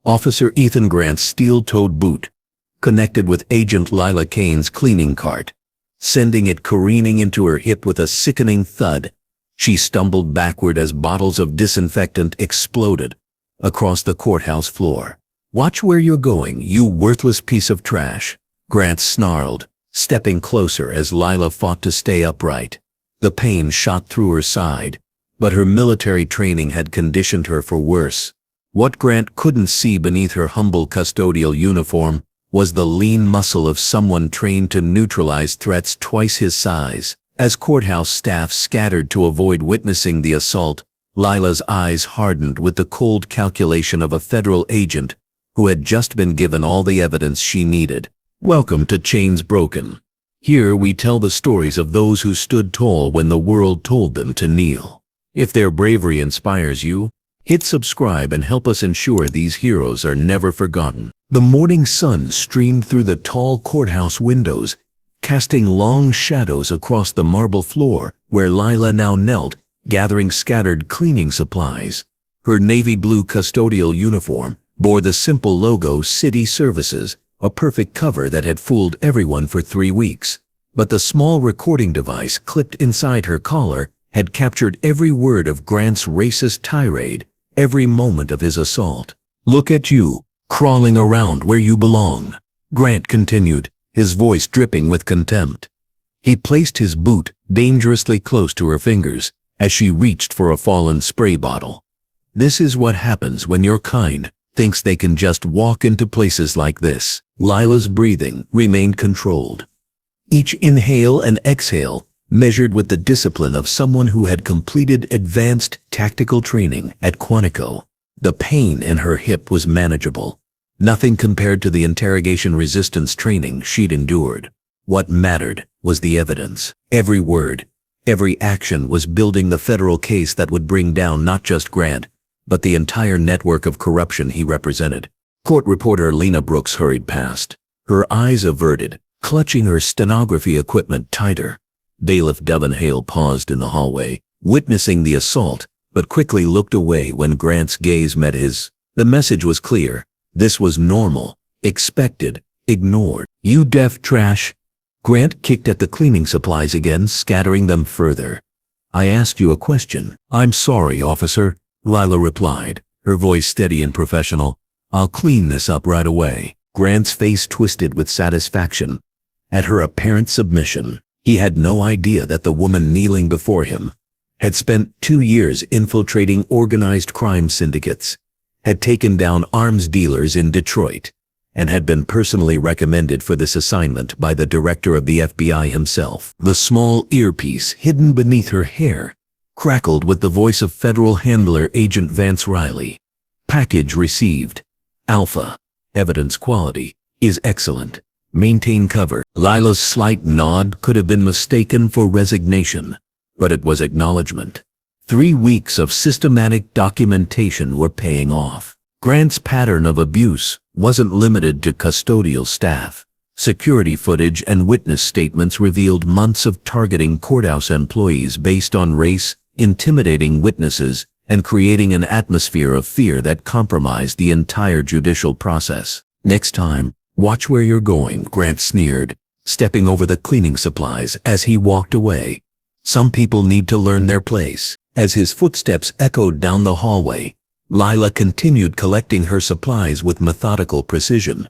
Officer Ethan Grant's steel-toed boot connected with Agent Lila Kane's cleaning cart, sending it careening into her hip with a sickening thud. She stumbled backward as bottles of disinfectant exploded across the courthouse floor. "Watch where you're going, you worthless piece of trash," Grant snarled, stepping closer as Lila fought to stay upright. The pain shot through her side, but her military training had conditioned her for worse. What Grant couldn't see beneath her humble custodial uniform was the lean muscle of someone trained to neutralize threats twice his size. As courthouse staff scattered to avoid witnessing the assault, Lila's eyes hardened with the cold calculation of a federal agent who had just been given all the evidence she needed. Welcome to Chains Broken. Here we tell the stories of those who stood tall when the world told them to kneel. If their bravery inspires you, hit subscribe and help us ensure these heroes are never forgotten. The morning sun streamed through the tall courthouse windows, casting long shadows across the marble floor where Lila now knelt, gathering scattered cleaning supplies. Her navy blue custodial uniform bore the simple logo City Services, a perfect cover that had fooled everyone for 3 weeks. But the small recording device clipped inside her collar had captured every word of Grant's racist tirade, every moment of his assault. "Look at you, crawling around where you belong," Grant continued, his voice dripping with contempt. He placed his boot dangerously close to her fingers as she reached for a fallen spray bottle. "This is what happens when your kind thinks they can just walk into places like this." Lila's breathing remained controlled. Each inhale and exhale measured with the discipline of someone who had completed advanced tactical training at Quantico. The pain in her hip was manageable, nothing compared to the interrogation resistance training she'd endured. What mattered was the evidence. Every word, every action was building the federal case that would bring down not just Grant, but the entire network of corruption he represented. Court reporter Lena Brooks hurried past, her eyes averted, clutching her stenography equipment tighter. Bailiff Devon Hale paused in the hallway, witnessing the assault, but quickly looked away when Grant's gaze met his. The message was clear. This was normal, expected, ignored. "You deaf trash." Grant kicked at the cleaning supplies again, scattering them further. "I asked you a question." "I'm sorry, officer," Lila replied, her voice steady and professional. "I'll clean this up right away." Grant's face twisted with satisfaction at her apparent submission. He had no idea that the woman kneeling before him had spent 2 years infiltrating organized crime syndicates, had taken down arms dealers in Detroit, and had been personally recommended for this assignment by the director of the FBI himself. The small earpiece hidden beneath her hair crackled with the voice of federal handler Agent Vance Riley. "Package received. Alpha. Evidence quality is excellent. Maintain cover." Lila's slight nod could have been mistaken for resignation, but it was acknowledgement. 3 weeks of systematic documentation were paying off. Grant's pattern of abuse wasn't limited to custodial staff. Security footage and witness statements revealed months of targeting courthouse employees based on race, intimidating witnesses, and creating an atmosphere of fear that compromised the entire judicial process. "Next time, watch where you're going," Grant sneered, stepping over the cleaning supplies as he walked away. "Some people need to learn their place." As his footsteps echoed down the hallway, Lila continued collecting her supplies with methodical precision.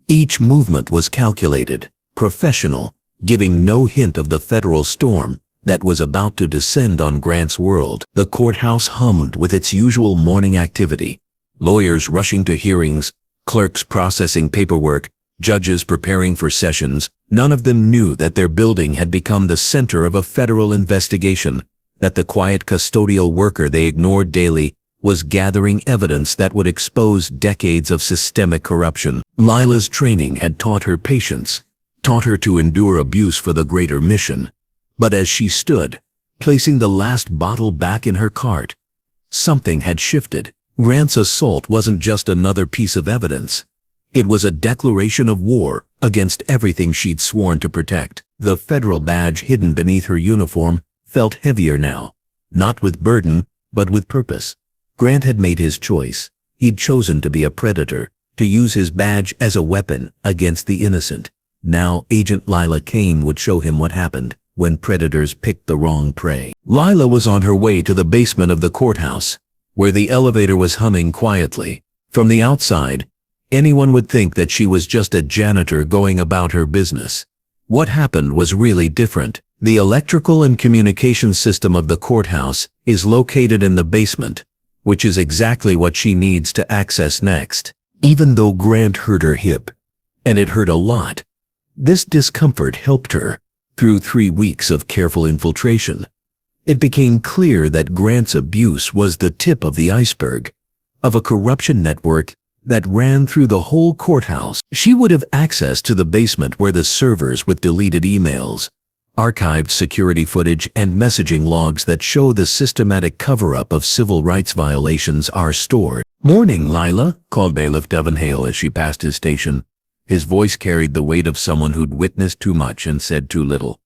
Each movement was calculated, professional, giving no hint of the federal storm that was about to descend on Grant's world. The courthouse hummed with its usual morning activity. Lawyers rushing to hearings, clerks processing paperwork, judges preparing for sessions. None of them knew that their building had become the center of a federal investigation, that the quiet custodial worker they ignored daily was gathering evidence that would expose decades of systemic corruption. Lila's training had taught her patience, taught her to endure abuse for the greater mission. But as she stood, placing the last bottle back in her cart, something had shifted. Grant's assault wasn't just another piece of evidence. It was a declaration of war against everything she'd sworn to protect. The federal badge hidden beneath her uniform felt heavier now, not with burden, but with purpose. Grant had made his choice. He'd chosen to be a predator, to use his badge as a weapon against the innocent. Now Agent Lila Kane would show him what happened when predators picked the wrong prey. Lila was on her way to the basement of the courthouse, where the elevator was humming quietly. From the outside, anyone would think that she was just a janitor going about her business. What happened was really different. The electrical and communication system of the courthouse is located in the basement, which is exactly what she needs to access next. Even though Grant hurt her hip, and it hurt a lot, this discomfort helped her. Through 3 weeks of careful infiltration, it became clear that Grant's abuse was the tip of the iceberg of a corruption network that ran through the whole courthouse. She would have access to the basement where the servers with deleted emails, archived security footage, and messaging logs that show the systematic cover-up of civil rights violations are stored. "Morning, Lila," called Bailiff Devon Hale as she passed his station. His voice carried the weight of someone who'd witnessed too much and said too little.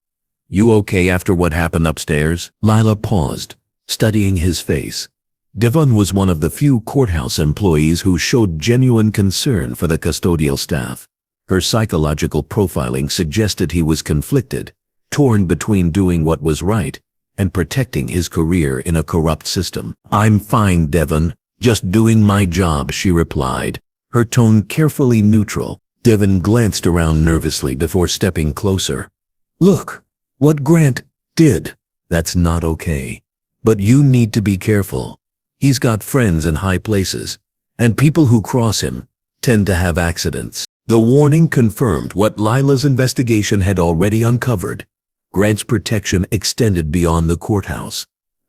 "You okay after what happened upstairs?" Lila paused, studying his face. Devon was one of the few courthouse employees who showed genuine concern for the custodial staff. Her psychological profiling suggested he was conflicted, torn between doing what was right and protecting his career in a corrupt system. "I'm fine, Devon. Just doing my job," she replied, her tone carefully neutral. Devon glanced around nervously before stepping closer. "Look, what Grant did. That's not okay. But you need to be careful. He's got friends in high places, and people who cross him tend to have accidents." The warning confirmed what Lila's investigation had already uncovered. Grant's protection extended beyond the courthouse.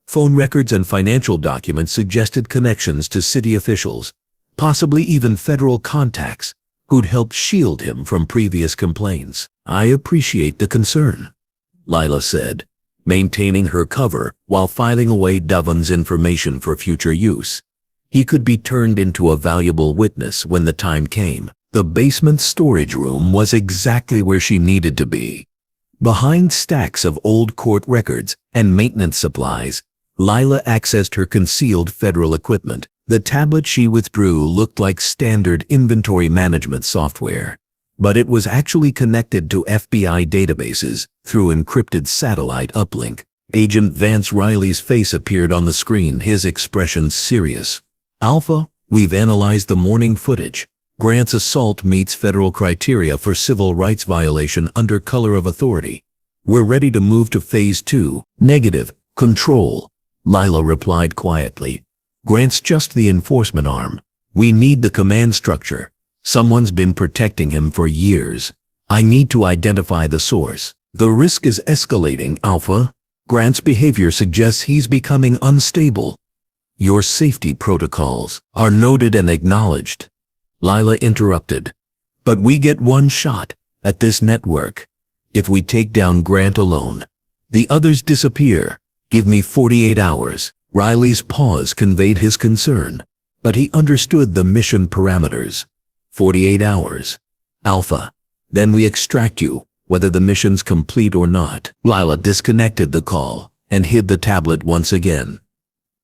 Phone records and financial documents suggested connections to city officials, possibly even federal contacts, who'd helped shield him from previous complaints. "I appreciate the concern," Lila said, maintaining her cover while filing away Devon's information for future use. He could be turned into a valuable witness when the time came. The basement storage room was exactly where she needed to be. Behind stacks of old court records and maintenance supplies, Lila accessed her concealed federal equipment. The tablet she withdrew looked like standard inventory management software, but it was actually connected to FBI databases through encrypted satellite uplink. Agent Vance Riley's face appeared on the screen, his expression serious. "Alpha, we've analyzed the morning footage. Grant's assault meets federal criteria for civil rights violation under color of authority. We're ready to move to phase 2. Negative. Control," Lila replied quietly. "Grant's just the enforcement arm. We need the command structure. Someone's been protecting him for years. I need to identify the source." "The risk is escalating, Alpha. Grant's behavior suggests he's becoming unstable. Your safety protocols are noted and acknowledged," Lila interrupted. "But we get one shot at this network. If we take down Grant alone, the others disappear. Give me 48 hours. Riley's pause conveyed his concern, but he understood the mission parameters. 48 hours. Alpha. Then we extract you, whether the mission's complete or not." Lila disconnected the call and hid the tablet once again.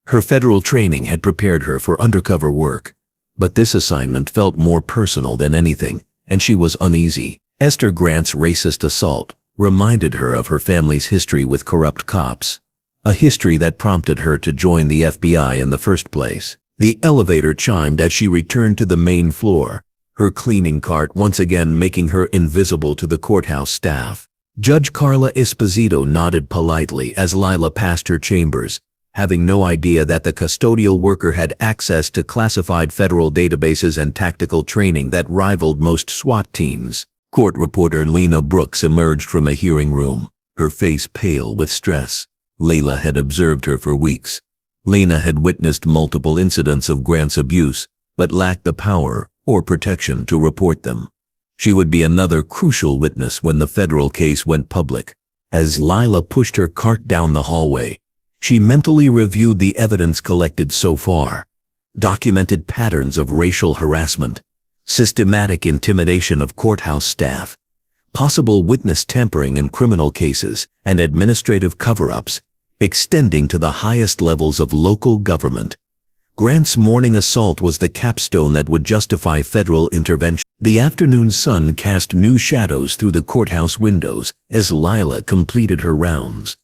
Her federal training had prepared her for undercover work, but this assignment felt more personal than anything, and she was uneasy. Esther Grant's racist assault reminded her of her family's history with corrupt cops, a history that prompted her to join the FBI in the first place. The elevator chimed as she returned to the main floor, her cleaning cart once again making her invisible to the courthouse staff. Judge Carla Esposito nodded politely as Lila passed her chambers, having no idea that the custodial worker had access to classified federal databases and tactical training that rivaled most SWAT teams. Court reporter Lena Brooks emerged from a hearing room, her face pale with stress. Lila had observed her for weeks. Lena had witnessed multiple incidents of Grant's abuse, but lacked the power or protection to report them. She would be another crucial witness when the federal case went public. As Lila pushed her cart down the hallway, she mentally reviewed the evidence collected so far. Documented patterns of racial harassment, systematic intimidation of courthouse staff, possible witness tampering in criminal cases, and administrative cover-ups extending to the highest levels of local government. Grant's morning assault was the capstone that would justify federal intervention. The afternoon sun cast new shadows through the courthouse windows as Lila completed her rounds.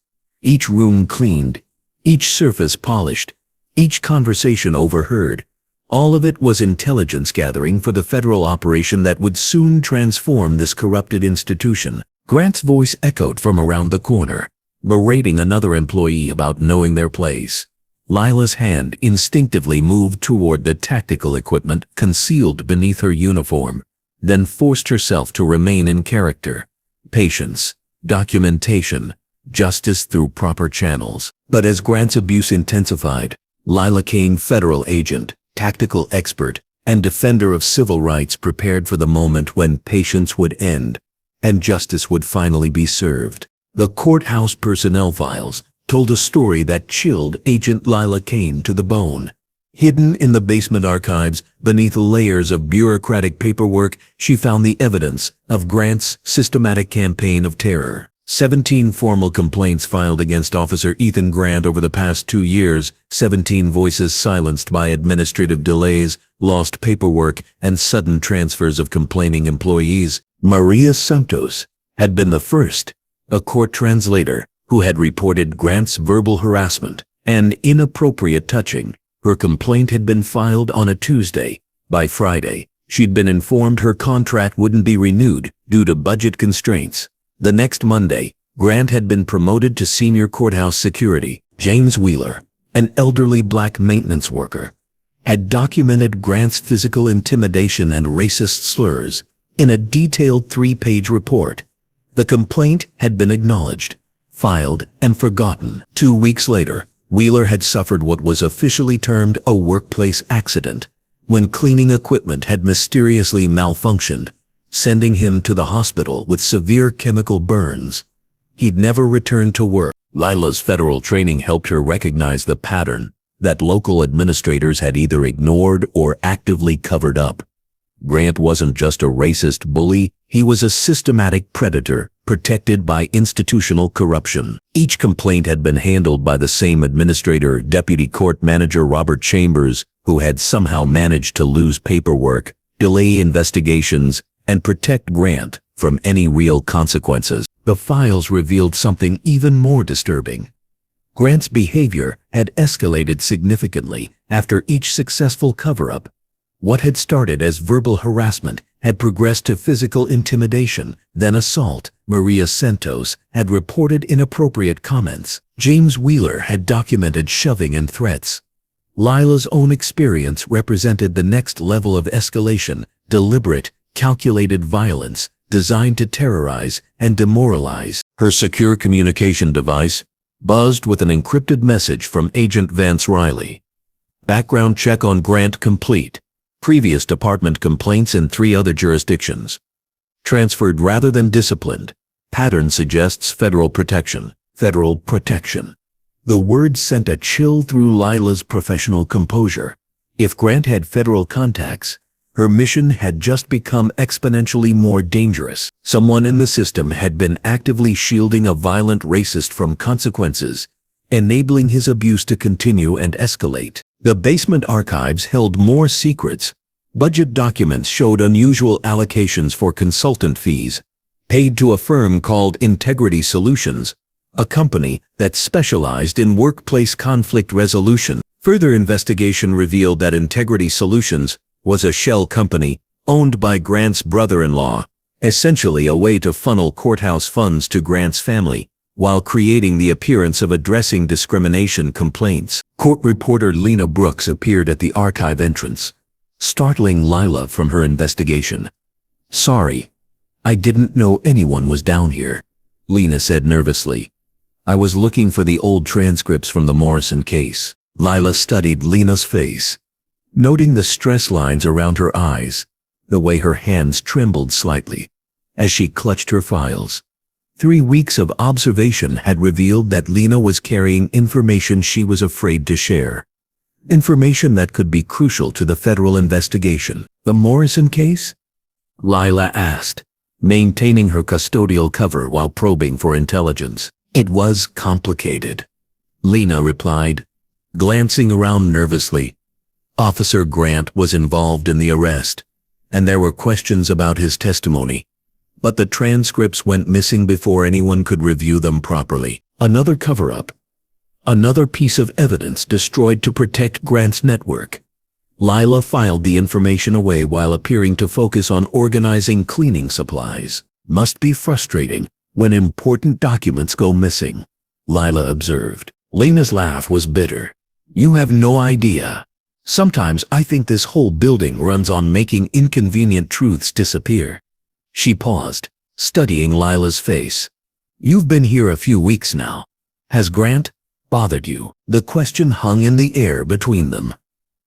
Each room cleaned, each surface polished, each conversation overheard. All of it was intelligence gathering for the federal operation that would soon transform this corrupted institution. Grant's voice echoed from around the corner, berating another employee about knowing their place. Lila's hand instinctively moved toward the tactical equipment concealed beneath her uniform, then forced herself to remain in character. Patience, documentation, justice through proper channels. But as Grant's abuse intensified, Lila Kane, federal agent, tactical expert, and defender of civil rights, prepared for the moment when patience would end and justice would finally be served. The courthouse personnel files told a story that chilled Agent Lila Kane to the bone. Hidden in the basement archives, beneath layers of bureaucratic paperwork, she found the evidence of Grant's systematic campaign of terror. 17 formal complaints filed against Officer Ethan Grant over the past 2 years, 17 voices silenced by administrative delays, lost paperwork, and sudden transfers of complaining employees. Maria Santos had been the first, a court translator, who had reported Grant's verbal harassment and inappropriate touching. Her complaint had been filed on a Tuesday. By Friday, she'd been informed her contract wouldn't be renewed due to budget constraints. The next Monday, Grant had been promoted to senior courthouse security. James Wheeler, an elderly black maintenance worker, had documented Grant's physical intimidation and racist slurs in a detailed 3-page report. The complaint had been acknowledged, filed, and forgotten. 2 weeks later, Wheeler had suffered what was officially termed a workplace accident, when cleaning equipment had mysteriously malfunctioned, sending him to the hospital with severe chemical burns. He'd never returned to work. Lila's federal training helped her recognize the pattern that local administrators had either ignored or actively covered up. Grant wasn't just a racist bully, he was a systematic predator, protected by institutional corruption. Each complaint had been handled by the same administrator, Deputy Court Manager Robert Chambers, who had somehow managed to lose paperwork, delay investigations, and protect Grant from any real consequences. The files revealed something even more disturbing. Grant's behavior had escalated significantly after each successful cover-up. What had started as verbal harassment had progressed to physical intimidation, then assault. Maria Santos had reported inappropriate comments. James Wheeler had documented shoving and threats. Lila's own experience represented the next level of escalation, deliberate, calculated violence designed to terrorize and demoralize. Her secure communication device buzzed with an encrypted message from Agent Vance Riley. Background check on Grant complete. Previous department complaints in 3 other jurisdictions. Transferred rather than disciplined. Pattern suggests federal protection. Federal protection. The word sent a chill through Lila's professional composure. If Grant had federal contacts, her mission had just become exponentially more dangerous. Someone in the system had been actively shielding a violent racist from consequences, enabling his abuse to continue and escalate. The basement archives held more secrets. Budget documents showed unusual allocations for consultant fees, paid to a firm called Integrity Solutions, a company that specialized in workplace conflict resolution. Further investigation revealed that Integrity Solutions was a shell company owned by Grant's brother-in-law, essentially a way to funnel courthouse funds to Grant's family, while creating the appearance of addressing discrimination complaints. Court reporter Lena Brooks appeared at the archive entrance, startling Lila from her investigation. "Sorry, I didn't know anyone was down here," Lena said nervously. "I was looking for the old transcripts from the Morrison case." Lila studied Lena's face, noting the stress lines around her eyes, the way her hands trembled slightly as she clutched her files. 3 weeks of observation had revealed that Lena was carrying information she was afraid to share. Information that could be crucial to the federal investigation. "The Morrison case?" Lila asked, maintaining her custodial cover while probing for intelligence. "It was complicated," Lena replied, glancing around nervously. Officer Grant was involved in the arrest, and there were questions about his testimony, but the transcripts went missing before anyone could review them properly. Another cover-up. Another piece of evidence destroyed to protect Grant's network. Lila filed the information away while appearing to focus on organizing cleaning supplies. Must be frustrating when important documents go missing, Lila observed. Lena's laugh was bitter. You have no idea. Sometimes I think this whole building runs on making inconvenient truths disappear. She paused, studying Lila's face. You've been here a few weeks now. Has Grant bothered you? The question hung in the air between them.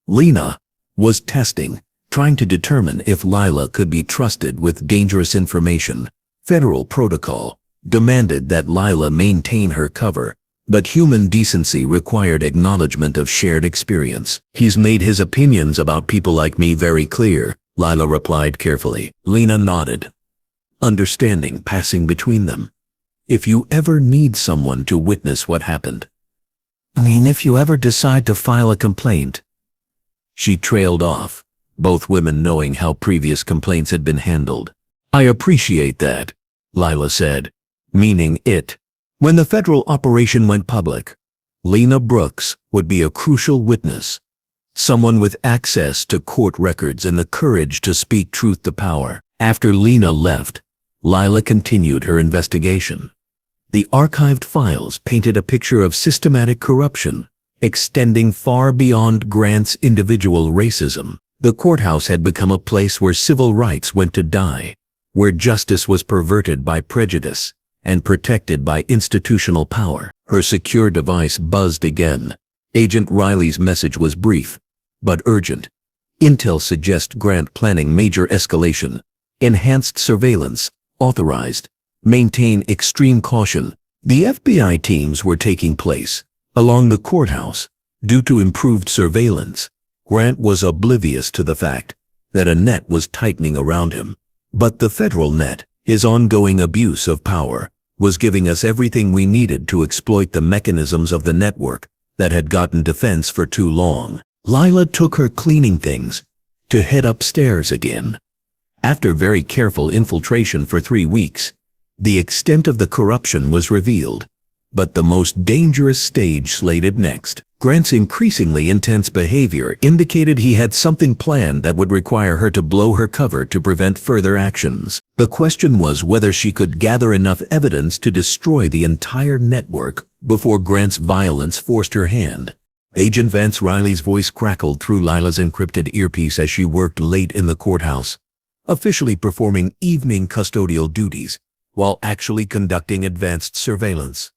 Lena was testing, trying to determine if Lila could be trusted with dangerous information. Federal protocol demanded that Lila maintain her cover, but human decency required acknowledgement of shared experience. He's made his opinions about people like me very clear, Lila replied carefully. Lena nodded, understanding passing between them. If you ever need someone to witness what happened. If you ever decide to file a complaint. She trailed off, both women knowing how previous complaints had been handled. I appreciate that, Lila said, meaning it. When the federal operation went public, Lena Brooks would be a crucial witness. Someone with access to court records and the courage to speak truth to power. After Lena left, Lila continued her investigation. The archived files painted a picture of systematic corruption, extending far beyond Grant's individual racism. The courthouse had become a place where civil rights went to die, where justice was perverted by prejudice and protected by institutional power. Her secure device buzzed again. Agent Riley's message was brief, but urgent. Intel suggests Grant planning major escalation. Enhanced surveillance, authorized. Maintain extreme caution. The FBI teams were taking place along the courthouse. Due to improved surveillance, Grant was oblivious to the fact that a net was tightening around him. But the federal net, his ongoing abuse of power, was giving us everything we needed to exploit the mechanisms of the network that had gotten defense for too long. Lila took her cleaning things to head upstairs again. After very careful infiltration for 3 weeks, the extent of the corruption was revealed, but the most dangerous stage slated next. Grant's increasingly intense behavior indicated he had something planned that would require her to blow her cover to prevent further actions. The question was whether she could gather enough evidence to destroy the entire network before Grant's violence forced her hand. Agent Vance Riley's voice crackled through Lila's encrypted earpiece as she worked late in the courthouse, officially performing evening custodial duties while actually conducting advanced surveillance.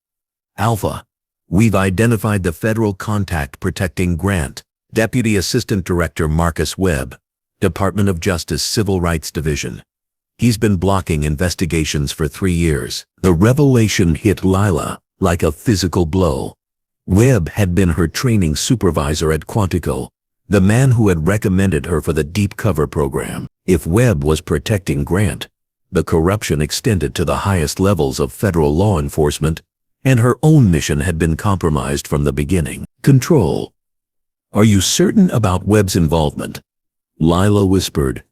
Alpha, we've identified the federal contact protecting Grant. Deputy Assistant Director Marcus Webb, Department of Justice Civil Rights Division. He's been blocking investigations for 3 years. The revelation hit Lila like a physical blow. Webb had been her training supervisor at Quantico, the man who had recommended her for the deep cover program. If Webb was protecting Grant, the corruption extended to the highest levels of federal law enforcement, and her own mission had been compromised from the beginning. Control. Are you certain about Webb's involvement? Lila whispered,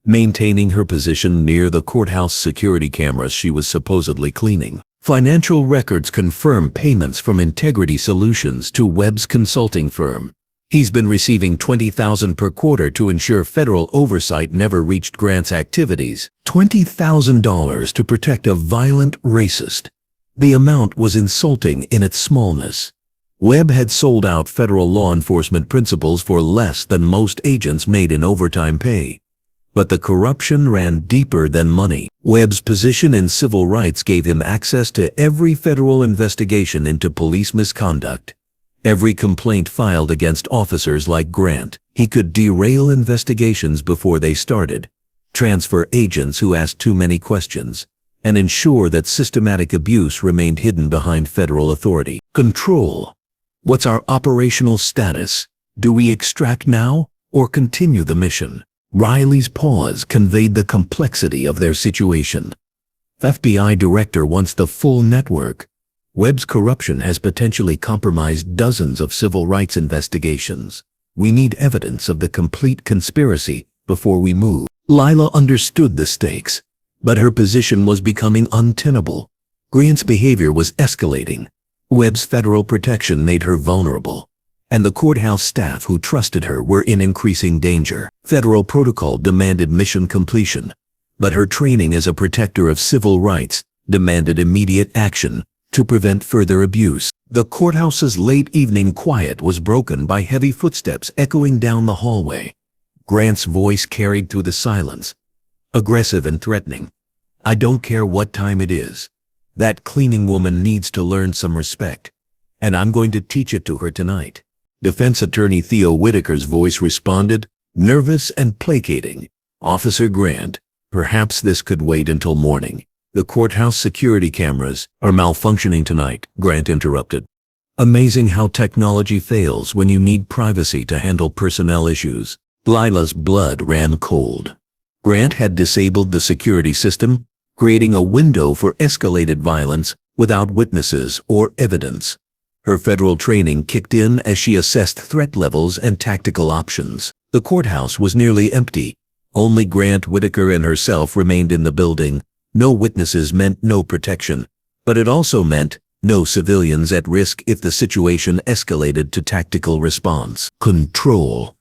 maintaining her position near the courthouse security cameras she was supposedly cleaning. Financial records confirm payments from Integrity Solutions to Webb's consulting firm. He's been receiving $20,000 per quarter to ensure federal oversight never reached Grant's activities. $20,000 to protect a violent racist. The amount was insulting in its smallness. Webb had sold out federal law enforcement principles for less than most agents made in overtime pay. But the corruption ran deeper than money. Webb's position in civil rights gave him access to every federal investigation into police misconduct. Every complaint filed against officers like Grant. He could derail investigations before they started, transfer agents who asked too many questions, and ensure that systematic abuse remained hidden behind federal authority. Control. What's our operational status? Do we extract now or continue the mission? Riley's pause conveyed the complexity of their situation. FBI director wants the full network. Webb's corruption has potentially compromised dozens of civil rights investigations. We need evidence of the complete conspiracy before we move. Lila understood the stakes, but her position was becoming untenable. Grant's behavior was escalating. Webb's federal protection made her vulnerable, and the courthouse staff who trusted her were in increasing danger. Federal protocol demanded mission completion, but her training as a protector of civil rights demanded immediate action to prevent further abuse. The courthouse's late evening quiet was broken by heavy footsteps echoing down the hallway. Grant's voice carried through the silence, aggressive and threatening. "I don't care what time it is. That cleaning woman needs to learn some respect, and I'm going to teach it to her tonight." Defense attorney Theo Whitaker's voice responded, nervous and placating. "Officer Grant, perhaps this could wait until morning. The courthouse security cameras are malfunctioning tonight," Grant interrupted. Amazing how technology fails when you need privacy to handle personnel issues. Lila's blood ran cold. Grant had disabled the security system, creating a window for escalated violence without witnesses or evidence. Her federal training kicked in as she assessed threat levels and tactical options. The courthouse was nearly empty. Only Grant, Whitaker, and herself remained in the building. No witnesses meant no protection, but it also meant no civilians at risk if the situation escalated to tactical response. Control.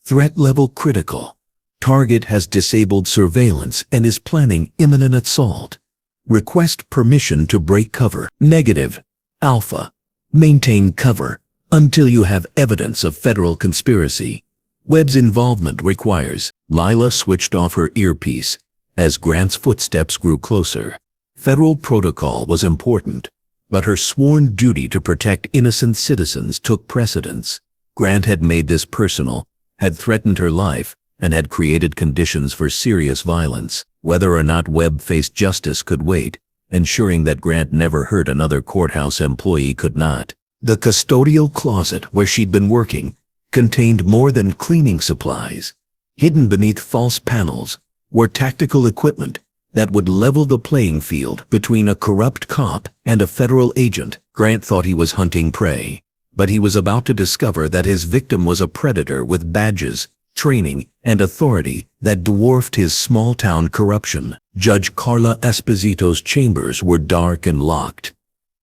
Threat level critical. Target has disabled surveillance and is planning imminent assault. Request permission to break cover. Negative. Alpha. Maintain cover until you have evidence of federal conspiracy. Webb's involvement requires. Lila switched off her earpiece as Grant's footsteps grew closer. Federal protocol was important, but her sworn duty to protect innocent citizens took precedence. Grant had made this personal, had threatened her life, and had created conditions for serious violence. Whether or not Webb faced justice could wait. Ensuring that Grant never hurt another courthouse employee could not. The custodial closet where she'd been working contained more than cleaning supplies. Hidden beneath false panels were tactical equipment that would level the playing field between a corrupt cop and a federal agent. Grant thought he was hunting prey, but he was about to discover that his victim was a predator with badges, training, and authority that dwarfed his small-town corruption. Judge Carla Esposito's chambers were dark and locked,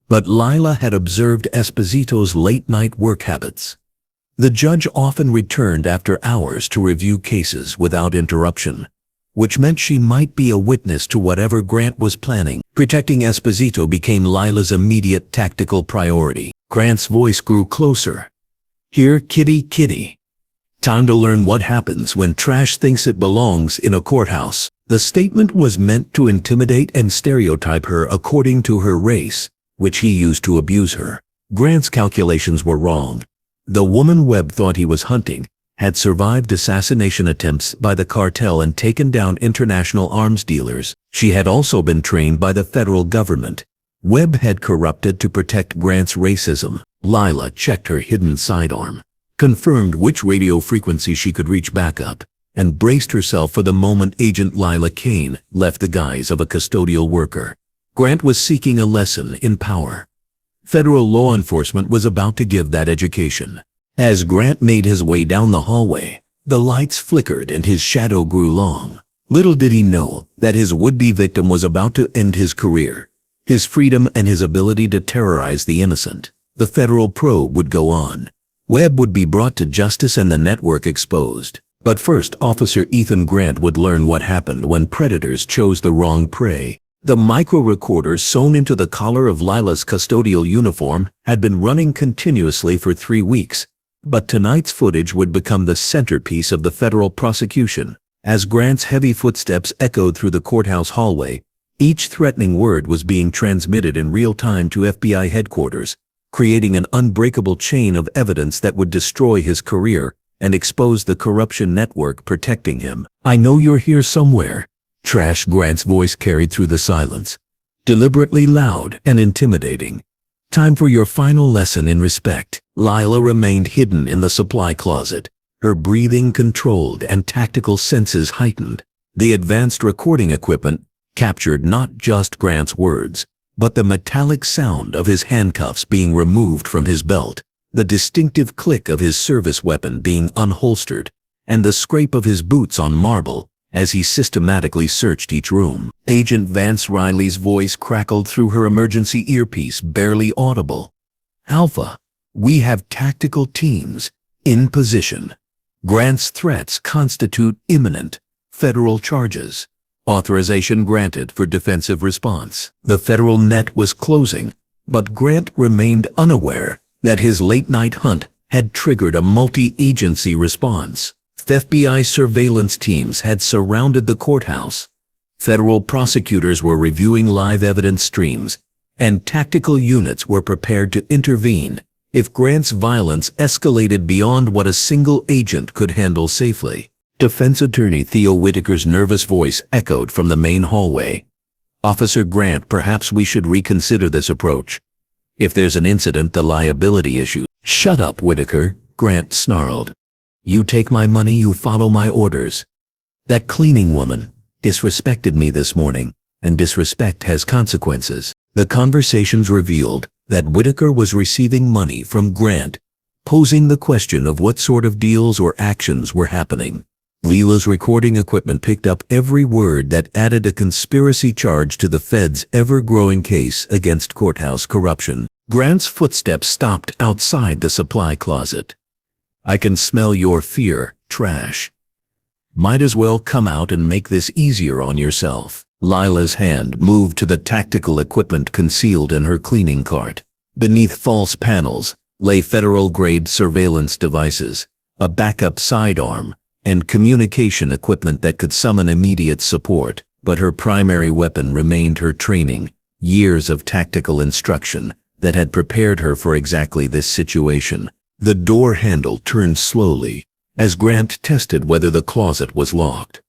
but Lila had observed Esposito's late-night work habits. The judge often returned after hours to review cases without interruption, which meant she might be a witness to whatever Grant was planning. Protecting Esposito became Lila's immediate tactical priority. Grant's voice grew closer. "Here, kitty, kitty. Time to learn what happens when trash thinks it belongs in a courthouse." The statement was meant to intimidate and stereotype her according to her race, which he used to abuse her. Grant's calculations were wrong. The woman Webb thought he was hunting had survived assassination attempts by the cartel and taken down international arms dealers. She had also been trained by the federal government. Webb had corrupted to protect Grant's racism. Lila checked her hidden sidearm, confirmed which radio frequency she could reach back up, and braced herself for the moment Agent Lila Kane left the guise of a custodial worker. Grant was seeking a lesson in power. Federal law enforcement was about to give that education. As Grant made his way down the hallway, the lights flickered and his shadow grew long. Little did he know that his would-be victim was about to end his career, his freedom, and his ability to terrorize the innocent. The federal probe would go on. Webb would be brought to justice and the network exposed. But first, Officer Ethan Grant would learn what happened when predators chose the wrong prey. The micro-recorder sewn into the collar of Lila's custodial uniform had been running continuously for 3 weeks. But tonight's footage would become the centerpiece of the federal prosecution. As Grant's heavy footsteps echoed through the courthouse hallway, each threatening word was being transmitted in real time to FBI headquarters, creating an unbreakable chain of evidence that would destroy his career and expose the corruption network protecting him. "I know you're here somewhere." Trash Grant's voice carried through the silence, deliberately loud and intimidating. "Time for your final lesson in respect." Lila remained hidden in the supply closet, her breathing controlled and tactical senses heightened. The advanced recording equipment captured not just Grant's words, but the metallic sound of his handcuffs being removed from his belt. the distinctive click of his service weapon being unholstered, and the scrape of his boots on marble as he systematically searched each room. Agent Vance Riley's voice crackled through her emergency earpiece, barely audible. "Alpha, we have tactical teams in position. Grant's threats constitute imminent federal charges. Authorization granted for defensive response." The federal net was closing, but Grant remained unaware that his late-night hunt had triggered a multi-agency response. FBI surveillance teams had surrounded the courthouse. Federal prosecutors were reviewing live evidence streams, and tactical units were prepared to intervene if Grant's violence escalated beyond what a single agent could handle safely. Defense attorney Theo Whitaker's nervous voice echoed from the main hallway. "Officer Grant, perhaps we should reconsider this approach. If there's an incident, the liability issue." "Shut up, Whitaker," Grant snarled. "You take my money, you follow my orders. That cleaning woman disrespected me this morning, and disrespect has consequences." The conversations revealed that Whitaker was receiving money from Grant, posing the question of what sort of deals or actions were happening. Lila's recording equipment picked up every word that added a conspiracy charge to the Fed's ever-growing case against courthouse corruption. Grant's footsteps stopped outside the supply closet. "I can smell your fear, trash. Might as well come out and make this easier on yourself." Lila's hand moved to the tactical equipment concealed in her cleaning cart. Beneath false panels lay federal-grade surveillance devices, a backup sidearm, and communication equipment that could summon immediate support. But her primary weapon remained her training, years of tactical instruction that had prepared her for exactly this situation. The door handle turned slowly as Grant tested whether the closet was locked.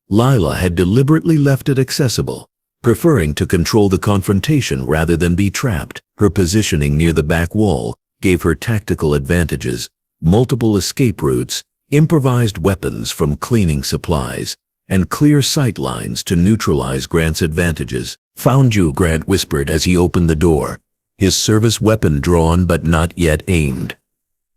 Lila had deliberately left it accessible, preferring to control the confrontation rather than be trapped. Her positioning near the back wall gave her tactical advantages, multiple escape routes, improvised weapons from cleaning supplies, and clear sight lines to neutralize Grant's advantages. "Found you," Grant whispered as he opened the door, his service weapon drawn but not yet aimed.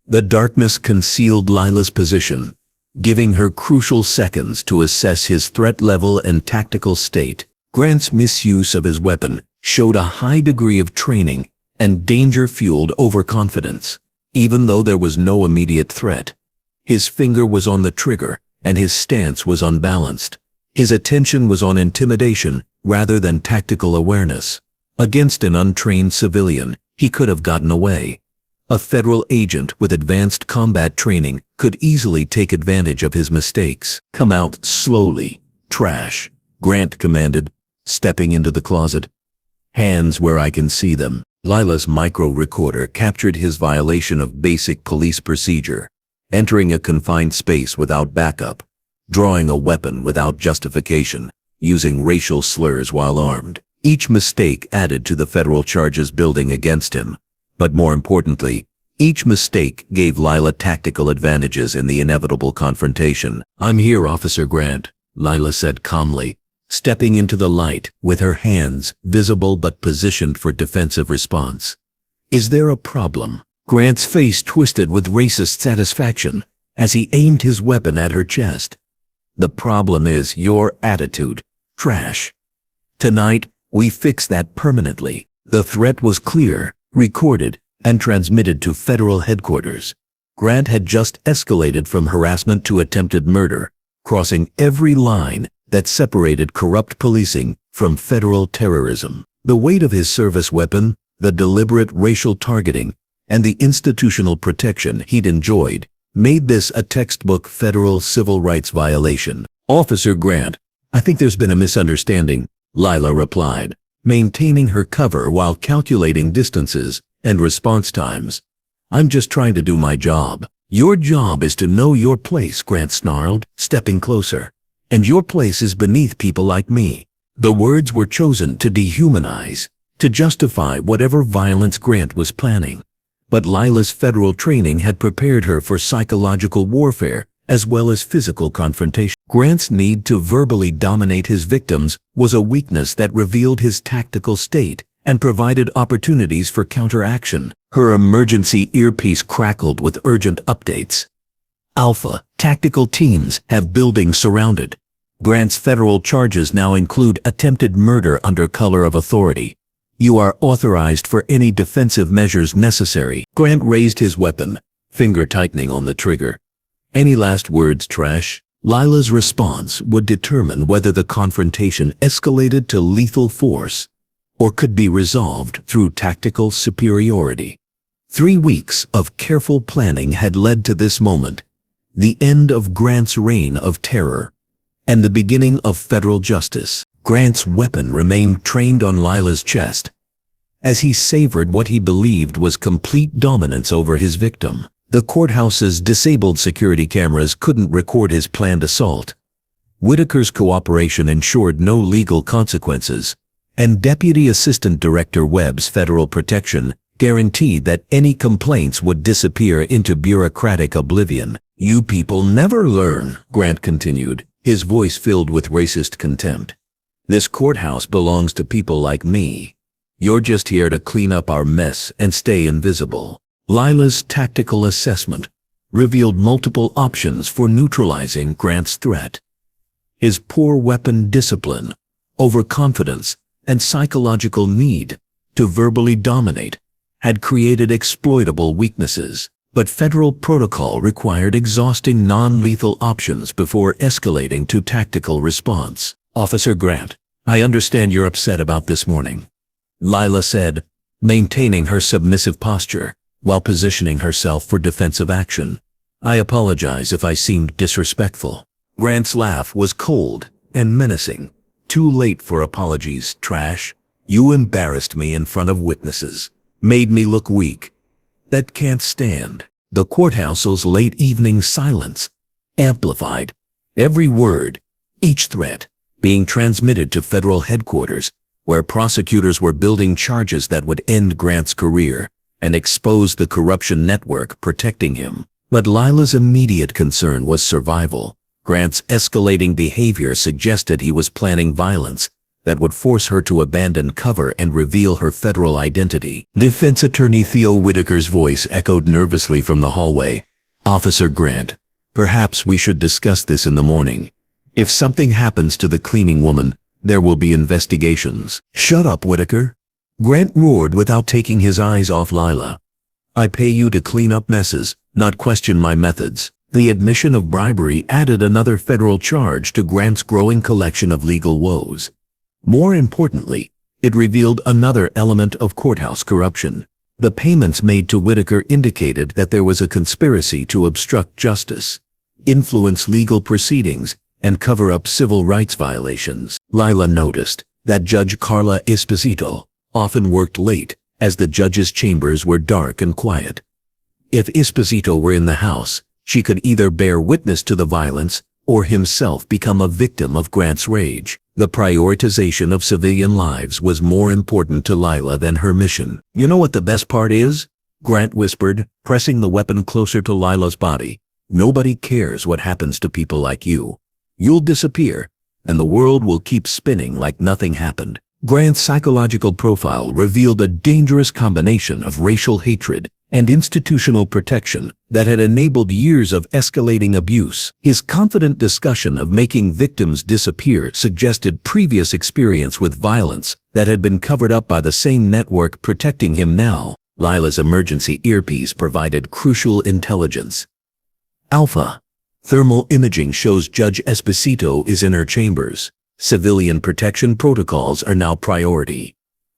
The darkness concealed Lila's position, giving her crucial seconds to assess his threat level and tactical state. Grant's misuse of his weapon showed a high degree of training and danger-fueled overconfidence. Even though there was no immediate threat, his finger was on the trigger and his stance was unbalanced. His attention was on intimidation rather than tactical awareness. Against an untrained civilian, he could have gotten away. A federal agent with advanced combat training could easily take advantage of his mistakes. "Come out slowly, trash," Grant commanded, stepping into the closet. "Hands where I can see them." Lila's micro-recorder captured his violation of basic police procedure, entering a confined space without backup, drawing a weapon without justification, using racial slurs while armed. Each mistake added to the federal charges building against him. But more importantly, each mistake gave Lila tactical advantages in the inevitable confrontation. "I'm here, Officer Grant," Lila said calmly, stepping into the light with her hands visible but positioned for defensive response. "Is there a problem?" Grant's face twisted with racist satisfaction as he aimed his weapon at her chest. "The problem is your attitude, trash. Tonight, we fix that permanently." The threat was clear, recorded, and transmitted to federal headquarters. Grant had just escalated from harassment to attempted murder, crossing every line that separated corrupt policing from federal terrorism. The weight of his service weapon, the deliberate racial targeting, and the institutional protection he'd enjoyed made this a textbook federal civil rights violation. "Officer Grant, I think there's been a misunderstanding," Lila replied, maintaining her cover while calculating distances and response times. "I'm just trying to do my job." "Your job is to know your place," Grant snarled, stepping closer. "And your place is beneath people like me." The words were chosen to dehumanize, to justify whatever violence Grant was planning. But Lila's federal training had prepared her for psychological warfare as well as physical confrontation. Grant's need to verbally dominate his victims was a weakness that revealed his tactical state and provided opportunities for counteraction. Her emergency earpiece crackled with urgent updates. Alpha, tactical teams have buildings surrounded. Grant's federal charges now include attempted murder under color of authority. You are authorized for any defensive measures necessary. Grant raised his weapon, finger tightening on the trigger. Any last words, Trash? Lila's response would determine whether the confrontation escalated to lethal force or could be resolved through tactical superiority. 3 weeks of careful planning had led to this moment, the end of Grant's reign of terror and the beginning of federal justice. Grant's weapon remained trained on Lila's chest as he savored what he believed was complete dominance over his victim. The courthouse's disabled security cameras couldn't record his planned assault. Whitaker's cooperation ensured no legal consequences, and Deputy Assistant Director Webb's federal protection guaranteed that any complaints would disappear into bureaucratic oblivion. You people never learn, Grant continued, his voice filled with racist contempt. This courthouse belongs to people like me. You're just here to clean up our mess and stay invisible. Lila's tactical assessment revealed multiple options for neutralizing Grant's threat. His poor weapon discipline, overconfidence, and psychological need to verbally dominate had created exploitable weaknesses, but federal protocol required exhausting non-lethal options before escalating to tactical response. Officer Grant, I understand you're upset about this morning, Lila said, maintaining her submissive posture while positioning herself for defensive action. I apologize if I seemed disrespectful. Grant's laugh was cold and menacing. Too late for apologies, Trash. You embarrassed me in front of witnesses. Made me look weak. That can't stand. The courthouse's late evening silence amplified every word, each threat being transmitted to federal headquarters, where prosecutors were building charges that would end Grant's career and expose the corruption network protecting him. But Lila's immediate concern was survival. Grant's escalating behavior suggested he was planning violence that would force her to abandon cover and reveal her federal identity. Defense attorney Theo Whitaker's voice echoed nervously from the hallway. Officer Grant, perhaps we should discuss this in the morning. If something happens to the cleaning woman, there will be investigations. Shut up, Whitaker. Grant roared without taking his eyes off Lila. I pay you to clean up messes, not question my methods. The admission of bribery added another federal charge to Grant's growing collection of legal woes. More importantly, it revealed another element of courthouse corruption. The payments made to Whitaker indicated that there was a conspiracy to obstruct justice, influence legal proceedings, and cover up civil rights violations. Lila noticed that Judge Carla Esposito often worked late, as the judge's chambers were dark and quiet. If Esposito were in the house, she could either bear witness to the violence or himself become a victim of Grant's rage. The prioritization of civilian lives was more important to Lila than her mission. You know what the best part is? Grant whispered, pressing the weapon closer to Lila's body. Nobody cares what happens to people like you. You'll disappear, and the world will keep spinning like nothing happened. Grant's psychological profile revealed a dangerous combination of racial hatred and institutional protection that had enabled years of escalating abuse. His confident discussion of making victims disappear suggested previous experience with violence that had been covered up by the same network protecting him now. Lila's emergency earpiece provided crucial intelligence. Alpha. Thermal imaging shows Judge Esposito is in her chambers. Civilian protection protocols are now priority.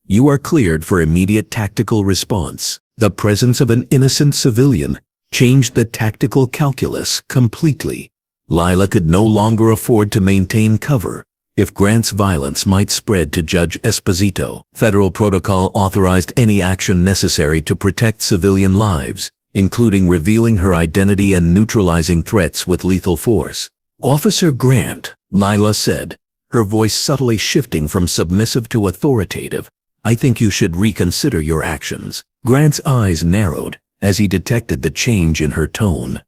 You are cleared for immediate tactical response. The presence of an innocent civilian changed the tactical calculus completely. Lila could no longer afford to maintain cover if Grant's violence might spread to Judge Esposito. Federal protocol authorized any action necessary to protect civilian lives, including revealing her identity and neutralizing threats with lethal force. Officer Grant, Lila said, her voice subtly shifting from submissive to authoritative, I think you should reconsider your actions. Grant's eyes narrowed as he detected the change in her tone.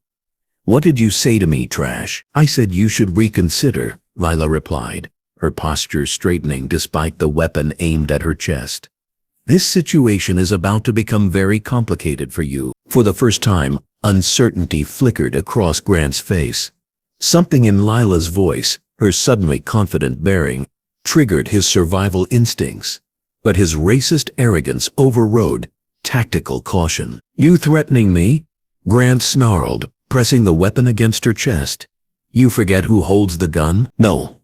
What did you say to me, Trash? I said you should reconsider, Lila replied, her posture straightening despite the weapon aimed at her chest. This situation is about to become very complicated for you. For the first time, uncertainty flickered across Grant's face. Something in Lila's voice, her suddenly confident bearing, triggered his survival instincts. But his racist arrogance overrode tactical caution. "You threatening me?" Grant snarled, pressing the weapon against her chest. "You forget who holds the gun?" "No,"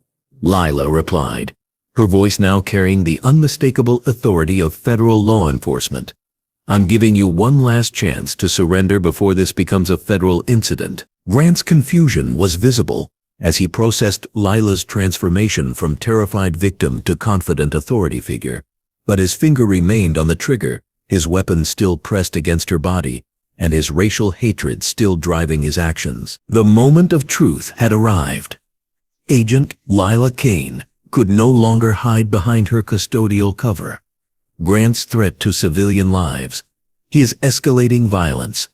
Lila replied, her voice now carrying the unmistakable authority of federal law enforcement. "I'm giving you one last chance to surrender before this becomes a federal incident." Grant's confusion was visible as he processed Lila's transformation from terrified victim to confident authority figure. But his finger remained on the trigger, his weapon still pressed against her body, and his racial hatred still driving his actions. The moment of truth had arrived. Agent Lila Kane could no longer hide behind her custodial cover. Grant's threat to civilian lives, his escalating violence,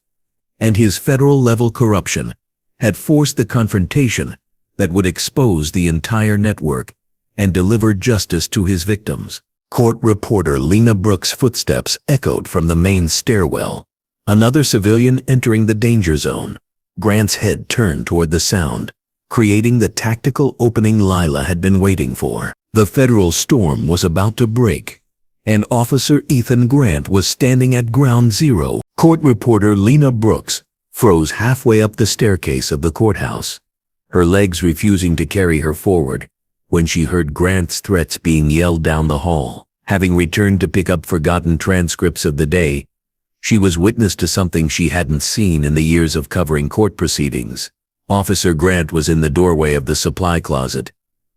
and his federal-level corruption had forced the confrontation that would expose the entire network and deliver justice to his victims. Court reporter Lena Brooks' footsteps echoed from the main stairwell. Another civilian entering the danger zone. Grant's head turned toward the sound, creating the tactical opening Lila had been waiting for. The federal storm was about to break, and Officer Ethan Grant was standing at ground zero. Court reporter Lena Brooks froze halfway up the staircase of the courthouse, her legs refusing to carry her forward, when she heard Grant's threats being yelled down the hall. Having returned to pick up forgotten transcripts of the day, she was witness to something she hadn't seen in the years of covering court proceedings. Officer Grant was in the doorway of the supply closet,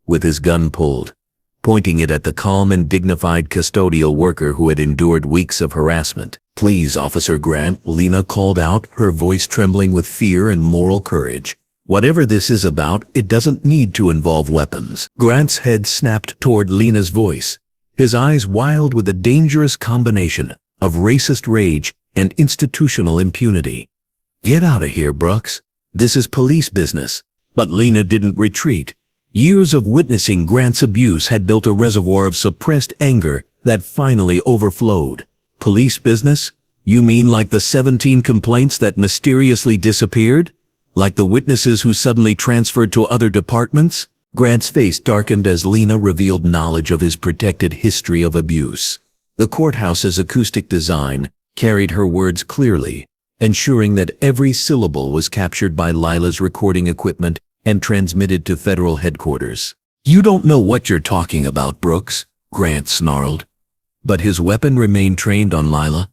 with his gun pulled, pointing it at the calm and dignified custodial worker who had endured weeks of harassment. "Please, Officer Grant," Lena called out, her voice trembling with fear and moral courage. "Whatever this is about, it doesn't need to involve weapons." Grant's head snapped toward Lena's voice, his eyes wild with a dangerous combination of racist rage and institutional impunity. "Get out of here, Brooks. This is police business." But Lena didn't retreat. Years of witnessing Grant's abuse had built a reservoir of suppressed anger that finally overflowed. "Police business? You mean like the 17 complaints that mysteriously disappeared? Like the witnesses who suddenly transferred to other departments?" Grant's face darkened as Lena revealed knowledge of his protected history of abuse. The courthouse's acoustic design carried her words clearly, ensuring that every syllable was captured by Lila's recording equipment and transmitted to federal headquarters. "You don't know what you're talking about, Brooks," Grant snarled. But his weapon remained trained on Lila.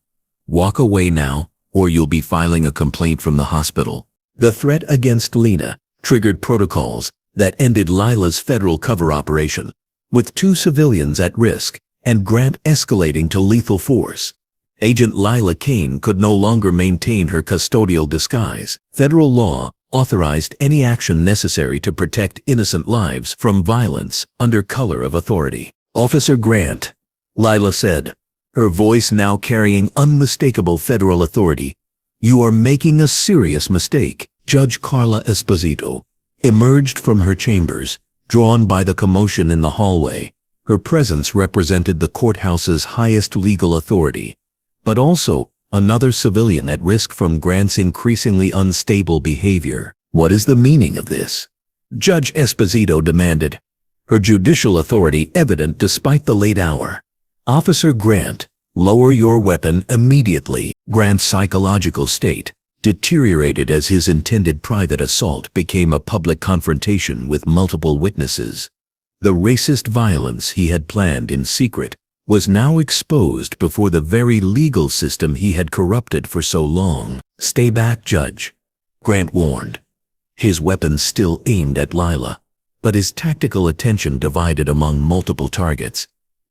"Walk away now, or you'll be filing a complaint from the hospital." The threat against Lena triggered protocols that ended Lila's federal cover operation, with 2 civilians at risk and Grant escalating to lethal force. Agent Lila Kane could no longer maintain her custodial disguise. Federal law authorized any action necessary to protect innocent lives from violence under color of authority. "Officer Grant," Lila said, her voice now carrying unmistakable federal authority, "you are making a serious mistake." Judge Carla Esposito emerged from her chambers, drawn by the commotion in the hallway. Her presence represented the courthouse's highest legal authority, but also another civilian at risk from Grant's increasingly unstable behavior. "What is the meaning of this?" Judge Esposito demanded, her judicial authority evident despite the late hour. "Officer Grant, lower your weapon immediately." Grant's psychological state deteriorated as his intended private assault became a public confrontation with multiple witnesses. The racist violence he had planned in secret was now exposed before the very legal system he had corrupted for so long. "Stay back, Judge," Grant warned, his weapon still aimed at Lila, but his tactical attention divided among multiple targets.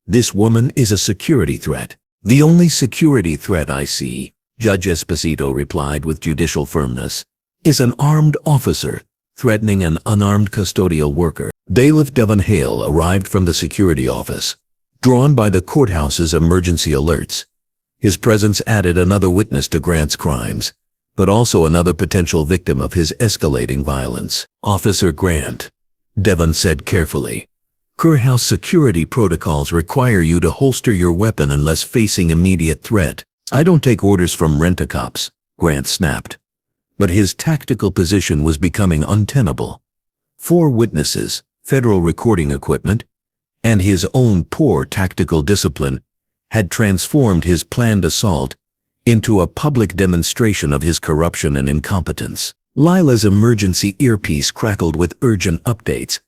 "This woman is a security threat." "The only security threat I see," Judge Esposito replied with judicial firmness, "is an armed officer threatening an unarmed custodial worker." Bailiff Devon Hale arrived from the security office, drawn by the courthouse's emergency alerts. His presence added another witness to Grant's crimes, but also another potential victim of his escalating violence. "Officer Grant," Devon said carefully, Courthouse security protocols require you to holster your weapon unless facing immediate threat. I don't take orders from rent-a-cops, Grant snapped. But his tactical position was becoming untenable. 4 witnesses, federal recording equipment, and his own poor tactical discipline had transformed his planned assault into a public demonstration of his corruption and incompetence. Lila's emergency earpiece crackled with urgent updates.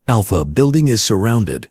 Alpha building is surrounded.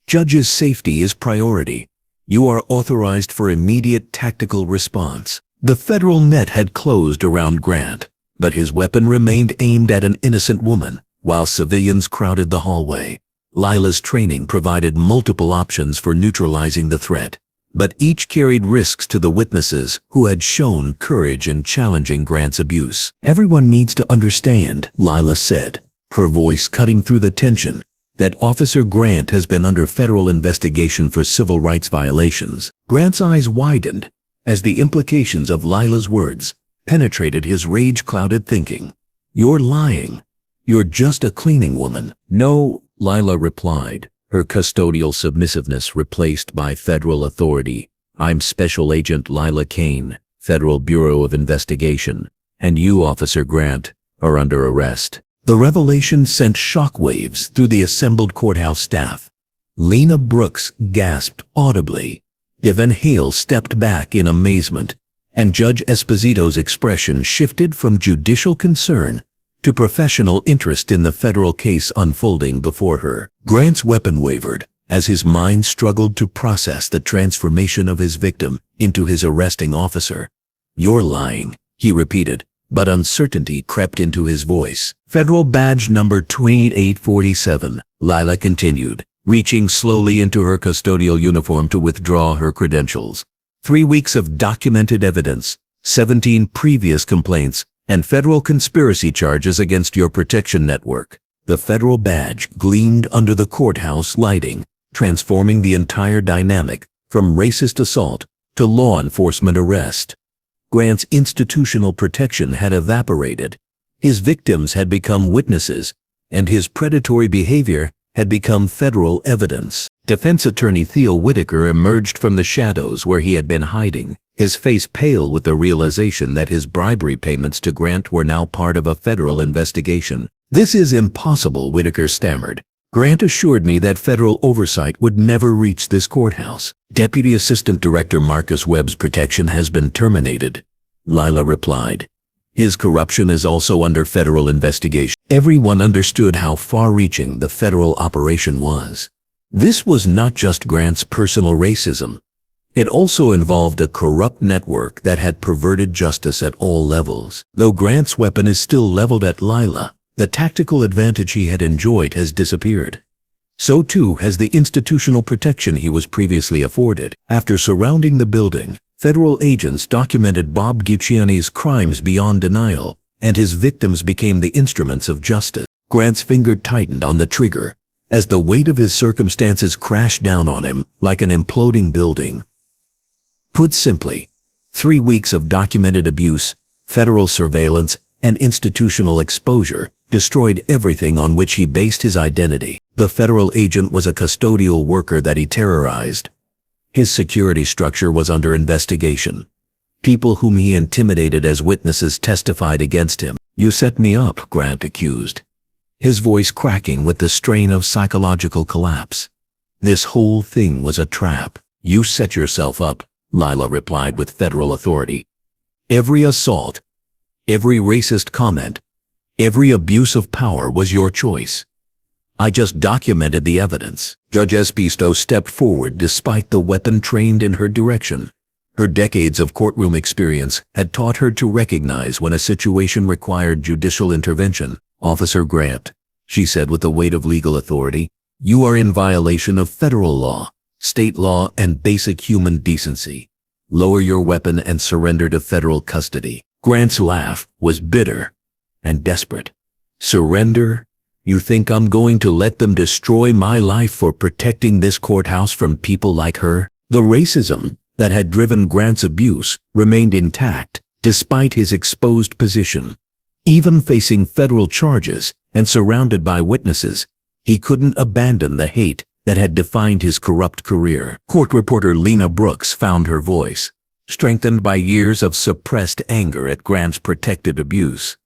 Judge's safety is priority. You are authorized for immediate tactical response. The federal net had closed around Grant, but his weapon remained aimed at an innocent woman, while civilians crowded the hallway. Lila's training provided multiple options for neutralizing the threat, but each carried risks to the witnesses who had shown courage in challenging Grant's abuse. Everyone needs to understand, Lila said, her voice cutting through the tension, that Officer Grant has been under federal investigation for civil rights violations. Grant's eyes widened as the implications of Lila's words penetrated his rage-clouded thinking. You're lying. You're just a cleaning woman. No, Lila replied, her custodial submissiveness replaced by federal authority. I'm Special Agent Lila Kane, Federal Bureau of Investigation, and you, Officer Grant, are under arrest. The revelation sent shockwaves through the assembled courthouse staff. Lena Brooks gasped audibly. Evan Hale stepped back in amazement, and Judge Esposito's expression shifted from judicial concern to professional interest in the federal case unfolding before her. Grant's weapon wavered as his mind struggled to process the transformation of his victim into his arresting officer. You're lying, he repeated, but uncertainty crept into his voice. Federal badge number 2847, Lila continued, reaching slowly into her custodial uniform to withdraw her credentials. 3 weeks of documented evidence, 17 previous complaints, and federal conspiracy charges against your protection network. The federal badge gleamed under the courthouse lighting, transforming the entire dynamic from racist assault to law enforcement arrest. Grant's institutional protection had evaporated. His victims had become witnesses, and his predatory behavior had become federal evidence. Defense attorney Theo Whitaker emerged from the shadows where he had been hiding, his face pale with the realization that his bribery payments to Grant were now part of a federal investigation. This is impossible, Whitaker stammered. Grant assured me that federal oversight would never reach this courthouse. Deputy Assistant Director Marcus Webb's protection has been terminated, Lila replied. His corruption is also under federal investigation. Everyone understood how far-reaching the federal operation was. This was not just Grant's personal racism. It also involved a corrupt network that had perverted justice at all levels. Though Grant's weapon is still leveled at Lila, the tactical advantage he had enjoyed has disappeared. So too has the institutional protection he was previously afforded. After surrounding the building, federal agents documented Bob Gucciani's crimes beyond denial, and his victims became the instruments of justice. Grant's finger tightened on the trigger as the weight of his circumstances crashed down on him like an imploding building. Put simply, 3 weeks of documented abuse, federal surveillance, and institutional exposure destroyed everything on which he based his identity. The federal agent was a custodial worker that he terrorized. His security structure was under investigation. People whom he intimidated as witnesses testified against him. You set me up, Grant accused, his voice cracking with the strain of psychological collapse. This whole thing was a trap. You set yourself up, Lila replied with federal authority. Every assault, every racist comment, every abuse of power was your choice. I just documented the evidence. Judge Esposito stepped forward despite the weapon trained in her direction. Her decades of courtroom experience had taught her to recognize when a situation required judicial intervention. Officer Grant, she said with the weight of legal authority, you are in violation of federal law, state law, and basic human decency. Lower your weapon and surrender to federal custody. Grant's laugh was bitter and desperate. Surrender? You think I'm going to let them destroy my life for protecting this courthouse from people like her? The racism that had driven Grant's abuse remained intact despite his exposed position. Even facing federal charges and surrounded by witnesses, He couldn't abandon the hate that had defined his corrupt career. Court reporter Lena Brooks found her voice, strengthened by years of suppressed anger at Grant's protected abuse.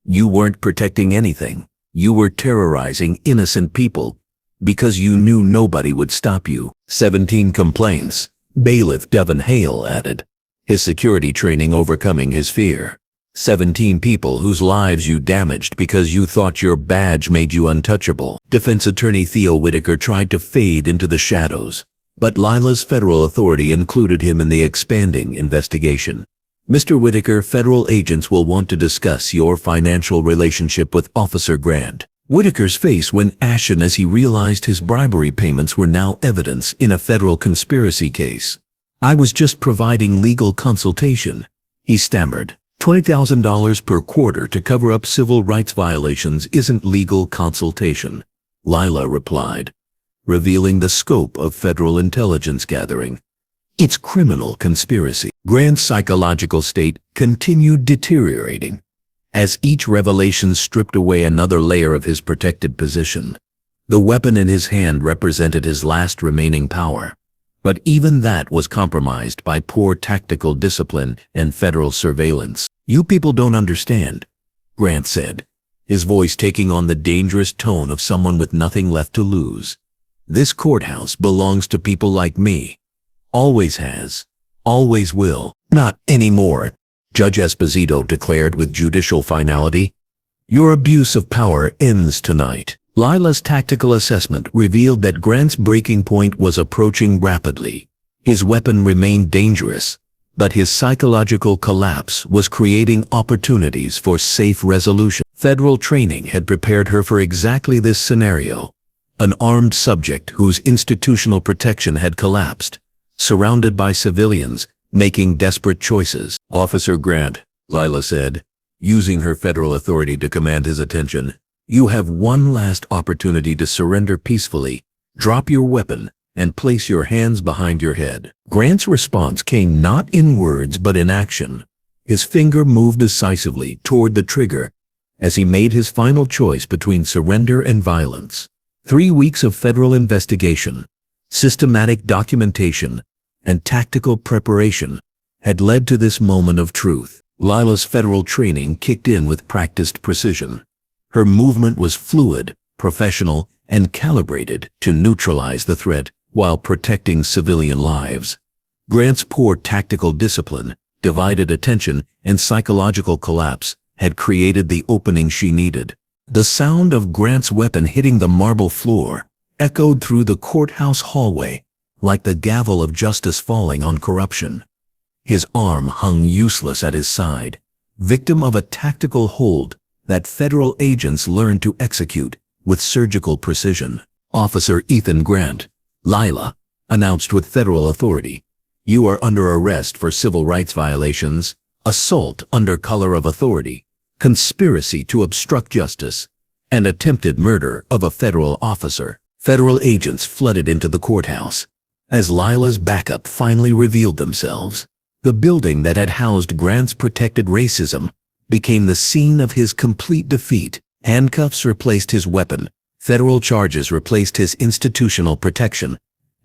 You weren't protecting anything. You were terrorizing innocent people because you knew nobody would stop you. 17 complaints, Bailiff Devon Hale added, his security training overcoming his fear. 17 people whose lives you damaged because you thought your badge made you untouchable. Defense attorney Theo Whitaker tried to fade into the shadows, but Lila's federal authority included him in the expanding investigation. Mr. Whitaker, federal agents will want to discuss your financial relationship with Officer Grant. Whitaker's face went ashen as he realized his bribery payments were now evidence in a federal conspiracy case. I was just providing legal consultation, he stammered. $20,000 per quarter to cover up civil rights violations isn't legal consultation, Lila replied, revealing the scope of federal intelligence gathering. It's criminal conspiracy. Grant's psychological state continued deteriorating as each revelation stripped away another layer of his protected position. The weapon in his hand represented his last remaining power, but even that was compromised by poor tactical discipline and federal surveillance. You people don't understand, Grant said, his voice taking on the dangerous tone of someone with nothing left to lose. This courthouse belongs to people like me. Always has. Always will. Not anymore, Judge Esposito declared with judicial finality. Your abuse of power ends tonight. Lila's tactical assessment revealed that Grant's breaking point was approaching rapidly. His weapon remained dangerous, but his psychological collapse was creating opportunities for safe resolution. Federal training had prepared her for exactly this scenario. An armed subject whose institutional protection had collapsed, surrounded by civilians, making desperate choices. Officer Grant, Lila said, using her federal authority to command his attention, you have one last opportunity to surrender peacefully. Drop your weapon and place your hands behind your head. Grant's response came not in words but in action. His finger moved decisively toward the trigger as he made his final choice between surrender and violence. 3 weeks of federal investigation, systematic documentation, and tactical preparation had led to this moment of truth. Lila's federal training kicked in with practiced precision. Her movement was fluid, professional, and calibrated to neutralize the threat while protecting civilian lives. Grant's poor tactical discipline, divided attention, and psychological collapse had created the opening she needed. The sound of Grant's weapon hitting the marble floor echoed through the courthouse hallway like the gavel of justice falling on corruption. His arm hung useless at his side, victim of a tactical hold that federal agents learned to execute with surgical precision. Officer Ethan Grant, Lila, announced with federal authority, you are under arrest for civil rights violations, assault under color of authority, conspiracy to obstruct justice, and attempted murder of a federal officer. Federal agents flooded into the courthouse as Lila's backup finally revealed themselves. The building that had housed Grant's protected racism became the scene of his complete defeat. Handcuffs replaced his weapon, federal charges replaced his institutional protection,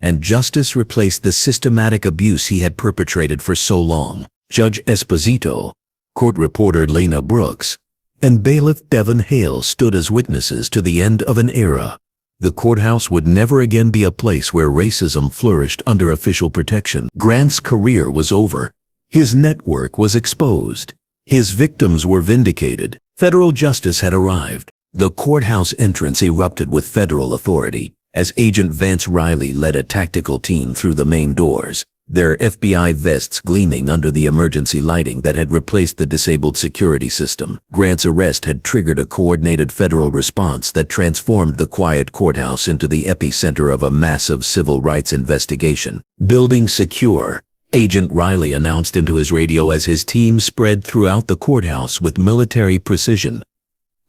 and justice replaced the systematic abuse he had perpetrated for so long. Judge Esposito, court reporter Lena Brooks, and bailiff Devon Hale stood as witnesses to the end of an era. The courthouse would never again be a place where racism flourished under official protection. Grant's career was over. His network was exposed. His victims were vindicated. Federal justice had arrived. The courthouse entrance erupted with federal authority as Agent Vance Riley led a tactical team through the main doors, their FBI vests gleaming under the emergency lighting that had replaced the disabled security system. Grant's arrest had triggered a coordinated federal response that transformed the quiet courthouse into the epicenter of a massive civil rights investigation. Building secure, Agent Riley announced into his radio as his team spread throughout the courthouse with military precision.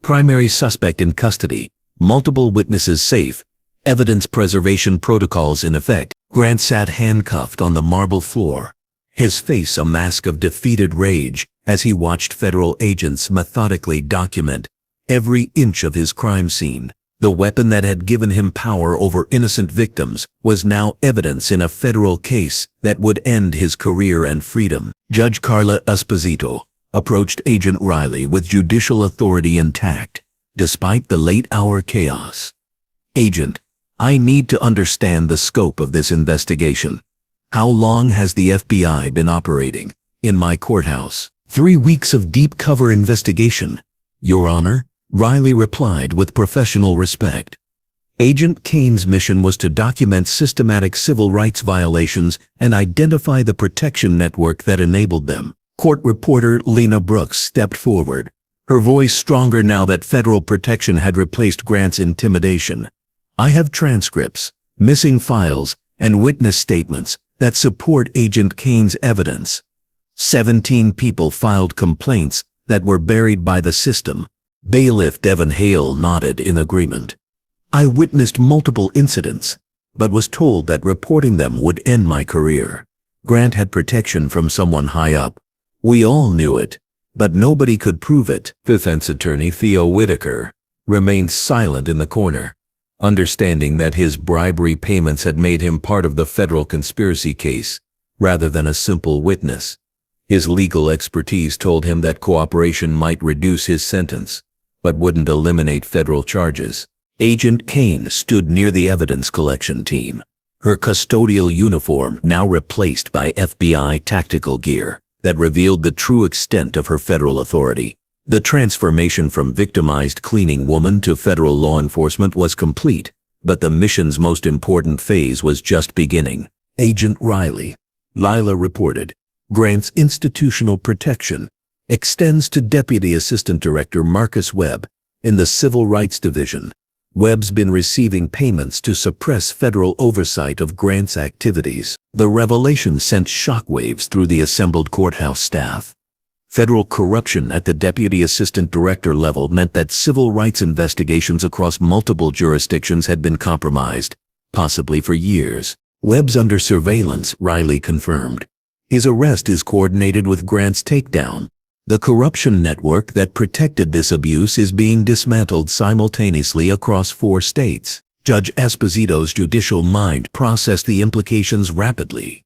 Primary suspect in custody, multiple witnesses safe, evidence preservation protocols in effect. Grant sat handcuffed on the marble floor, his face a mask of defeated rage as he watched federal agents methodically document every inch of his crime scene. The weapon that had given him power over innocent victims was now evidence in a federal case that would end his career and freedom. Judge Carla Esposito approached Agent Riley with judicial authority intact, despite the late-hour chaos. "Agent, I need to understand the scope of this investigation. How long has the FBI been operating in my courthouse?" "3 weeks of deep cover investigation, Your Honor," Riley replied with professional respect. Agent Kane's mission was to document systematic civil rights violations and identify the protection network that enabled them. Court reporter Lena Brooks stepped forward, her voice stronger now that federal protection had replaced Grant's intimidation. "I have transcripts, missing files, and witness statements that support Agent Kane's evidence. 17 people filed complaints that were buried by the system." Bailiff Devin Hale nodded in agreement. "I witnessed multiple incidents, but was told that reporting them would end my career. Grant had protection from someone high up. We all knew it, but nobody could prove it." Defense attorney Theo Whitaker remained silent in the corner, understanding that his bribery payments had made him part of the federal conspiracy case, rather than a simple witness. His legal expertise told him that cooperation might reduce his sentence, but wouldn't eliminate federal charges. Agent Kane stood near the evidence collection team, her custodial uniform now replaced by FBI tactical gear that revealed the true extent of her federal authority. The transformation from victimized cleaning woman to federal law enforcement was complete, but the mission's most important phase was just beginning. "Agent Riley," Lila reported, "Grant's institutional protection extends to Deputy Assistant Director Marcus Webb in the Civil Rights Division. Webb's been receiving payments to suppress federal oversight of Grant's activities." The revelation sent shockwaves through the assembled courthouse staff. Federal corruption at the Deputy Assistant Director level meant that civil rights investigations across multiple jurisdictions had been compromised, possibly for years. "Webb's under surveillance," Riley confirmed. "His arrest is coordinated with Grant's takedown. The corruption network that protected this abuse is being dismantled simultaneously across 4 states. Judge Esposito's judicial mind processed the implications rapidly.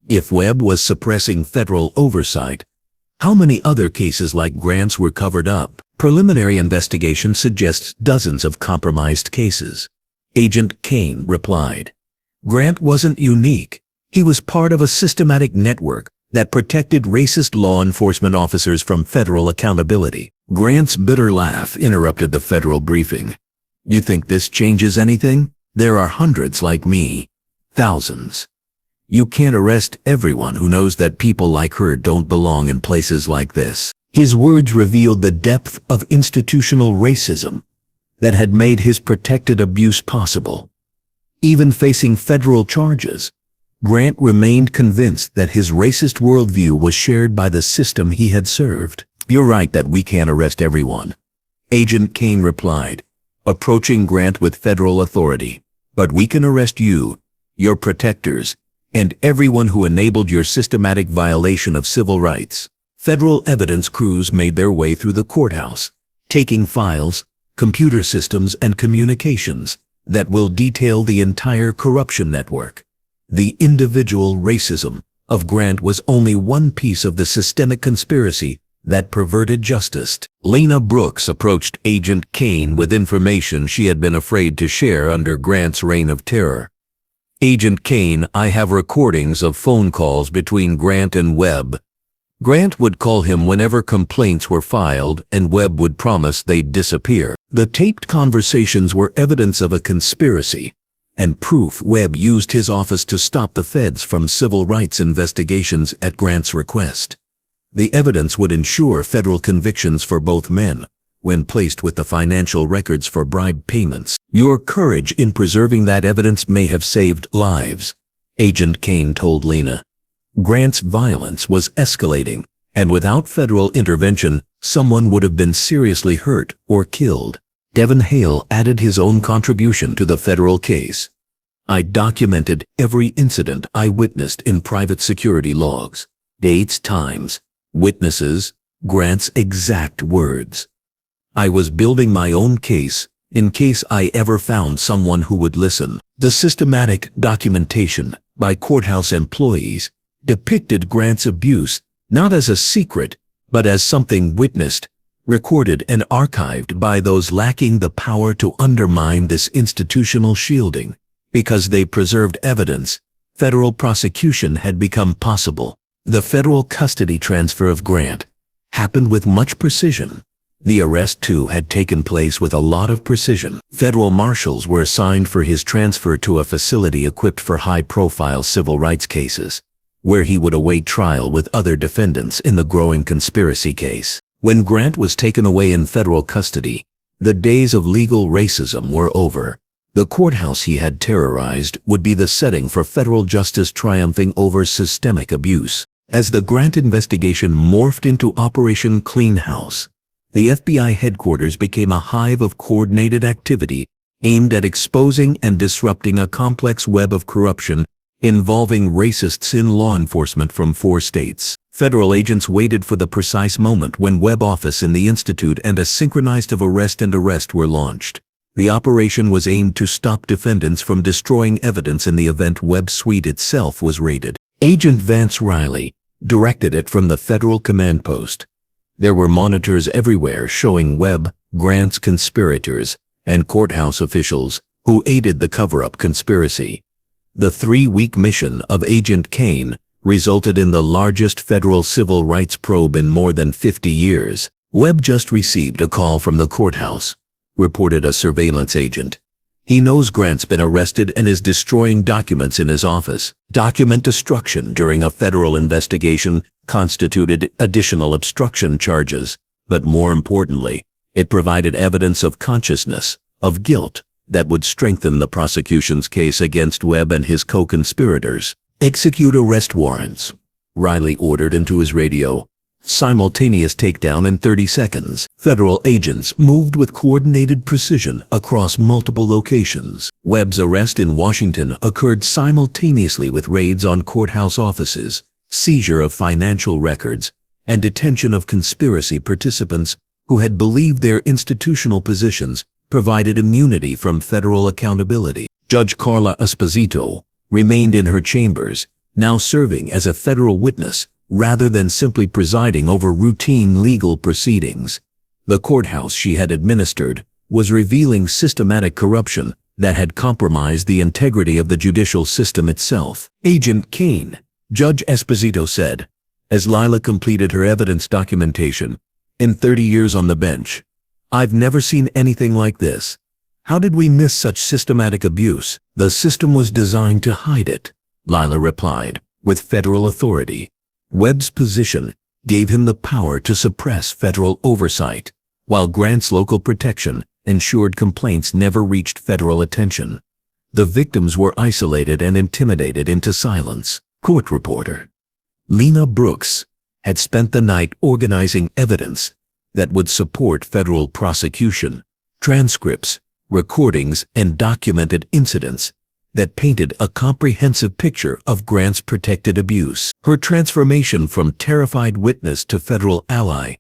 If Webb was suppressing federal oversight, how many other cases like Grant's were covered up? Preliminary investigation suggests dozens of compromised cases. Agent Kane replied. Grant wasn't unique. He was part of a systematic network that protected racist law enforcement officers from federal accountability. Grant's bitter laugh interrupted the federal briefing. "You think this changes anything? There are hundreds like me. Thousands. You can't arrest everyone who knows that people like her don't belong in places like this." His words revealed the depth of institutional racism that had made his protected abuse possible. Even facing federal charges, Grant remained convinced that his racist worldview was shared by the system he had served. "You're right that we can't arrest everyone," Agent Kane replied, approaching Grant with federal authority. "But we can arrest you, your protectors, and everyone who enabled your systematic violation of civil rights." Federal evidence crews made their way through the courthouse, taking files, computer systems, and communications that will detail the entire corruption network. The individual racism of Grant was only one piece of the systemic conspiracy that perverted justice. Lena Brooks approached Agent Kane with information she had been afraid to share under Grant's reign of terror. "Agent Kane, I have recordings of phone calls between Grant and Webb. Grant would call him whenever complaints were filed, and Webb would promise they'd disappear." The taped conversations were evidence of a conspiracy, and proof Webb used his office to stop the feds from civil rights investigations at Grant's request. The evidence would ensure federal convictions for both men, when placed with the financial records for bribe payments. "Your courage in preserving that evidence may have saved lives," Agent Kane told Lena. Grant's violence was escalating, and without federal intervention, someone would have been seriously hurt or killed. Devin Hale added his own contribution to the federal case. "I documented every incident I witnessed in private security logs, dates, times, witnesses, Grant's exact words. I was building my own case in case I ever found someone who would listen. The systematic documentation by courthouse employees depicted Grant's abuse not as a secret, but as something witnessed, recorded and archived by those lacking the power to undermine this institutional shielding. Because they preserved evidence, federal prosecution had become possible. The federal custody transfer of Grant happened with much precision. The arrest, too, had taken place with a lot of precision. Federal marshals were assigned for his transfer to a facility equipped for high-profile civil rights cases, where he would await trial with other defendants in the growing conspiracy case. When Grant was taken away in federal custody, the days of legal racism were over. The courthouse he had terrorized would be the setting for federal justice triumphing over systemic abuse. As the Grant investigation morphed into Operation Clean House, the FBI headquarters became a hive of coordinated activity aimed at exposing and disrupting a complex web of corruption involving racists in law enforcement from 4 states. Federal agents waited for the precise moment when Webb office in the Institute and a synchronized of arrest were launched. The operation was aimed to stop defendants from destroying evidence in the event Webb's suite itself was raided. Agent Vance Riley directed it from the federal command post. There were monitors everywhere showing Webb, Grant's conspirators, and courthouse officials who aided the cover-up conspiracy. The 3-week mission of Agent Kane resulted in the largest federal civil rights probe in more than 50 years. Webb just received a call from the courthouse, reported a surveillance agent. He knows Grant's been arrested and is destroying documents in his office. Document destruction during a federal investigation constituted additional obstruction charges, but more importantly, it provided evidence of consciousness, of guilt, that would strengthen the prosecution's case against Webb and his co-conspirators. Execute arrest warrants, Riley ordered into his radio. Simultaneous takedown in 30 seconds. Federal agents moved with coordinated precision across multiple locations. Webb's arrest in Washington occurred simultaneously with raids on courthouse offices, seizure of financial records, and detention of conspiracy participants who had believed their institutional positions provided immunity from federal accountability. Judge Carla Esposito remained in her chambers, now serving as a federal witness rather than simply presiding over routine legal proceedings. The courthouse she had administered was revealing systematic corruption that had compromised the integrity of the judicial system itself. Agent Kane, Judge Esposito said, as Lila completed her evidence documentation, in 30 years on the bench, I've never seen anything like this. How did we miss such systematic abuse? The system was designed to hide it, Lila replied, with federal authority. Webb's position gave him the power to suppress federal oversight, while Grant's local protection ensured complaints never reached federal attention. The victims were isolated and intimidated into silence. Court reporter Lena Brooks had spent the night organizing evidence that would support federal prosecution, transcripts, recordings, and documented incidents that painted a comprehensive picture of Grant's protected abuse. Her transformation from terrified witness to federal ally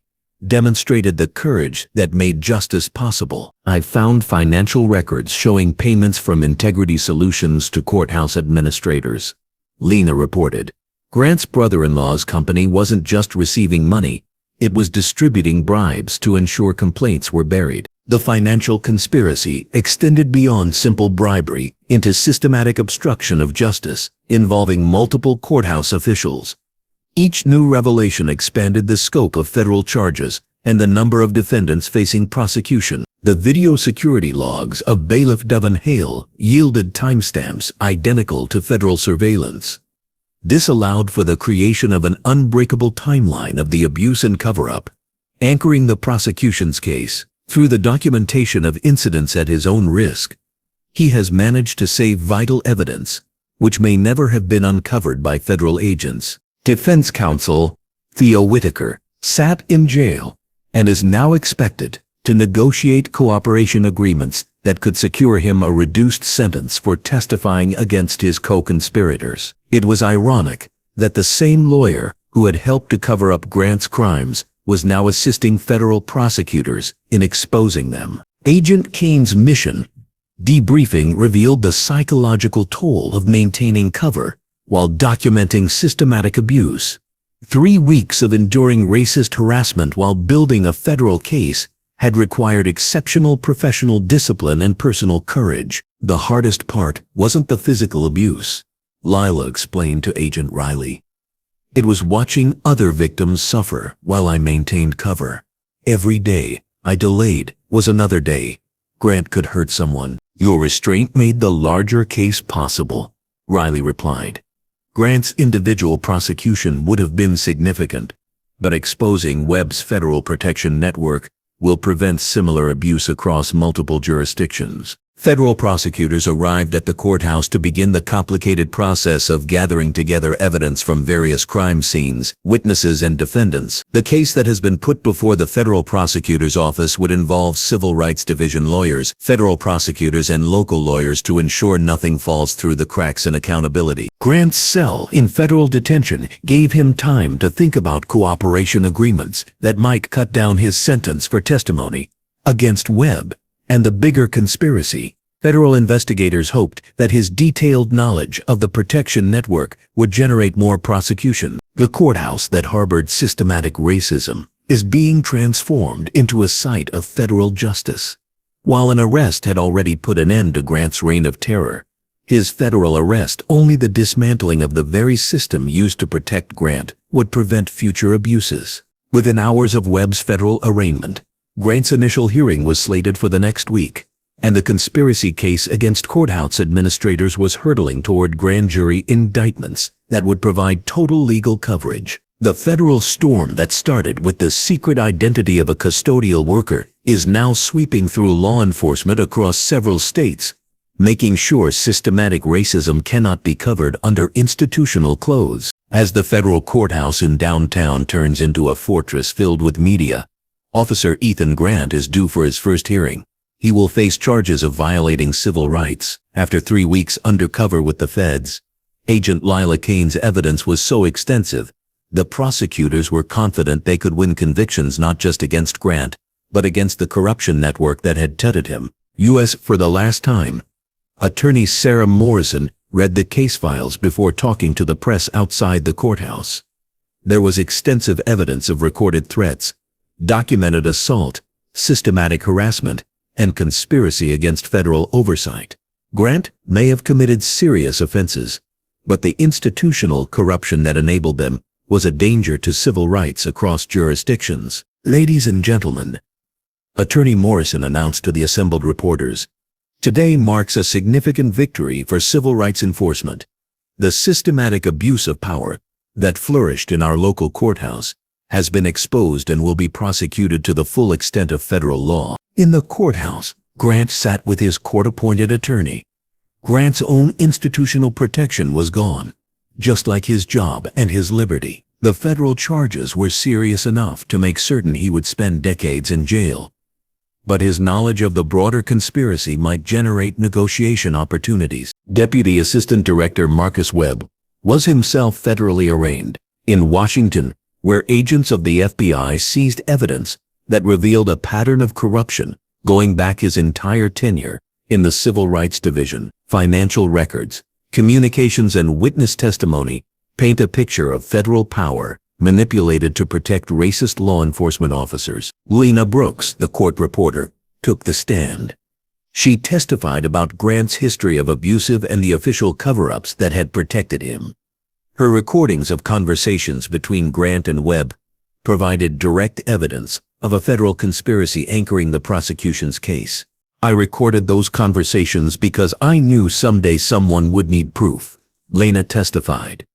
demonstrated the courage that made justice possible. I found financial records showing payments from Integrity Solutions to courthouse administrators, Lena reported. Grant's brother-in-law's company wasn't just receiving money, it was distributing bribes to ensure complaints were buried. The financial conspiracy extended beyond simple bribery into systematic obstruction of justice involving multiple courthouse officials. Each new revelation expanded the scope of federal charges and the number of defendants facing prosecution. The video security logs of Bailiff Devon Hale yielded timestamps identical to federal surveillance. This allowed for the creation of an unbreakable timeline of the abuse and cover-up, anchoring the prosecution's case. Through the documentation of incidents at his own risk, he has managed to save vital evidence, which may never have been uncovered by federal agents. Defense counsel Theo Whitaker sat in jail and is now expected to negotiate cooperation agreements that could secure him a reduced sentence for testifying against his co-conspirators. It was ironic that the same lawyer who had helped to cover up Grant's crimes was now assisting federal prosecutors in exposing them. Agent Kane's mission. Debriefing revealed the psychological toll of maintaining cover while documenting systematic abuse. 3 weeks of enduring racist harassment while building a federal case had required exceptional professional discipline and personal courage. The hardest part wasn't the physical abuse, Lila explained to Agent Riley. It was watching other victims suffer while I maintained cover. Every day I delayed was another day Grant could hurt someone. Your restraint made the larger case possible, Riley replied. Grant's individual prosecution would have been significant, but exposing Webb's federal protection network will prevent similar abuse across multiple jurisdictions. Federal prosecutors arrived at the courthouse to begin the complicated process of gathering together evidence from various crime scenes, witnesses, and defendants. The case that has been put before the federal prosecutor's office would involve civil rights division lawyers, federal prosecutors, and local lawyers to ensure nothing falls through the cracks in accountability. Grant's cell in federal detention gave him time to think about cooperation agreements that might cut down his sentence for testimony against Webb and the bigger conspiracy. Federal investigators hoped that his detailed knowledge of the protection network would generate more prosecution. The courthouse that harbored systematic racism is being transformed into a site of federal justice. While an arrest had already put an end to Grant's reign of terror, his federal arrest, only the dismantling of the very system used to protect Grant, would prevent future abuses. Within hours of Webb's federal arraignment, Grant's initial hearing was slated for the next week, and the conspiracy case against courthouse administrators was hurtling toward grand jury indictments that would provide total legal coverage. The federal storm that started with the secret identity of a custodial worker is now sweeping through law enforcement across several states, making sure systematic racism cannot be covered under institutional clothes. As the federal courthouse in downtown turns into a fortress filled with media, Officer Ethan Grant is due for his first hearing. He will face charges of violating civil rights. After 3 weeks undercover with the feds, Agent Lila Kane's evidence was so extensive, the prosecutors were confident they could win convictions not just against Grant, but against the corruption network that had tutted him. U.S. For the last time, Attorney Sarah Morrison read the case files before talking to the press outside the courthouse. There was extensive evidence of recorded threats, documented assault, systematic harassment, and conspiracy against federal oversight. Grant may have committed serious offenses, but the institutional corruption that enabled them was a danger to civil rights across jurisdictions. Ladies and gentlemen, Attorney Morrison announced to the assembled reporters, today marks a significant victory for civil rights enforcement. The systematic abuse of power that flourished in our local courthouse has been exposed and will be prosecuted to the full extent of federal law. In the courthouse, Grant sat with his court-appointed attorney. Grant's own institutional protection was gone, just like his job and his liberty. The federal charges were serious enough to make certain he would spend decades in jail. But his knowledge of the broader conspiracy might generate negotiation opportunities. Deputy Assistant Director Marcus Webb was himself federally arraigned in Washington, where agents of the FBI seized evidence that revealed a pattern of corruption going back his entire tenure in the Civil Rights Division. Financial records, communications, and witness testimony paint a picture of federal power manipulated to protect racist law enforcement officers. Lena Brooks, the court reporter, took the stand. She testified about Grant's history of abusive and the official cover-ups that had protected him. Her recordings of conversations between Grant and Webb provided direct evidence of a federal conspiracy anchoring the prosecution's case. I recorded those conversations because I knew someday someone would need proof, Lena testified.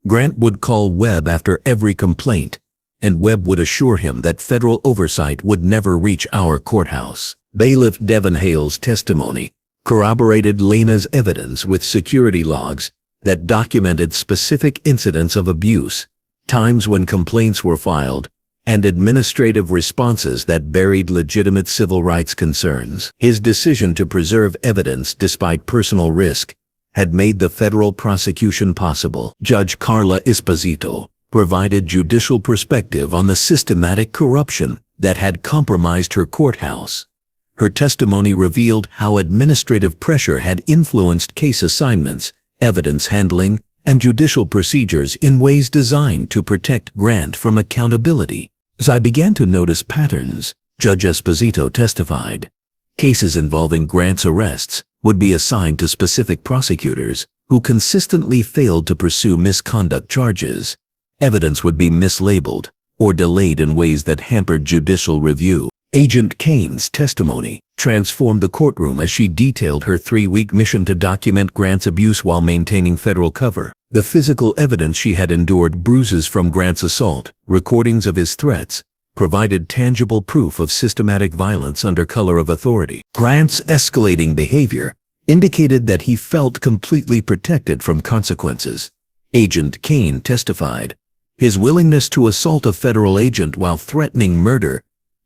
Grant would call Webb after every complaint, and Webb would assure him that federal oversight would never reach our courthouse. Bailiff Devin Hale's testimony corroborated Lena's evidence with security logs that documented specific incidents of abuse, times when complaints were filed, and administrative responses that buried legitimate civil rights concerns. His decision to preserve evidence despite personal risk had made the federal prosecution possible. Judge Carla Esposito provided judicial perspective on the systematic corruption that had compromised her courthouse. Her testimony revealed how administrative pressure had influenced case assignments, evidence handling, and judicial procedures in ways designed to protect Grant from accountability. As I began to notice patterns, Judge Esposito testified, cases involving Grant's arrests would be assigned to specific prosecutors who consistently failed to pursue misconduct charges. Evidence would be mislabeled or delayed in ways that hampered judicial review. Agent Kane's testimony transformed the courtroom as she detailed her 3-week mission to document Grant's abuse while maintaining federal cover. The physical evidence she had endured, bruises from Grant's assault, recordings of his threats, provided tangible proof of systematic violence under color of authority. Grant's escalating behavior indicated that he felt completely protected from consequences. Agent Kane testified, his willingness to assault a federal agent while threatening murder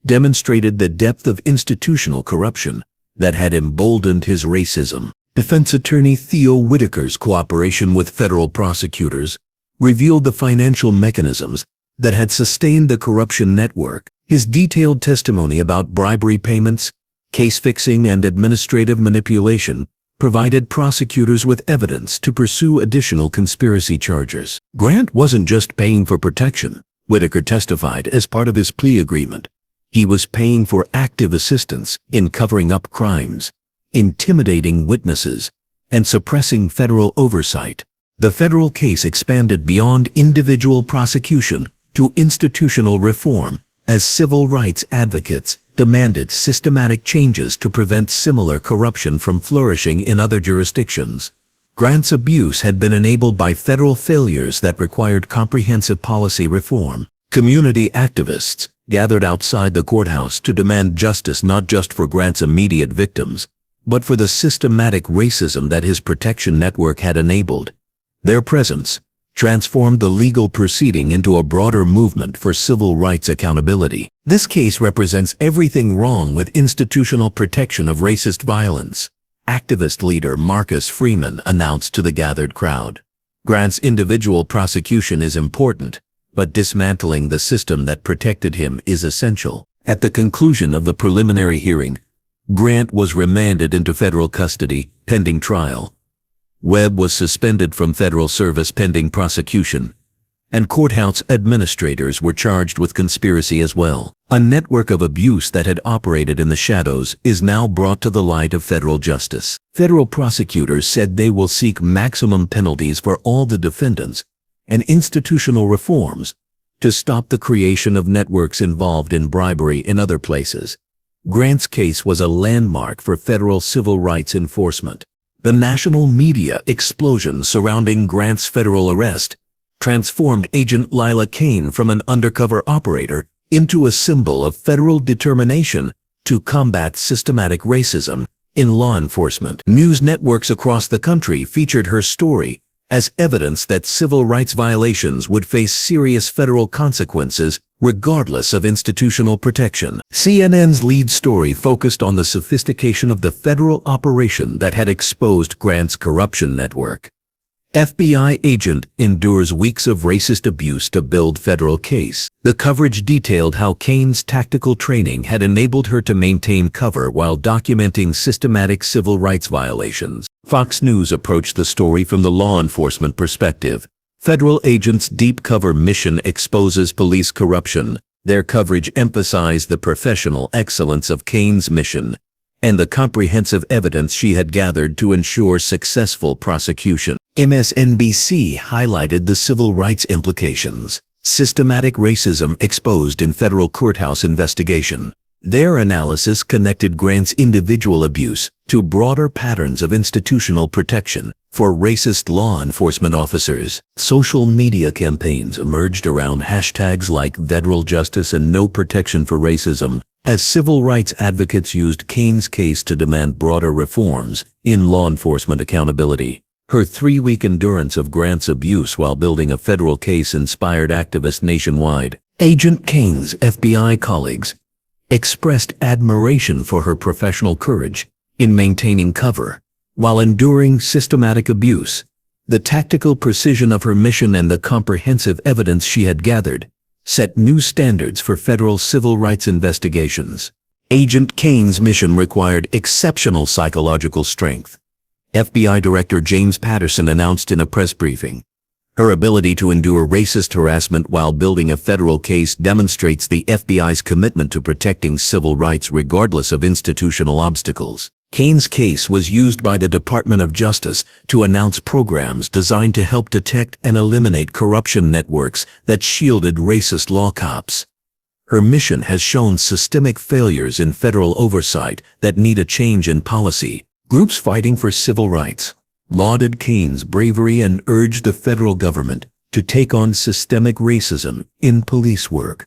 demonstrated the depth of institutional corruption that had emboldened his racism. Defense attorney Theo Whitaker's cooperation with federal prosecutors revealed the financial mechanisms that had sustained the corruption network. His detailed testimony about bribery payments, case fixing, and administrative manipulation provided prosecutors with evidence to pursue additional conspiracy charges. Grant wasn't just paying for protection, Whitaker testified, as part of his plea agreement. He was paying for active assistance in covering up crimes, intimidating witnesses, and suppressing federal oversight. The federal case expanded beyond individual prosecution to institutional reform as civil rights advocates demanded systematic changes to prevent similar corruption from flourishing in other jurisdictions. Grant's abuse had been enabled by federal failures that required comprehensive policy reform. Community activists gathered outside the courthouse to demand justice not just for Grant's immediate victims, but for the systematic racism that his protection network had enabled. Their presence transformed the legal proceeding into a broader movement for civil rights accountability. This case represents everything wrong with institutional protection of racist violence, activist leader Marcus Freeman announced to the gathered crowd. Grant's individual prosecution is important, but dismantling the system that protected him is essential. At the conclusion of the preliminary hearing, Grant was remanded into federal custody pending trial. Webb was suspended from federal service pending prosecution, and courthouse administrators were charged with conspiracy as well. A network of abuse that had operated in the shadows is now brought to the light of federal justice. Federal prosecutors said they will seek maximum penalties for all the defendants and institutional reforms to stop the creation of networks involved in bribery in other places. Grant's case was a landmark for federal civil rights enforcement. The national media explosion surrounding Grant's federal arrest transformed Agent Lila Kane from an undercover operator into a symbol of federal determination to combat systematic racism in law enforcement. News networks across the country featured her story as evidence that civil rights violations would face serious federal consequences regardless of institutional protection. CNN's lead story focused on the sophistication of the federal operation that had exposed Grant's corruption network. FBI agent endures weeks of racist abuse to build federal case. The coverage detailed how Kane's tactical training had enabled her to maintain cover while documenting systematic civil rights violations. Fox News approached the story from the law enforcement perspective. Federal agents' deep cover mission exposes police corruption. Their coverage emphasized the professional excellence of Kane's mission and the comprehensive evidence she had gathered to ensure successful prosecution. MSNBC highlighted the civil rights implications. Systematic racism exposed in federal courthouse investigation. Their analysis connected Grant's individual abuse to broader patterns of institutional protection for racist law enforcement officers. Social media campaigns emerged around hashtags like federal justice and no protection for racism, as civil rights advocates used Kane's case to demand broader reforms in law enforcement accountability. Her 3-week endurance of Grant's abuse while building a federal case inspired activists nationwide. Agent Kane's FBI colleagues expressed admiration for her professional courage in maintaining cover while enduring systematic abuse. The tactical precision of her mission and the comprehensive evidence she had gathered set new standards for federal civil rights investigations. Agent Kane's mission required exceptional psychological strength. FBI Director James Patterson announced in a press briefing, "Her ability to endure racist harassment while building a federal case demonstrates the FBI's commitment to protecting civil rights regardless of institutional obstacles." Kane's case was used by the Department of Justice to announce programs designed to help detect and eliminate corruption networks that shielded racist law cops. Her mission has shown systemic failures in federal oversight that need a change in policy. Groups fighting for civil rights lauded Kane's bravery and urged the federal government to take on systemic racism in police work.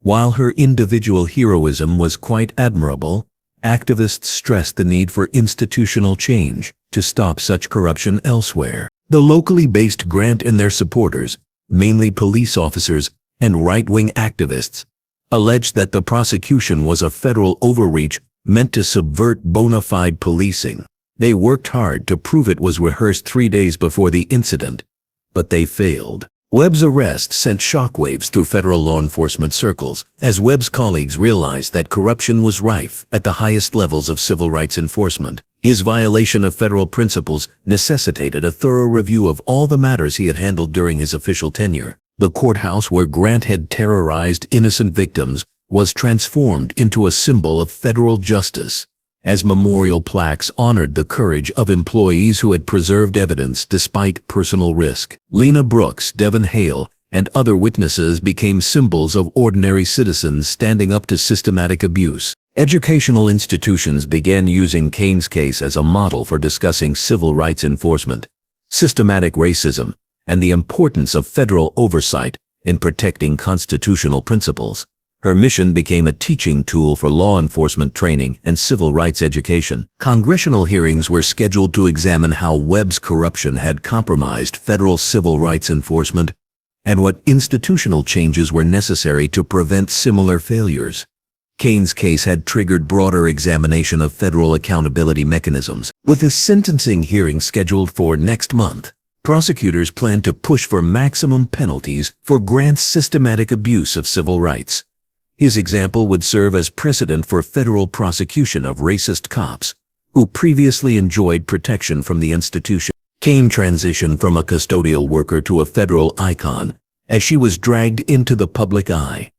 While her individual heroism was quite admirable, activists stressed the need for institutional change to stop such corruption elsewhere. The locally based Grant and their supporters, mainly police officers and right-wing activists, alleged that the prosecution was a federal overreach meant to subvert bona fide policing. They worked hard to prove it was rehearsed 3 days before the incident, but they failed. Webb's arrest sent shockwaves through federal law enforcement circles as Webb's colleagues realized that corruption was rife at the highest levels of civil rights enforcement. His violation of federal principles necessitated a thorough review of all the matters he had handled during his official tenure. The courthouse where Grant had terrorized innocent victims was transformed into a symbol of federal justice, as memorial plaques honored the courage of employees who had preserved evidence despite personal risk. Lena Brooks, Devon Hale, and other witnesses became symbols of ordinary citizens standing up to systematic abuse. Educational institutions began using Kane's case as a model for discussing civil rights enforcement, systematic racism, and the importance of federal oversight in protecting constitutional principles. Her mission became a teaching tool for law enforcement training and civil rights education. Congressional hearings were scheduled to examine how Webb's corruption had compromised federal civil rights enforcement and what institutional changes were necessary to prevent similar failures. Kane's case had triggered broader examination of federal accountability mechanisms. With a sentencing hearing scheduled for next month, prosecutors plan to push for maximum penalties for Grant's systematic abuse of civil rights. His example would serve as precedent for federal prosecution of racist cops who previously enjoyed protection from the institution. Kane transitioned from a custodial worker to a federal icon as she was dragged into the public eye.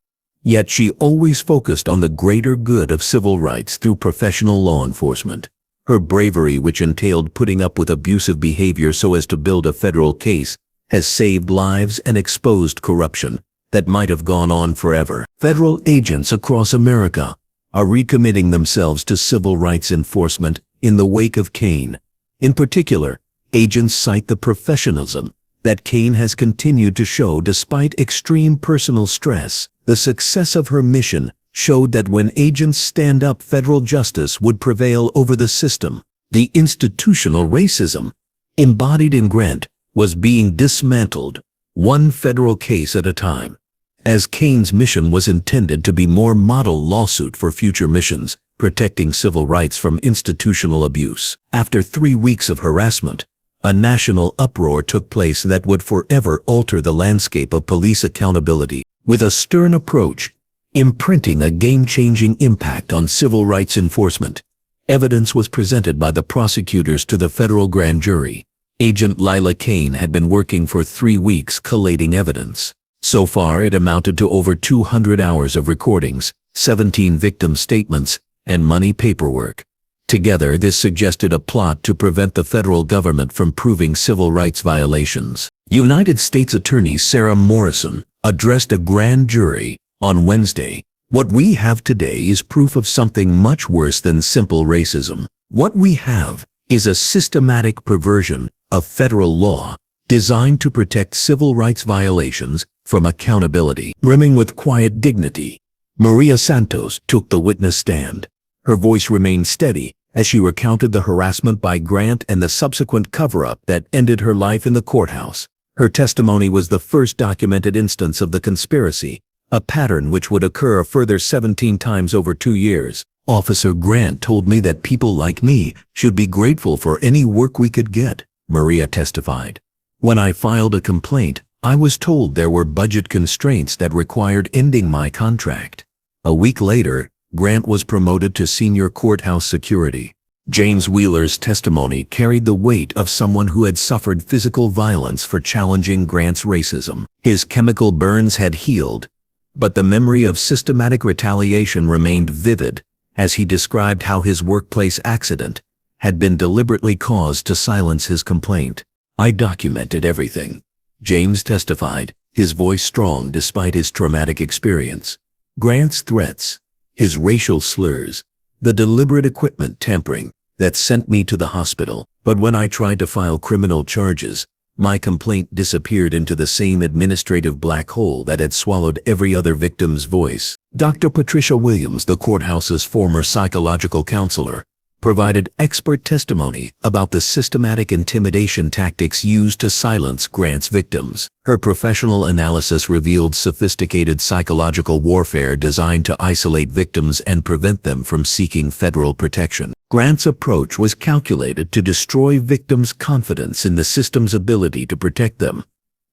Yet she always focused on the greater good of civil rights through professional law enforcement. Her bravery, which entailed putting up with abusive behavior so as to build a federal case, has saved lives and exposed corruption that might have gone on forever. Federal agents across America are recommitting themselves to civil rights enforcement in the wake of Kane. In particular, agents cite the professionalism that Kane has continued to show despite extreme personal stress. The success of her mission showed that when agents stand up, federal justice would prevail over the system. The institutional racism embodied in Grant was being dismantled, one federal case at a time. As Kane's mission was intended to be more model lawsuit for future missions, protecting civil rights from institutional abuse. After 3 weeks of harassment, a national uproar took place that would forever alter the landscape of police accountability. With a stern approach, imprinting a game-changing impact on civil rights enforcement, evidence was presented by the prosecutors to the federal grand jury. Agent Lila Kane had been working for 3 weeks collating evidence. So far, it amounted to over 200 hours of recordings, 17 victim statements, and money paperwork. Together, this suggested a plot to prevent the federal government from proving civil rights violations. United States Attorney Sarah Morrison addressed a grand jury on Wednesday. "What we have today is proof of something much worse than simple racism. What we have is a systematic perversion of federal law designed to protect civil rights violations from accountability." Brimming with quiet dignity, Maria Santos took the witness stand. Her voice remained steady as she recounted the harassment by Grant and the subsequent cover-up that ended her life in the courthouse. Her testimony was the first documented instance of the conspiracy, a pattern which would occur a further 17 times over 2 years. "Officer Grant told me that people like me should be grateful for any work we could get," Maria testified. "When I filed a complaint, I was told there were budget constraints that required ending my contract. A week later, Grant was promoted to senior courthouse security. James Wheeler's testimony carried the weight of someone who had suffered physical violence for challenging Grant's racism. His chemical burns had healed, but the memory of systematic retaliation remained vivid as he described how his workplace accident had been deliberately caused to silence his complaint. "I documented everything," James testified, his voice strong despite his traumatic experience. Grant's threats, his racial slurs, the deliberate equipment tampering that sent me to the hospital. But when I tried to file criminal charges, my complaint disappeared into the same administrative black hole that had swallowed every other victim's voice. Dr. Patricia Williams, the courthouse's former psychological counselor, provided expert testimony about the systematic intimidation tactics used to silence Grant's victims. Her professional analysis revealed sophisticated psychological warfare designed to isolate victims and prevent them from seeking federal protection. Grant's approach was calculated to destroy victims' confidence in the system's ability to protect them.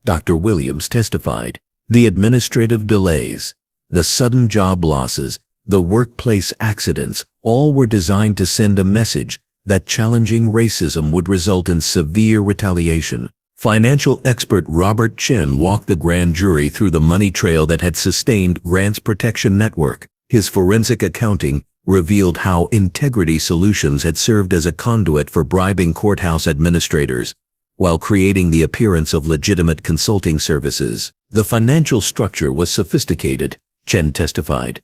Dr. Williams testified, "The administrative delays, the sudden job losses, the workplace accidents, all were designed to send a message that challenging racism would result in severe retaliation." Financial expert Robert Chen walked the grand jury through the money trail that had sustained Grant's protection network. His forensic accounting revealed how Integrity Solutions had served as a conduit for bribing courthouse administrators, while creating the appearance of legitimate consulting services. The financial structure was sophisticated, Chen testified.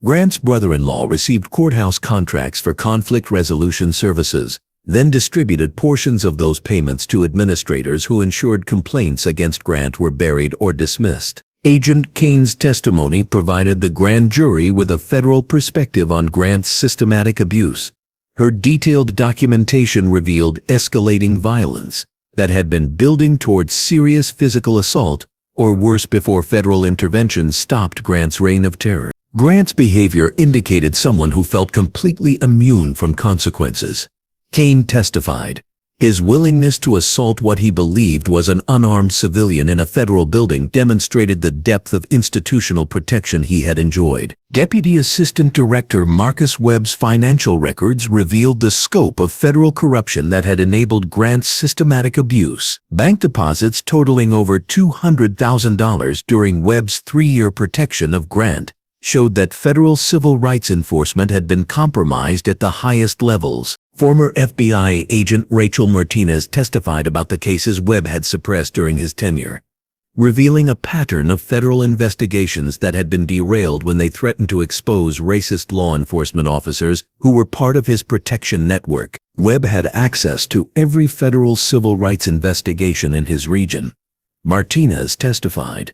Grant's brother-in-law received courthouse contracts for conflict resolution services, then distributed portions of those payments to administrators who ensured complaints against Grant were buried or dismissed. Agent Kane's testimony provided the grand jury with a federal perspective on Grant's systematic abuse. Her detailed documentation revealed escalating violence that had been building towards serious physical assault or worse before federal intervention stopped Grant's reign of terror. Grant's behavior indicated someone who felt completely immune from consequences. Kane testified, his willingness to assault what he believed was an unarmed civilian in a federal building demonstrated the depth of institutional protection he had enjoyed. Deputy Assistant Director Marcus Webb's financial records revealed the scope of federal corruption that had enabled Grant's systematic abuse. Bank deposits totaling over $200,000 during Webb's 3-year protection of Grant showed that federal civil rights enforcement had been compromised at the highest levels. Former FBI agent Rachel Martinez testified about the cases Webb had suppressed during his tenure, revealing a pattern of federal investigations that had been derailed when they threatened to expose racist law enforcement officers who were part of his protection network. Webb had access to every federal civil rights investigation in his region. Martinez testified,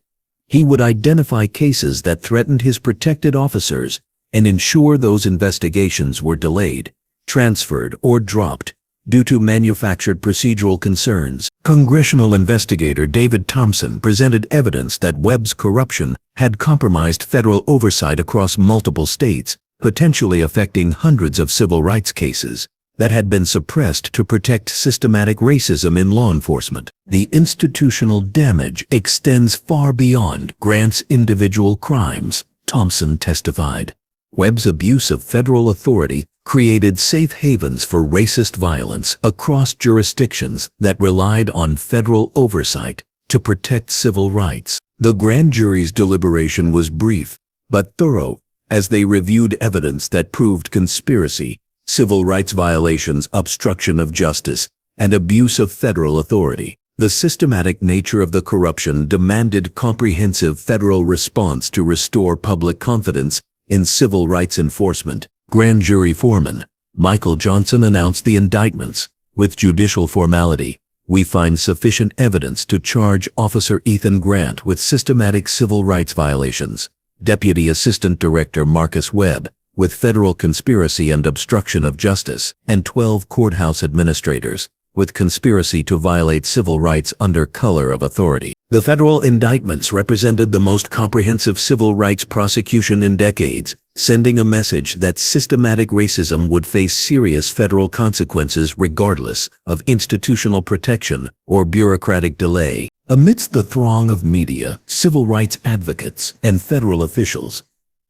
he would identify cases that threatened his protected officers and ensure those investigations were delayed, transferred, or dropped due to manufactured procedural concerns. Congressional investigator David Thompson presented evidence that Webb's corruption had compromised federal oversight across multiple states, potentially affecting hundreds of civil rights cases that had been suppressed to protect systematic racism in law enforcement. The institutional damage extends far beyond Grant's individual crimes, Thompson testified. Webb's abuse of federal authority created safe havens for racist violence across jurisdictions that relied on federal oversight to protect civil rights. The grand jury's deliberation was brief but thorough as they reviewed evidence that proved conspiracy, civil rights violations, obstruction of justice, and abuse of federal authority. The systematic nature of the corruption demanded comprehensive federal response to restore public confidence in civil rights enforcement. Grand jury foreman Michael Johnson announced the indictments. With judicial formality, we find sufficient evidence to charge Officer Ethan Grant with systematic civil rights violations. Deputy Assistant Director Marcus Webb with federal conspiracy and obstruction of justice, and 12 courthouse administrators with conspiracy to violate civil rights under color of authority. The federal indictments represented the most comprehensive civil rights prosecution in decades, sending a message that systematic racism would face serious federal consequences regardless of institutional protection or bureaucratic delay. Amidst the throng of media, civil rights advocates, and federal officials,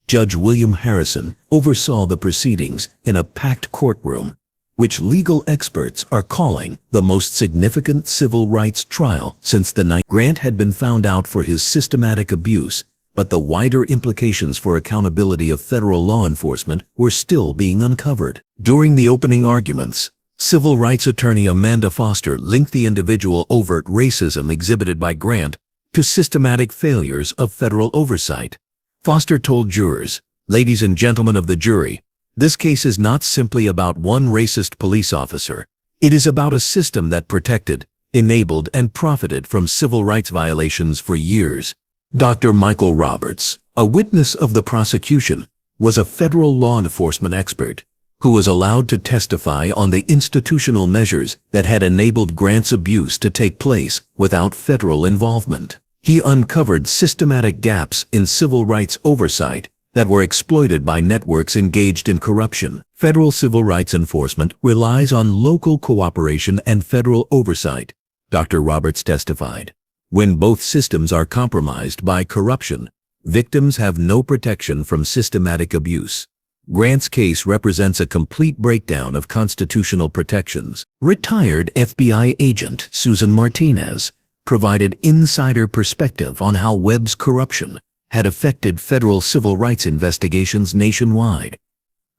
Judge William Harrison oversaw the proceedings in a packed courtroom, which legal experts are calling the most significant civil rights trial since the night. Grant had been found out for his systematic abuse, but the wider implications for accountability of federal law enforcement were still being uncovered. During the opening arguments, civil rights attorney Amanda Foster linked the individual overt racism exhibited by Grant to systematic failures of federal oversight. Foster told jurors, "Ladies and gentlemen of the jury, this case is not simply about one racist police officer. It is about a system that protected, enabled, and profited from civil rights violations for years." Dr. Michael Roberts, a witness of the prosecution, was a federal law enforcement expert who was allowed to testify on the institutional measures that had enabled Grant's abuse to take place without federal involvement. He uncovered systematic gaps in civil rights oversight that were exploited by networks engaged in corruption. Federal civil rights enforcement relies on local cooperation and federal oversight, Dr. Roberts testified. When both systems are compromised by corruption, victims have no protection from systematic abuse. Grant's case represents a complete breakdown of constitutional protections. Retired FBI agent Susan Martinez provided insider perspective on how Webb's corruption had affected federal civil rights investigations nationwide.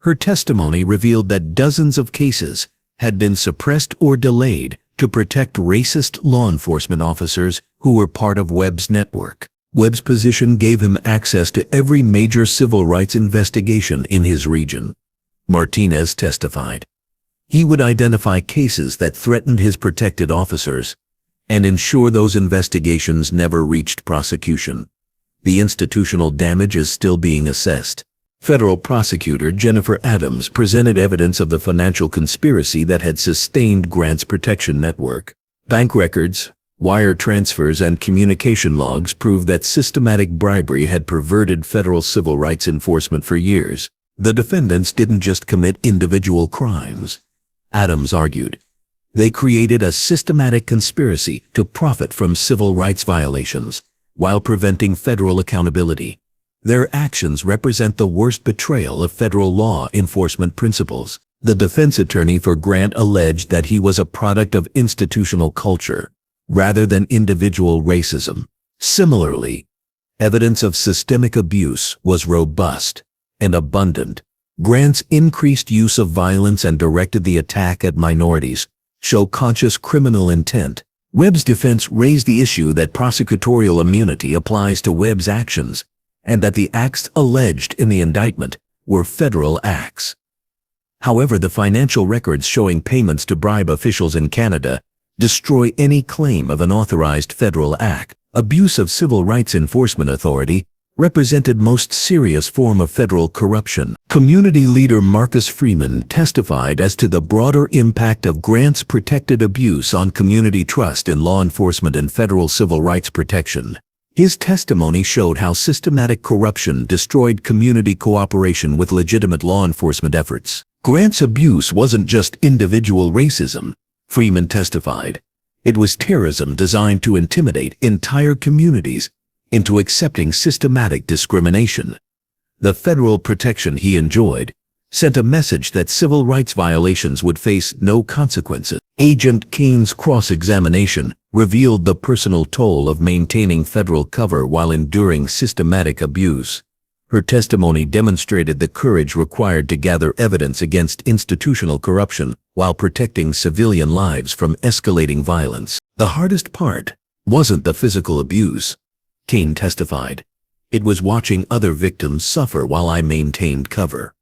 Her testimony revealed that dozens of cases had been suppressed or delayed to protect racist law enforcement officers who were part of Webb's network. Webb's position gave him access to every major civil rights investigation in his region. Martinez testified. He would identify cases that threatened his protected officers and ensure those investigations never reached prosecution. The institutional damage is still being assessed. Federal prosecutor Jennifer Adams presented evidence of the financial conspiracy that had sustained Grant's protection network. Bank records, wire transfers, and communication logs prove that systematic bribery had perverted federal civil rights enforcement for years. The defendants didn't just commit individual crimes, Adams argued. They created a systematic conspiracy to profit from civil rights violations while preventing federal accountability. Their actions represent the worst betrayal of federal law enforcement principles. The defense attorney for Grant alleged that he was a product of institutional culture rather than individual racism. Similarly, evidence of systemic abuse was robust and abundant. Grant's increased use of violence and directed the attack at minorities show conscious criminal intent. Webb's defense raised the issue that prosecutorial immunity applies to Webb's actions and that the acts alleged in the indictment were federal acts. However, the financial records showing payments to bribe officials in Canada destroy any claim of an authorized federal act. Abuse of civil rights enforcement authority represented most serious form of federal corruption. Community leader Marcus Freeman testified as to the broader impact of Grant's protected abuse on community trust in law enforcement and federal civil rights protection. His testimony showed how systematic corruption destroyed community cooperation with legitimate law enforcement efforts. Grant's abuse wasn't just individual racism, Freeman testified. It was terrorism designed to intimidate entire communities into accepting systematic discrimination. The federal protection he enjoyed sent a message that civil rights violations would face no consequences. Agent Kane's cross-examination revealed the personal toll of maintaining federal cover while enduring systematic abuse. Her testimony demonstrated the courage required to gather evidence against institutional corruption while protecting civilian lives from escalating violence. The hardest part wasn't the physical abuse, Kane testified. It was watching other victims suffer while I maintained cover.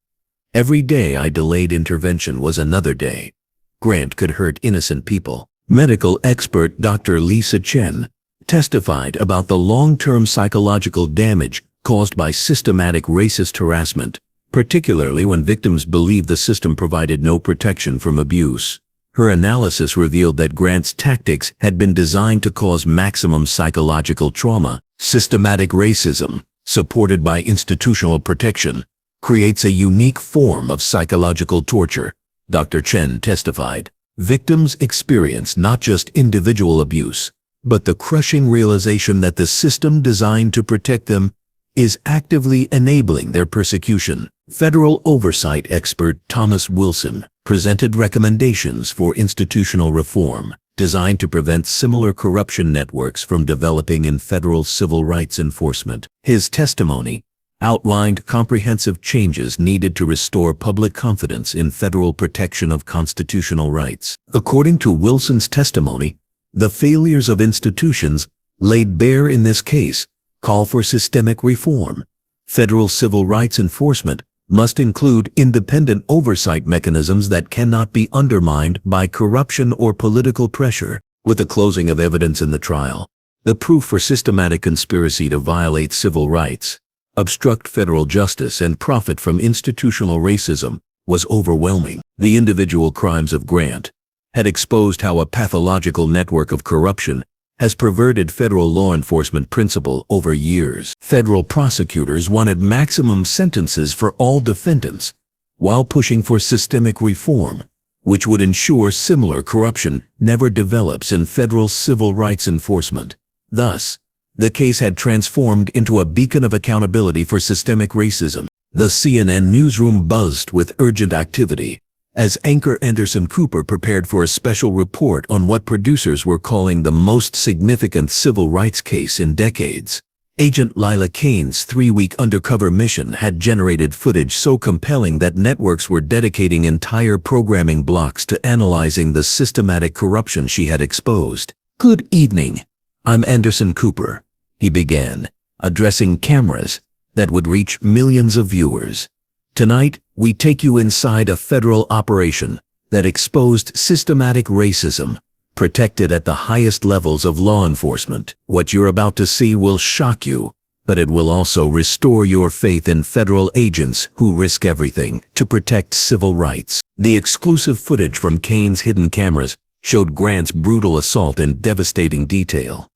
Every day I delayed intervention was another day. Grant could hurt innocent people. Medical expert Dr. Lisa Chen testified about the long-term psychological damage caused by systematic racist harassment, particularly when victims believed the system provided no protection from abuse. Her analysis revealed that Grant's tactics had been designed to cause maximum psychological trauma. Systematic racism, supported by institutional protection, creates a unique form of psychological torture, Dr. Chen testified. Victims experience not just individual abuse, but the crushing realization that the system designed to protect them is actively enabling their persecution. Federal oversight expert Thomas Wilson presented recommendations for institutional reform designed to prevent similar corruption networks from developing in federal civil rights enforcement. His testimony outlined comprehensive changes needed to restore public confidence in federal protection of constitutional rights. According to Wilson's testimony, the failures of institutions laid bare in this case call for systemic reform. Federal civil rights enforcement must include independent oversight mechanisms that cannot be undermined by corruption or political pressure. With the closing of evidence in the trial, the proof for systematic conspiracy to violate civil rights, obstruct federal justice, and profit from institutional racism was overwhelming. The individual crimes of Grant had exposed how a pathological network of corruption has perverted federal law enforcement principle over years. Federal prosecutors wanted maximum sentences for all defendants, while pushing for systemic reform, which would ensure similar corruption never develops in federal civil rights enforcement. Thus, the case had transformed into a beacon of accountability for systemic racism. The CNN newsroom buzzed with urgent activity as anchor Anderson Cooper prepared for a special report on what producers were calling the most significant civil rights case in decades. Agent Lila Kane's 3-week undercover mission had generated footage so compelling that networks were dedicating entire programming blocks to analyzing the systematic corruption she had exposed. "Good evening. I'm Anderson Cooper," he began, addressing cameras that would reach millions of viewers. "Tonight, we take you inside a federal operation that exposed systematic racism, protected at the highest levels of law enforcement. What you're about to see will shock you, but it will also restore your faith in federal agents who risk everything to protect civil rights." The exclusive footage from Kane's hidden cameras showed Grant's brutal assault in devastating detail.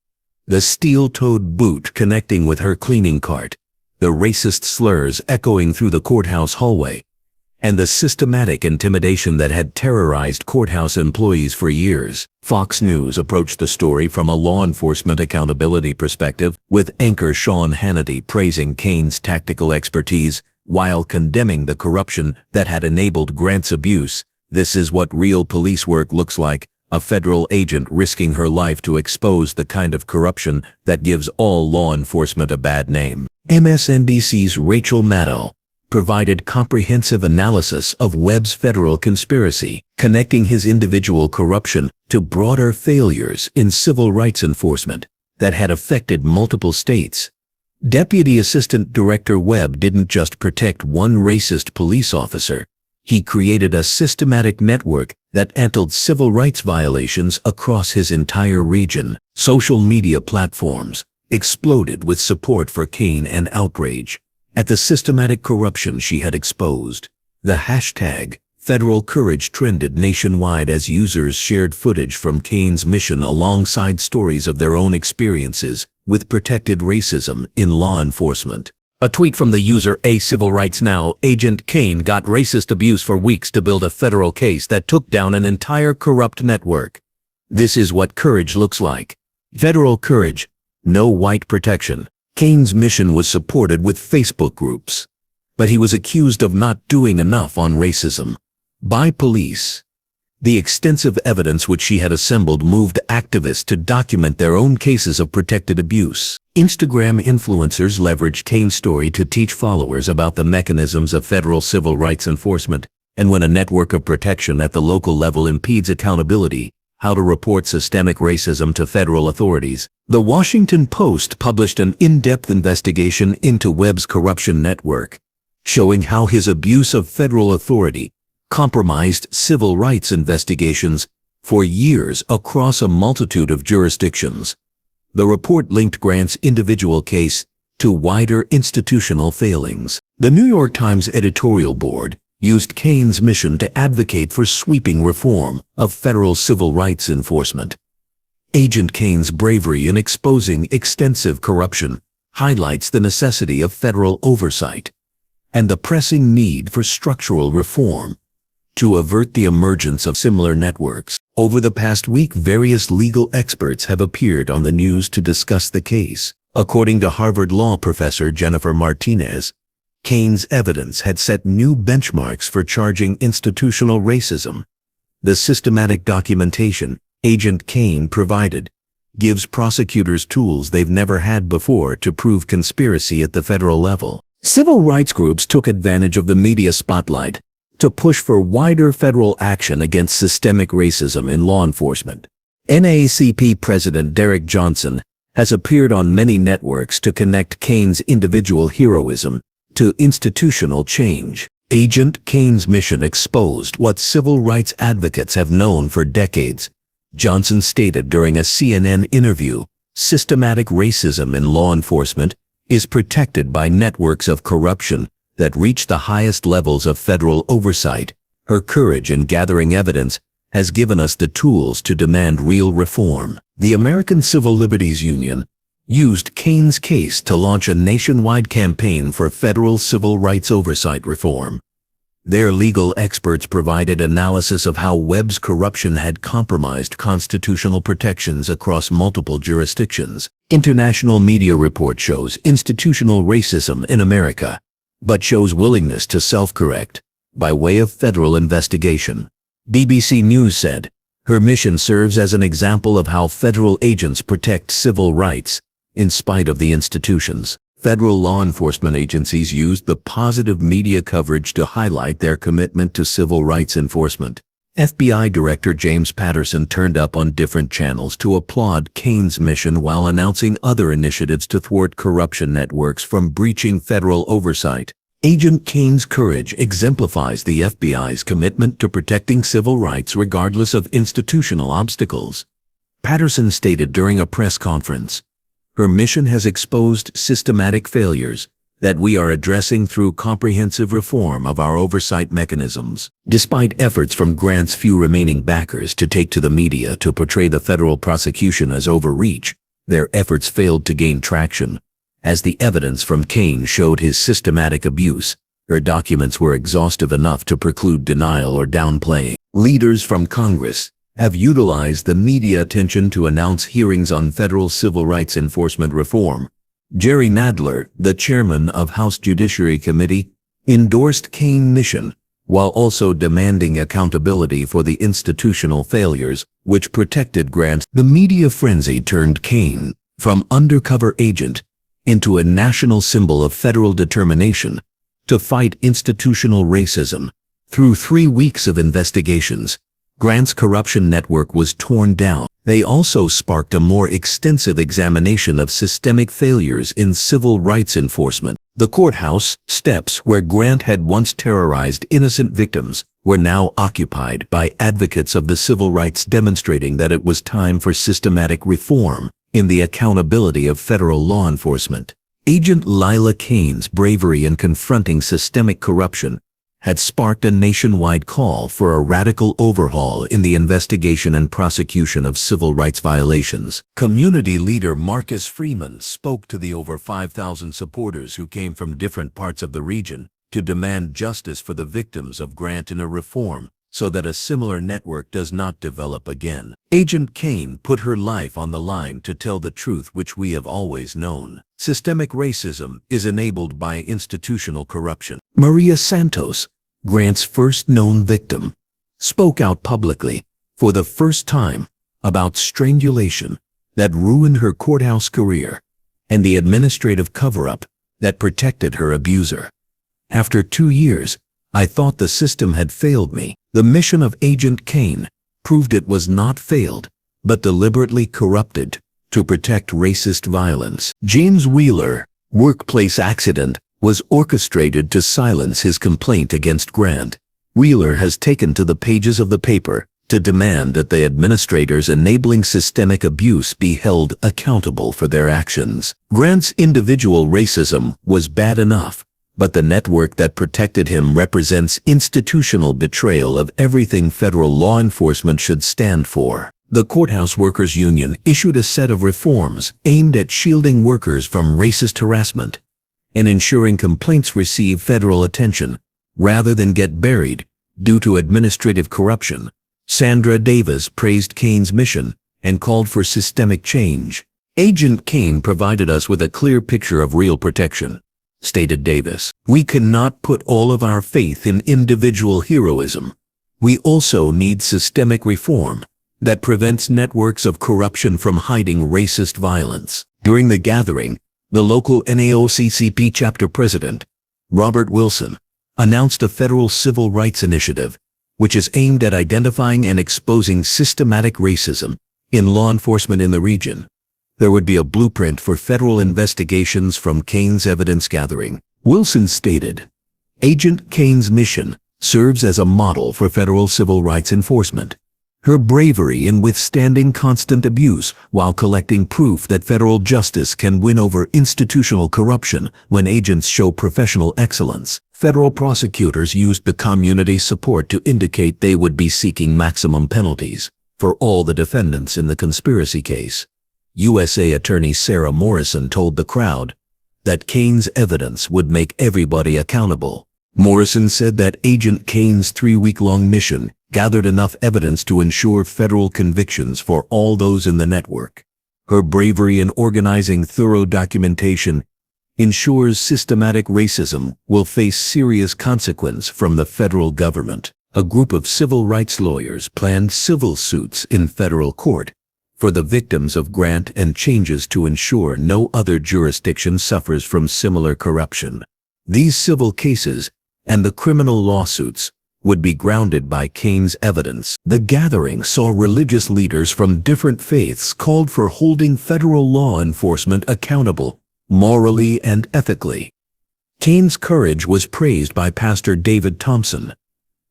The steel-toed boot connecting with her cleaning cart, the racist slurs echoing through the courthouse hallway, and the systematic intimidation that had terrorized courthouse employees for years. Fox News approached the story from a law enforcement accountability perspective, with anchor Sean Hannity praising Kane's tactical expertise while condemning the corruption that had enabled Grant's abuse. "This is what real police work looks like, a federal agent risking her life to expose the kind of corruption that gives all law enforcement a bad name." MSNBC's Rachel Maddow provided comprehensive analysis of Webb's federal conspiracy, connecting his individual corruption to broader failures in civil rights enforcement that had affected multiple states. Deputy Assistant Director Webb didn't just protect one racist police officer. He created a systematic network that antled civil rights violations across his entire region. Social media platforms exploded with support for Kane and outrage at the systematic corruption she had exposed. The hashtag Federal Courage trended nationwide as users shared footage from Kane's mission alongside stories of their own experiences with protected racism in law enforcement. A tweet from the user A Civil Rights Now: "Agent Kane got racist abuse for weeks to build a federal case that took down an entire corrupt network. This is what courage looks like. Federal courage, no white protection." Kane's mission was supported with Facebook groups, but he was accused of not doing enough on racism by police. The extensive evidence which she had assembled moved activists to document their own cases of protected abuse. Instagram influencers leveraged Kane's story to teach followers about the mechanisms of federal civil rights enforcement, and when a network of protection at the local level impedes accountability, how to report systemic racism to federal authorities. The Washington Post published an in-depth investigation into Webb's corruption network, showing how his abuse of federal authority compromised civil rights investigations for years across a multitude of jurisdictions. The report linked Grant's individual case to wider institutional failings. The New York Times editorial board used Kane's mission to advocate for sweeping reform of federal civil rights enforcement. Agent Kane's bravery in exposing extensive corruption highlights the necessity of federal oversight and the pressing need for structural reform to avert the emergence of similar networks. Over the past week, various legal experts have appeared on the news to discuss the case. According to Harvard law professor Jennifer Martinez, Kane's evidence had set new benchmarks for charging institutional racism. The systematic documentation Agent Kane provided gives prosecutors tools they've never had before to prove conspiracy at the federal level. Civil rights groups took advantage of the media spotlight to push for wider federal action against systemic racism in law enforcement. NAACP President Derek Johnson has appeared on many networks to connect Kane's individual heroism to institutional change. Agent Kane's mission exposed what civil rights advocates have known for decades. Johnson stated during a CNN interview, systematic racism in law enforcement is protected by networks of corruption that reach the highest levels of federal oversight. Her courage in gathering evidence has given us the tools to demand real reform. The American Civil Liberties Union used Kane's case to launch a nationwide campaign for federal civil rights oversight reform. Their legal experts provided analysis of how Webb's corruption had compromised constitutional protections across multiple jurisdictions. International media report shows institutional racism in America, but shows willingness to self-correct by way of federal investigation. BBC News said, her mission serves as an example of how federal agents protect civil rights in spite of the institutions. Federal law enforcement agencies used the positive media coverage to highlight their commitment to civil rights enforcement. FBI Director James Patterson turned up on different channels to applaud Kane's mission while announcing other initiatives to thwart corruption networks from breaching federal oversight. Agent Kane's courage exemplifies the FBI's commitment to protecting civil rights regardless of institutional obstacles. Patterson stated during a press conference, her mission has exposed systematic failures that we are addressing through comprehensive reform of our oversight mechanisms. Despite efforts from Grant's few remaining backers to take to the media to portray the federal prosecution as overreach, their efforts failed to gain traction. As the evidence from Kane showed his systematic abuse, her documents were exhaustive enough to preclude denial or downplaying. Leaders from Congress have utilized the media attention to announce hearings on federal civil rights enforcement reform. Jerry Nadler, the chairman of House Judiciary Committee, endorsed Kane's mission, while also demanding accountability for the institutional failures which protected Grant. The media frenzy turned Kane from undercover agent into a national symbol of federal determination to fight institutional racism. Through 3 weeks of investigations, Grant's corruption network was torn down. They also sparked a more extensive examination of systemic failures in civil rights enforcement. The courthouse steps where Grant had once terrorized innocent victims were now occupied by advocates of the civil rights, demonstrating that it was time for systematic reform in the accountability of federal law enforcement. Agent Lila Kane's bravery in confronting systemic corruption had sparked a nationwide call for a radical overhaul in the investigation and prosecution of civil rights violations. Community leader Marcus Freeman spoke to the over 5,000 supporters who came from different parts of the region to demand justice for the victims of Grant in a reform so that a similar network does not develop again. Agent Kane put her life on the line to tell the truth which we have always known. Systemic racism is enabled by institutional corruption. Maria Santos, Grant's first known victim, spoke out publicly for the first time about strangulation that ruined her courthouse career and the administrative cover-up that protected her abuser. After 2 years, I thought the system had failed me. The mission of Agent Kane proved it was not failed, but deliberately corrupted to protect racist violence. James Wheeler, workplace accident, was orchestrated to silence his complaint against Grant. Wheeler has taken to the pages of the paper to demand that the administrators enabling systemic abuse be held accountable for their actions. Grant's individual racism was bad enough, but the network that protected him represents institutional betrayal of everything federal law enforcement should stand for. The Courthouse Workers Union issued a set of reforms aimed at shielding workers from racist harassment and ensuring complaints receive federal attention rather than get buried due to administrative corruption. Sandra Davis praised Kane's mission and called for systemic change. Agent Kane provided us with a clear picture of real protection, stated Davis. We cannot put all of our faith in individual heroism. We also need systemic reform that prevents networks of corruption from hiding racist violence. During the gathering, the local NAOCCP chapter president, Robert Wilson, announced a federal civil rights initiative, which is aimed at identifying and exposing systematic racism in law enforcement in the region. There would be a blueprint for federal investigations from Kane's evidence gathering. Wilson stated, Agent Kane's mission serves as a model for federal civil rights enforcement. Her bravery in withstanding constant abuse while collecting proof that federal justice can win over institutional corruption when agents show professional excellence. Federal prosecutors used the community support to indicate they would be seeking maximum penalties for all the defendants in the conspiracy case. USA Attorney Sarah Morrison told the crowd that Kane's evidence would make everybody accountable. Morrison said that Agent Kane's 3-week-long mission gathered enough evidence to ensure federal convictions for all those in the network. Her bravery in organizing thorough documentation ensures systematic racism will face serious consequence from the federal government. A group of civil rights lawyers planned civil suits in federal court for the victims of grant and changes to ensure no other jurisdiction suffers from similar corruption. These civil cases and the criminal lawsuits would be grounded by Kane's evidence. The gathering saw religious leaders from different faiths called for holding federal law enforcement accountable, morally and ethically. Kane's courage was praised by Pastor David Thompson.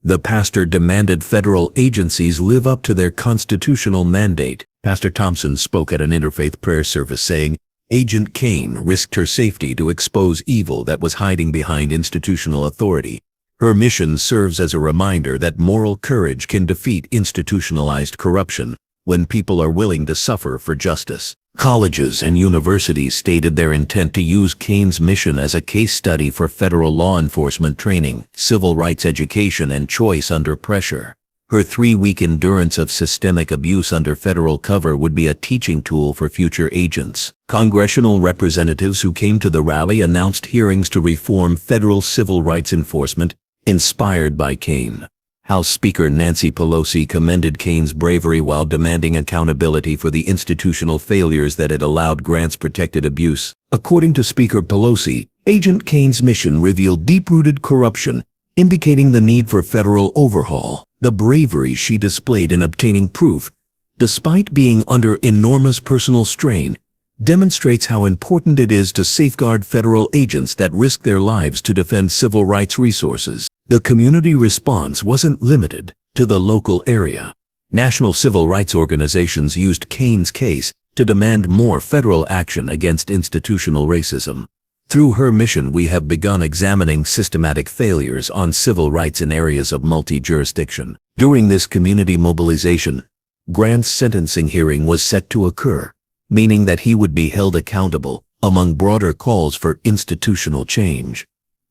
The pastor demanded federal agencies live up to their constitutional mandate. Pastor Thompson spoke at an interfaith prayer service saying, Agent Kane risked her safety to expose evil that was hiding behind institutional authority. Her mission serves as a reminder that moral courage can defeat institutionalized corruption when people are willing to suffer for justice. Colleges and universities stated their intent to use Kane's mission as a case study for federal law enforcement training, civil rights education, and choice under pressure. Her 3-week endurance of systemic abuse under federal cover would be a teaching tool for future agents. Congressional representatives who came to the rally announced hearings to reform federal civil rights enforcement, inspired by Kane. House Speaker Nancy Pelosi commended Kane's bravery while demanding accountability for the institutional failures that had allowed grants protected abuse. According to Speaker Pelosi, Agent Kane's mission revealed deep-rooted corruption, indicating the need for federal overhaul. The bravery she displayed in obtaining proof, despite being under enormous personal strain, demonstrates how important it is to safeguard federal agents that risk their lives to defend civil rights resources. The community response wasn't limited to the local area. National civil rights organizations used Kane's case to demand more federal action against institutional racism. Through her mission, we have begun examining systematic failures on civil rights in areas of multi-jurisdiction. During this community mobilization, Grant's sentencing hearing was set to occur, meaning that he would be held accountable, among broader calls for institutional change.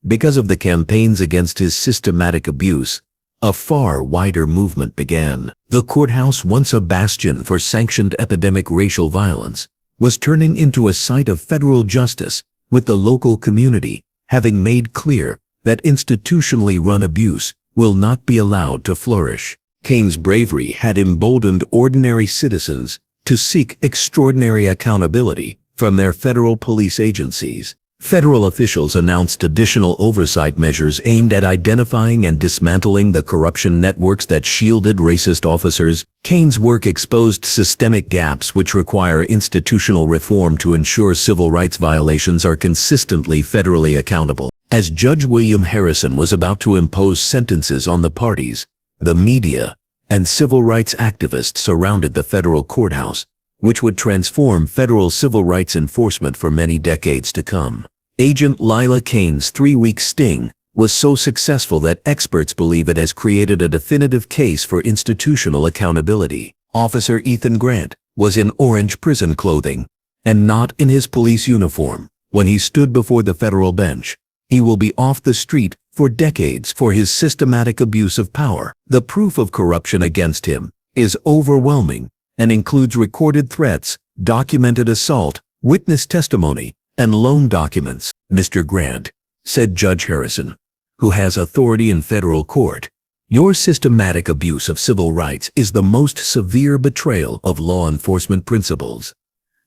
Because of the campaigns against his systematic abuse, a far wider movement began. The courthouse, once a bastion for sanctioned epidemic racial violence, was turning into a site of federal justice, with the local community having made clear that institutionally run abuse will not be allowed to flourish. Kane's bravery had emboldened ordinary citizens to seek extraordinary accountability from their federal police agencies. Federal officials announced additional oversight measures aimed at identifying and dismantling the corruption networks that shielded racist officers. Kane's work exposed systemic gaps which require institutional reform to ensure civil rights violations are consistently federally accountable. As Judge William Harrison was about to impose sentences on the parties, the media and civil rights activists surrounded the federal courthouse, which would transform federal civil rights enforcement for many decades to come. Agent Lila Kane's 3-week sting was so successful that experts believe it has created a definitive case for institutional accountability. Officer Ethan Grant was in orange prison clothing and not in his police uniform when he stood before the federal bench. He will be off the street for decades for his systematic abuse of power. The proof of corruption against him is overwhelming and includes recorded threats, documented assault, witness testimony, and loan documents. Mr. Grant, said Judge Harrison, who has authority in federal court, your systematic abuse of civil rights is the most severe betrayal of law enforcement principles.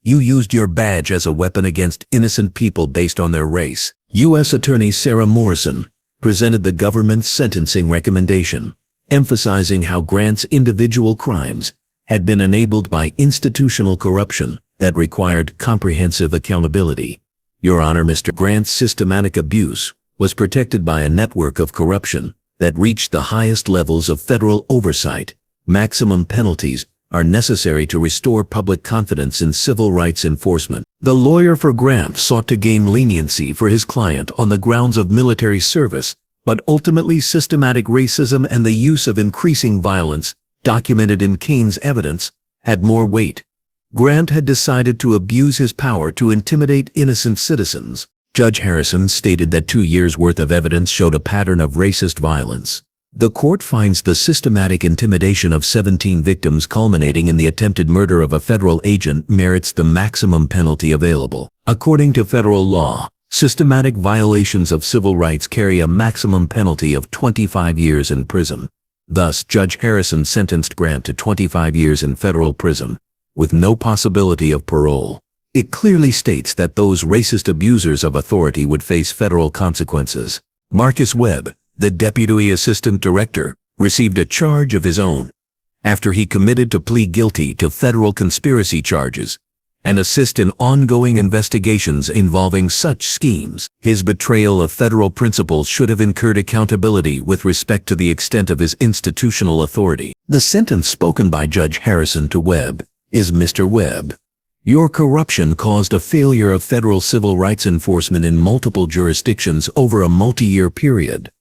You used your badge as a weapon against innocent people based on their race. U.S. Attorney Sarah Morrison presented the government's sentencing recommendation, emphasizing how Grant's individual crimes had been enabled by institutional corruption that required comprehensive accountability. Your Honor, Mr. Grant's systematic abuse was protected by a network of corruption that reached the highest levels of federal oversight. Maximum penalties are necessary to restore public confidence in civil rights enforcement. The lawyer for Grant sought to gain leniency for his client on the grounds of military service, but ultimately systematic racism and the use of increasing violence, documented in Kane's evidence, had more weight. Grant had decided to abuse his power to intimidate innocent citizens. Judge Harrison stated that 2 years' worth of evidence showed a pattern of racist violence. The court finds the systematic intimidation of 17 victims culminating in the attempted murder of a federal agent merits the maximum penalty available. According to federal law, systematic violations of civil rights carry a maximum penalty of 25 years in prison. Thus, Judge Harrison sentenced Grant to 25 years in federal prison, with no possibility of parole. It clearly states that those racist abusers of authority would face federal consequences. Marcus Webb, the Deputy Assistant Director, received a charge of his own after he committed to plead guilty to federal conspiracy charges and assist in ongoing investigations involving such schemes. His betrayal of federal principles should have incurred accountability with respect to the extent of his institutional authority. The sentence spoken by Judge Harrison to Webb is, Mr. Webb, your corruption caused a failure of federal civil rights enforcement in multiple jurisdictions over a multi-year period.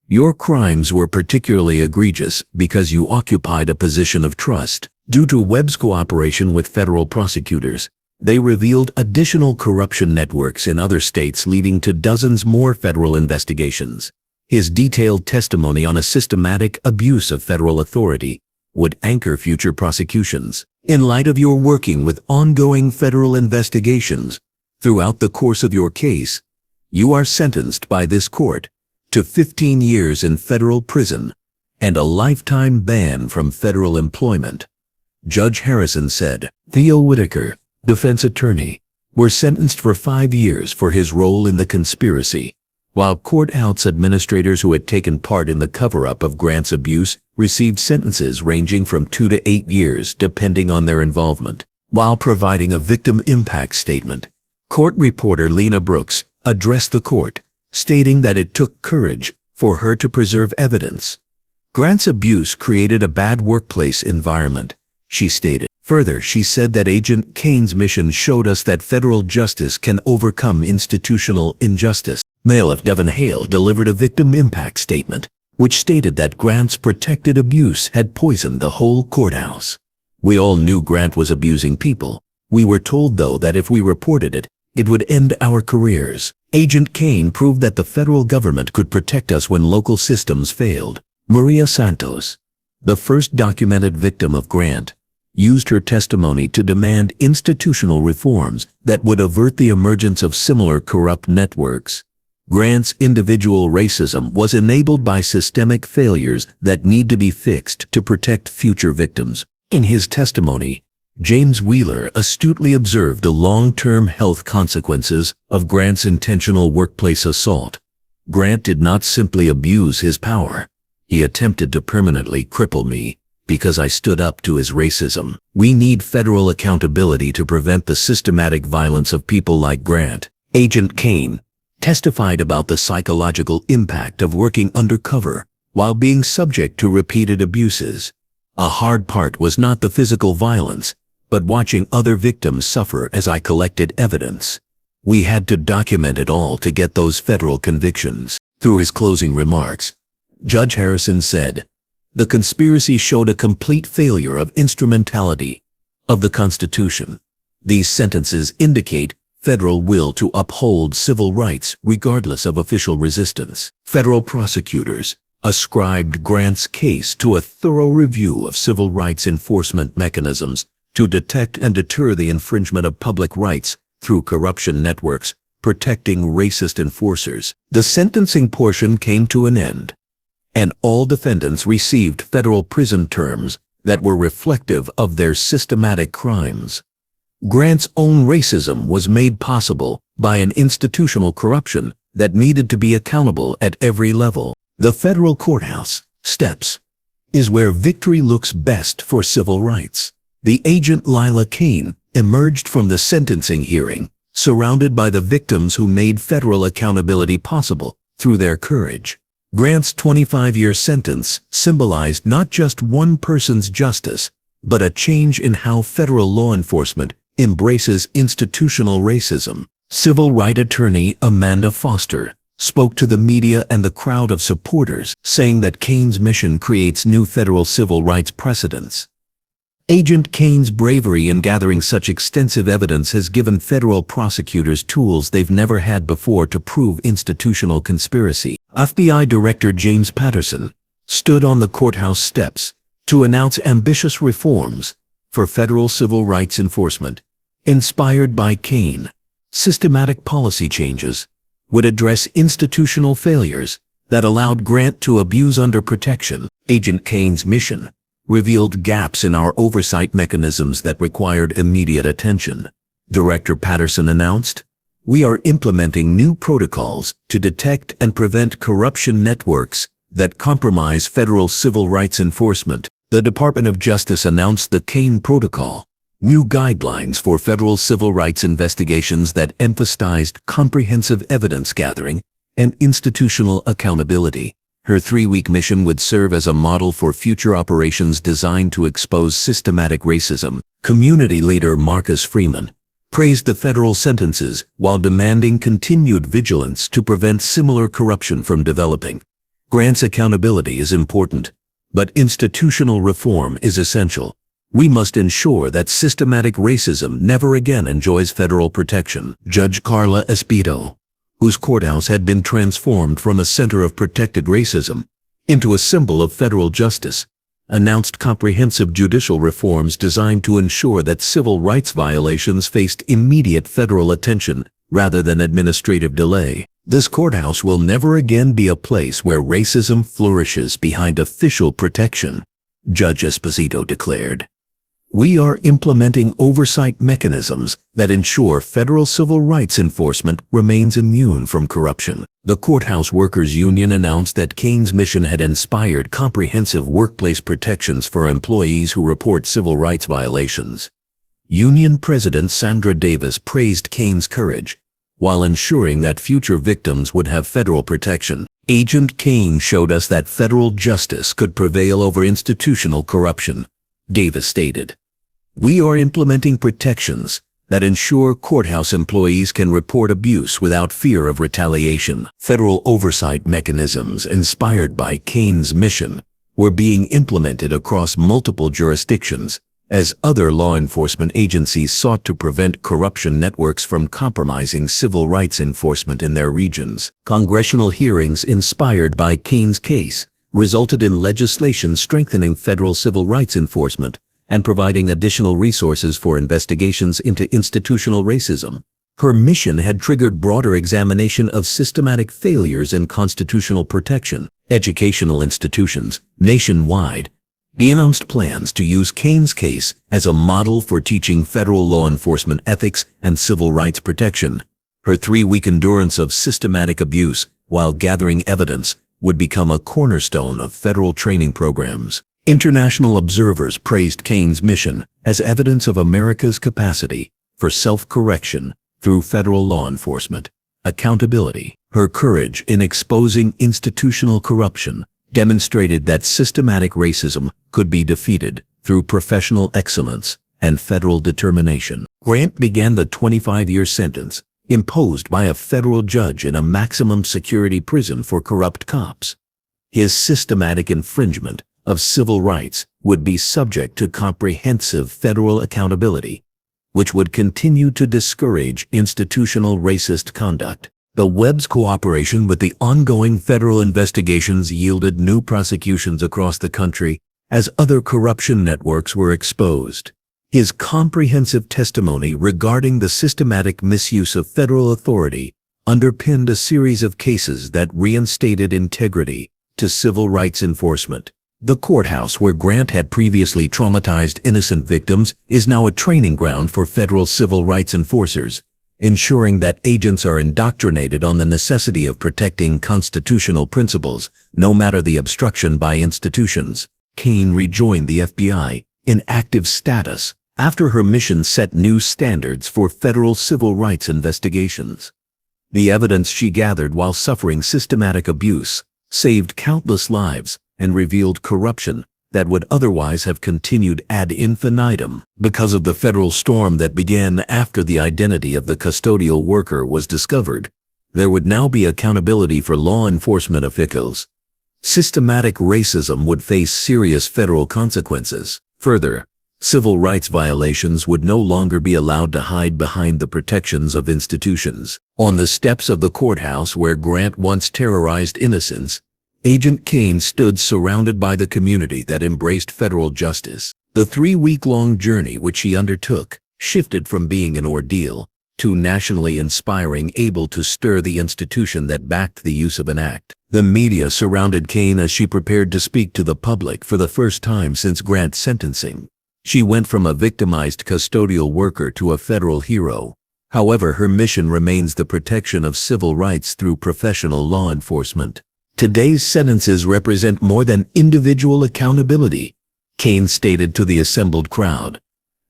Your crimes were particularly egregious because you occupied a position of trust. Due to Webb's cooperation with federal prosecutors, they revealed additional corruption networks in other states, leading to dozens more federal investigations. His detailed testimony on a systematic abuse of federal authority would anchor future prosecutions. In light of your working with ongoing federal investigations throughout the course of your case, you are sentenced by this court to 15 years in federal prison and a lifetime ban from federal employment. Judge Harrison said. Theo Whitaker, defense attorney, was sentenced for 5 years for his role in the conspiracy, while courthouse administrators who had taken part in the cover-up of Grant's abuse received sentences ranging from 2 to 8 years depending on their involvement. While providing a victim impact statement, court reporter Lena Brooks addressed the court, stating that it took courage for her to preserve evidence. Grant's abuse created a bad workplace environment, she stated. Further, she said that Agent Kane's mission showed us that federal justice can overcome institutional injustice. Mail of Devon Hale delivered a victim impact statement, which stated that Grant's protected abuse had poisoned the whole courthouse. We all knew Grant was abusing people. We were told, though, that if we reported it, it would end our careers. Agent Kane proved that the federal government could protect us when local systems failed. Maria Santos, the first documented victim of Grant, used her testimony to demand institutional reforms that would avert the emergence of similar corrupt networks. Grant's individual racism was enabled by systemic failures that need to be fixed to protect future victims. In his testimony, James Wheeler astutely observed the long-term health consequences of Grant's intentional workplace assault. Grant did not simply abuse his power. He attempted to permanently cripple me because I stood up to his racism. We need federal accountability to prevent the systematic violence of people like Grant. Agent Kane testified about the psychological impact of working undercover while being subject to repeated abuses. A hard part was not the physical violence, but watching other victims suffer as I collected evidence. We had to document it all to get those federal convictions. Through his closing remarks, Judge Harrison said, the conspiracy showed a complete failure of instrumentality of the Constitution. These sentences indicate federal will to uphold civil rights regardless of official resistance. Federal prosecutors ascribed Grant's case to a thorough review of civil rights enforcement mechanisms to detect and deter the infringement of public rights through corruption networks, protecting racist enforcers. The sentencing portion came to an end, and all defendants received federal prison terms that were reflective of their systematic crimes. Grant's own racism was made possible by an institutional corruption that needed to be accountable at every level. The federal courthouse steps is where victory looks best for civil rights. The Agent Lila Kane emerged from the sentencing hearing, surrounded by the victims who made federal accountability possible through their courage. Grant's 25-year sentence symbolized not just one person's justice, but a change in how federal law enforcement embraces institutional racism. Civil rights attorney Amanda Foster spoke to the media and the crowd of supporters, saying that Kane's mission creates new federal civil rights precedents. Agent Kane's bravery in gathering such extensive evidence has given federal prosecutors tools they've never had before to prove institutional conspiracy. FBI Director James Patterson stood on the courthouse steps to announce ambitious reforms for federal civil rights enforcement. Inspired by Kane, systematic policy changes would address institutional failures that allowed Grant to abuse under protection. Agent Kane's mission revealed gaps in our oversight mechanisms that required immediate attention. Director Patterson announced, "We are implementing new protocols to detect and prevent corruption networks that compromise federal civil rights enforcement." The Department of Justice announced the Kane Protocol, new guidelines for federal civil rights investigations that emphasized comprehensive evidence gathering and institutional accountability. Her 3-week mission would serve as a model for future operations designed to expose systematic racism. Community leader Marcus Freeman praised the federal sentences while demanding continued vigilance to prevent similar corruption from developing. Grant's accountability is important, but institutional reform is essential. We must ensure that systematic racism never again enjoys federal protection. Judge Carla Esposito, whose courthouse had been transformed from a center of protected racism into a symbol of federal justice, announced comprehensive judicial reforms designed to ensure that civil rights violations faced immediate federal attention rather than administrative delay. This courthouse will never again be a place where racism flourishes behind official protection, Judge Esposito declared. We are implementing oversight mechanisms that ensure federal civil rights enforcement remains immune from corruption. The Courthouse Workers Union announced that Kane's mission had inspired comprehensive workplace protections for employees who report civil rights violations. Union President Sandra Davis praised Kane's courage, while ensuring that future victims would have federal protection. Agent Kane showed us that federal justice could prevail over institutional corruption, Davis stated. We are implementing protections that ensure courthouse employees can report abuse without fear of retaliation. Federal oversight mechanisms inspired by Kane's mission were being implemented across multiple jurisdictions as other law enforcement agencies sought to prevent corruption networks from compromising civil rights enforcement in their regions. Congressional hearings inspired by Kane's case resulted in legislation strengthening federal civil rights enforcement and providing additional resources for investigations into institutional racism. Her mission had triggered broader examination of systematic failures in constitutional protection. Educational institutions nationwide announced plans to use Kane's case as a model for teaching federal law enforcement ethics and civil rights protection. Her 3-week endurance of systematic abuse while gathering evidence would become a cornerstone of federal training programs. International observers praised Kane's mission as evidence of America's capacity for self-correction through federal law enforcement accountability. Her courage in exposing institutional corruption demonstrated that systematic racism could be defeated through professional excellence and federal determination. Grant began the 25-year sentence imposed by a federal judge in a maximum security prison for corrupt cops. His systematic infringement of civil rights would be subject to comprehensive federal accountability, which would continue to discourage institutional racist conduct. The Webb's cooperation with the ongoing federal investigations yielded new prosecutions across the country as other corruption networks were exposed. His comprehensive testimony regarding the systematic misuse of federal authority underpinned a series of cases that reinstated integrity to civil rights enforcement. The courthouse where Grant had previously traumatized innocent victims is now a training ground for federal civil rights enforcers, ensuring that agents are indoctrinated on the necessity of protecting constitutional principles, no matter the obstruction by institutions. Kane rejoined the FBI in active status after her mission set new standards for federal civil rights investigations. The evidence she gathered while suffering systematic abuse saved countless lives and revealed corruption that would otherwise have continued ad infinitum. Because of the federal storm that began after the identity of the custodial worker was discovered, there would now be accountability for law enforcement officials. Systematic racism would face serious federal consequences. Further, civil rights violations would no longer be allowed to hide behind the protections of institutions. On the steps of the courthouse where Grant once terrorized innocents, Agent Kane stood surrounded by the community that embraced federal justice. The 3-week-long journey which she undertook shifted from being an ordeal to nationally inspiring, able to stir the institution that backed the use of an act. The media surrounded Kane as she prepared to speak to the public for the first time since Grant's sentencing. She went from a victimized custodial worker to a federal hero. However, her mission remains the protection of civil rights through professional law enforcement. Today's sentences represent more than individual accountability, Kane stated to the assembled crowd.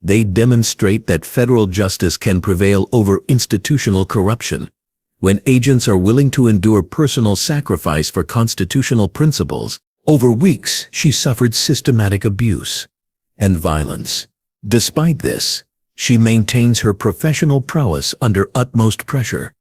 They demonstrate that federal justice can prevail over institutional corruption. When agents are willing to endure personal sacrifice for constitutional principles, over weeks she suffered systematic abuse and violence. Despite this, she maintains her professional prowess under utmost pressure.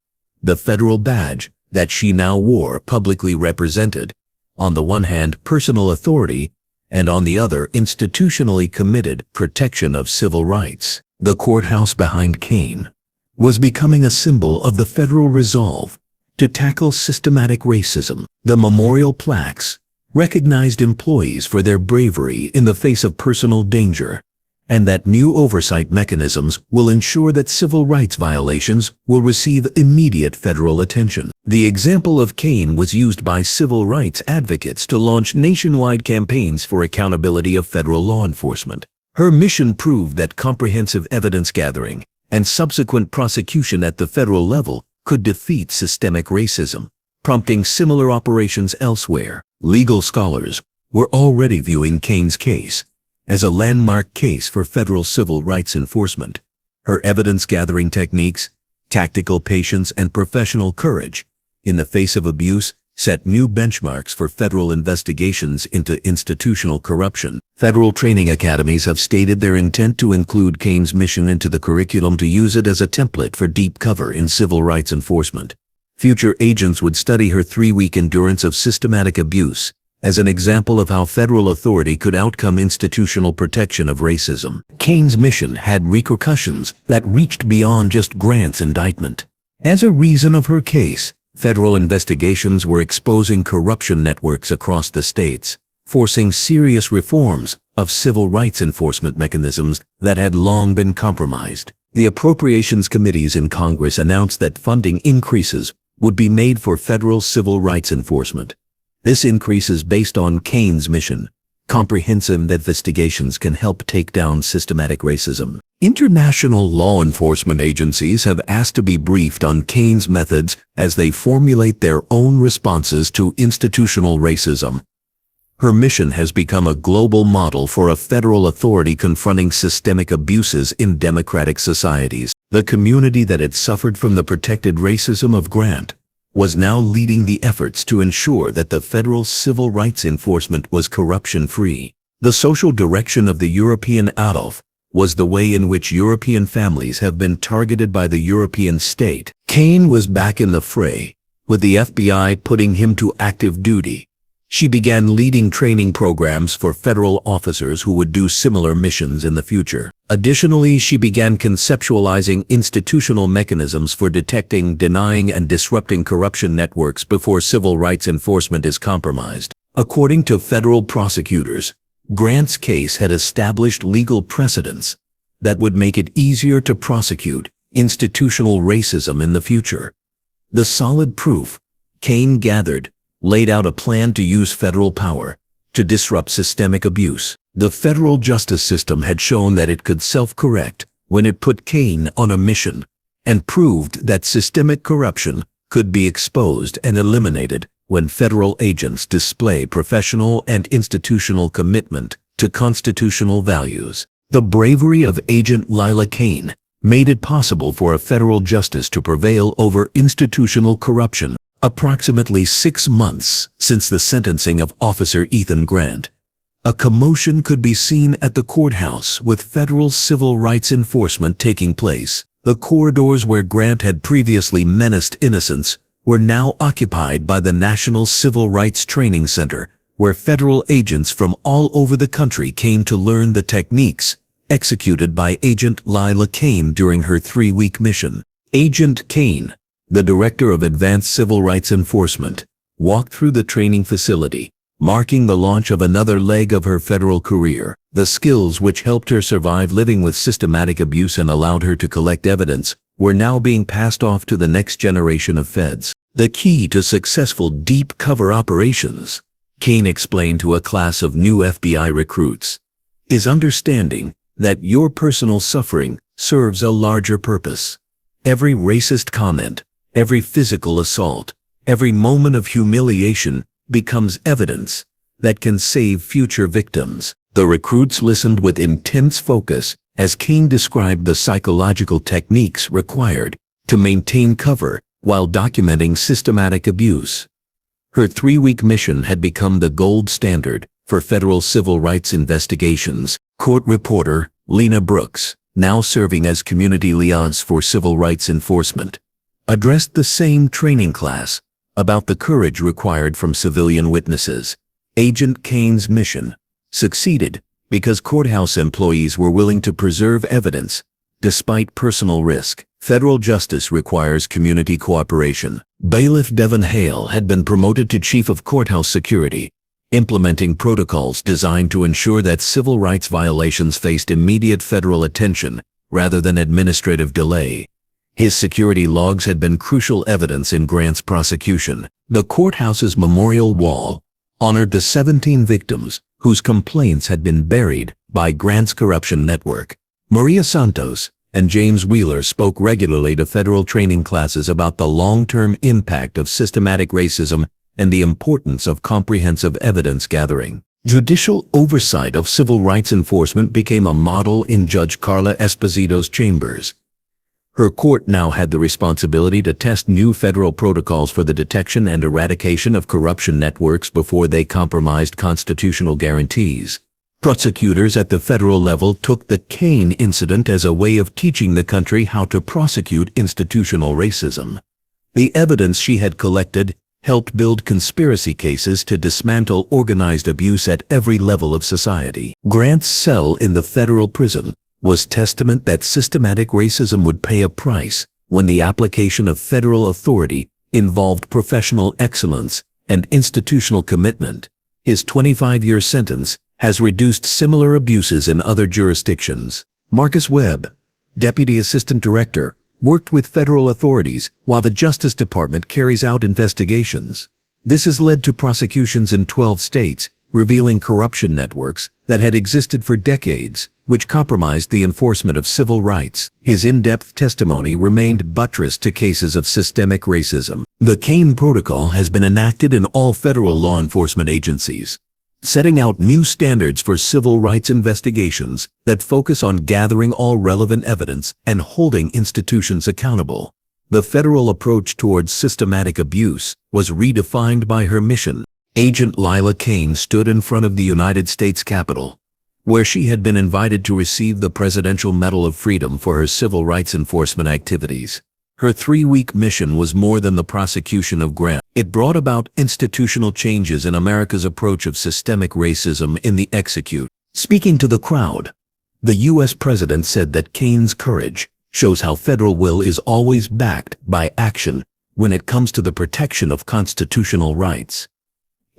The federal badge that she now wore publicly represented, on the one hand, personal authority, and on the other, institutionally committed protection of civil rights. The courthouse behind Kane was becoming a symbol of the federal resolve to tackle systematic racism. The memorial plaques recognized employees for their bravery in the face of personal danger, and that new oversight mechanisms will ensure that civil rights violations will receive immediate federal attention. The example of Kane was used by civil rights advocates to launch nationwide campaigns for accountability of federal law enforcement. Her mission proved that comprehensive evidence gathering and subsequent prosecution at the federal level could defeat systemic racism, prompting similar operations elsewhere. Legal scholars were already viewing Kane's case as a landmark case for federal civil rights enforcement. Her evidence-gathering techniques, tactical patience, and professional courage in the face of abuse set new benchmarks for federal investigations into institutional corruption. Federal training academies have stated their intent to include Kane's mission into the curriculum to use it as a template for deep cover in civil rights enforcement. Future agents would study her 3-week endurance of systematic abuse as an example of how federal authority could outcome institutional protection of racism. Kane's mission had repercussions that reached beyond just Grant's indictment. As a reason of her case, federal investigations were exposing corruption networks across the states, forcing serious reforms of civil rights enforcement mechanisms that had long been compromised. The appropriations committees in Congress announced that funding increases would be made for federal civil rights enforcement. This increase is based on Kane's mission. Comprehensive investigations can help take down systematic racism. International law enforcement agencies have asked to be briefed on Kane's methods as they formulate their own responses to institutional racism. Her mission has become a global model for a federal authority confronting systemic abuses in democratic societies. The community that had suffered from the protected racism of Grant was now leading the efforts to ensure that the federal civil rights enforcement was corruption-free. The social direction of the European Adolf was the way in which European families have been targeted by the European state. Kane was back in the fray, with the FBI putting him to active duty. She began leading training programs for federal officers who would do similar missions in the future. Additionally, she began conceptualizing institutional mechanisms for detecting, denying, and disrupting corruption networks before civil rights enforcement is compromised. According to federal prosecutors, Grant's case had established legal precedents that would make it easier to prosecute institutional racism in the future. The solid proof Kane gathered laid out a plan to use federal power to disrupt systemic abuse. The federal justice system had shown that it could self-correct when it put Kane on a mission and proved that systemic corruption could be exposed and eliminated when federal agents display professional and institutional commitment to constitutional values. The bravery of Agent Lila Kane made it possible for a federal justice to prevail over institutional corruption. Approximately 6 months since the sentencing of Officer Ethan Grant, a commotion could be seen at the courthouse with federal civil rights enforcement taking place. The corridors where Grant had previously menaced innocents were now occupied by the National Civil Rights Training Center, where federal agents from all over the country came to learn the techniques executed by Agent Lila Kane during her 3-week mission. Agent Kane, the Director of Advanced Civil Rights Enforcement, walked through the training facility, marking the launch of another leg of her federal career. The skills which helped her survive living with systematic abuse and allowed her to collect evidence were now being passed off to the next generation of feds. The key to successful deep cover operations, Kane explained to a class of new FBI recruits, is understanding that your personal suffering serves a larger purpose. Every racist comment, every physical assault, every moment of humiliation becomes evidence that can save future victims. The recruits listened with intense focus as Kane described the psychological techniques required to maintain cover while documenting systematic abuse. Her 3-week mission had become the gold standard for federal civil rights investigations. Court reporter Lena Brooks, now serving as community liaison for civil rights enforcement, addressed the same training class about the courage required from civilian witnesses. Agent Kane's mission succeeded because courthouse employees were willing to preserve evidence despite personal risk. Federal justice requires community cooperation. Bailiff Devon Hale had been promoted to Chief of Courthouse Security, implementing protocols designed to ensure that civil rights violations faced immediate federal attention rather than administrative delay. His security logs had been crucial evidence in Grant's prosecution. The courthouse's memorial wall honored the 17 victims whose complaints had been buried by Grant's corruption network. Maria Santos and James Wheeler spoke regularly to federal training classes about the long-term impact of systematic racism and the importance of comprehensive evidence gathering. Judicial oversight of civil rights enforcement became a model in Judge Carla Esposito's chambers. Her court now had the responsibility to test new federal protocols for the detection and eradication of corruption networks before they compromised constitutional guarantees. Prosecutors at the federal level took the Kane incident as a way of teaching the country how to prosecute institutional racism. The evidence she had collected helped build conspiracy cases to dismantle organized abuse at every level of society. Grant's cell in the federal prison was testament that systematic racism would pay a price when the application of federal authority involved professional excellence and institutional commitment. His 25-year sentence has reduced similar abuses in other jurisdictions. Marcus Webb, Deputy Assistant Director, worked with federal authorities while the Justice Department carries out investigations. This has led to prosecutions in 12 states, revealing corruption networks that had existed for decades, which compromised the enforcement of civil rights. His in-depth testimony remained buttressed to cases of systemic racism. The Kane Protocol has been enacted in all federal law enforcement agencies, setting out new standards for civil rights investigations that focus on gathering all relevant evidence and holding institutions accountable. The federal approach towards systematic abuse was redefined by her mission. Agent Lila Kane stood in front of the United States Capitol, where she had been invited to receive the Presidential Medal of Freedom for her civil rights enforcement activities. Her 3-week mission was more than the prosecution of Grant. It brought about institutional changes in America's approach of systemic racism in the execute. Speaking to the crowd, the U.S. President said that Kane's courage shows how federal will is always backed by action when it comes to the protection of constitutional rights.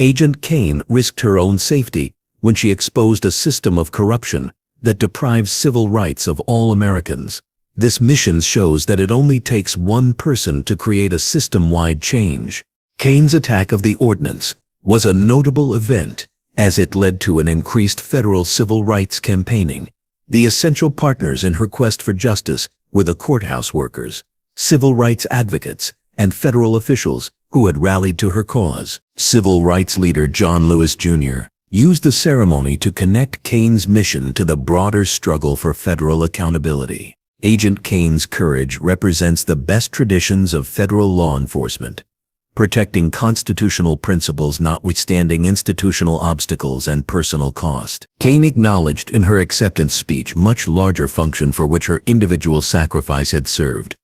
Agent Kane risked her own safety when she exposed a system of corruption that deprives civil rights of all Americans. This mission shows that it only takes one person to create a system-wide change. Kane's attack of the ordinance was a notable event, as it led to an increased federal civil rights campaigning. The essential partners in her quest for justice were the courthouse workers, civil rights advocates, and federal officials who had rallied to her cause. Civil rights leader John Lewis Jr. used the ceremony to connect Kane's mission to the broader struggle for federal accountability. Agent Kane's courage represents the best traditions of federal law enforcement, protecting constitutional principles notwithstanding institutional obstacles and personal cost. Kane acknowledged in her acceptance speech much larger function for which her individual sacrifice had served.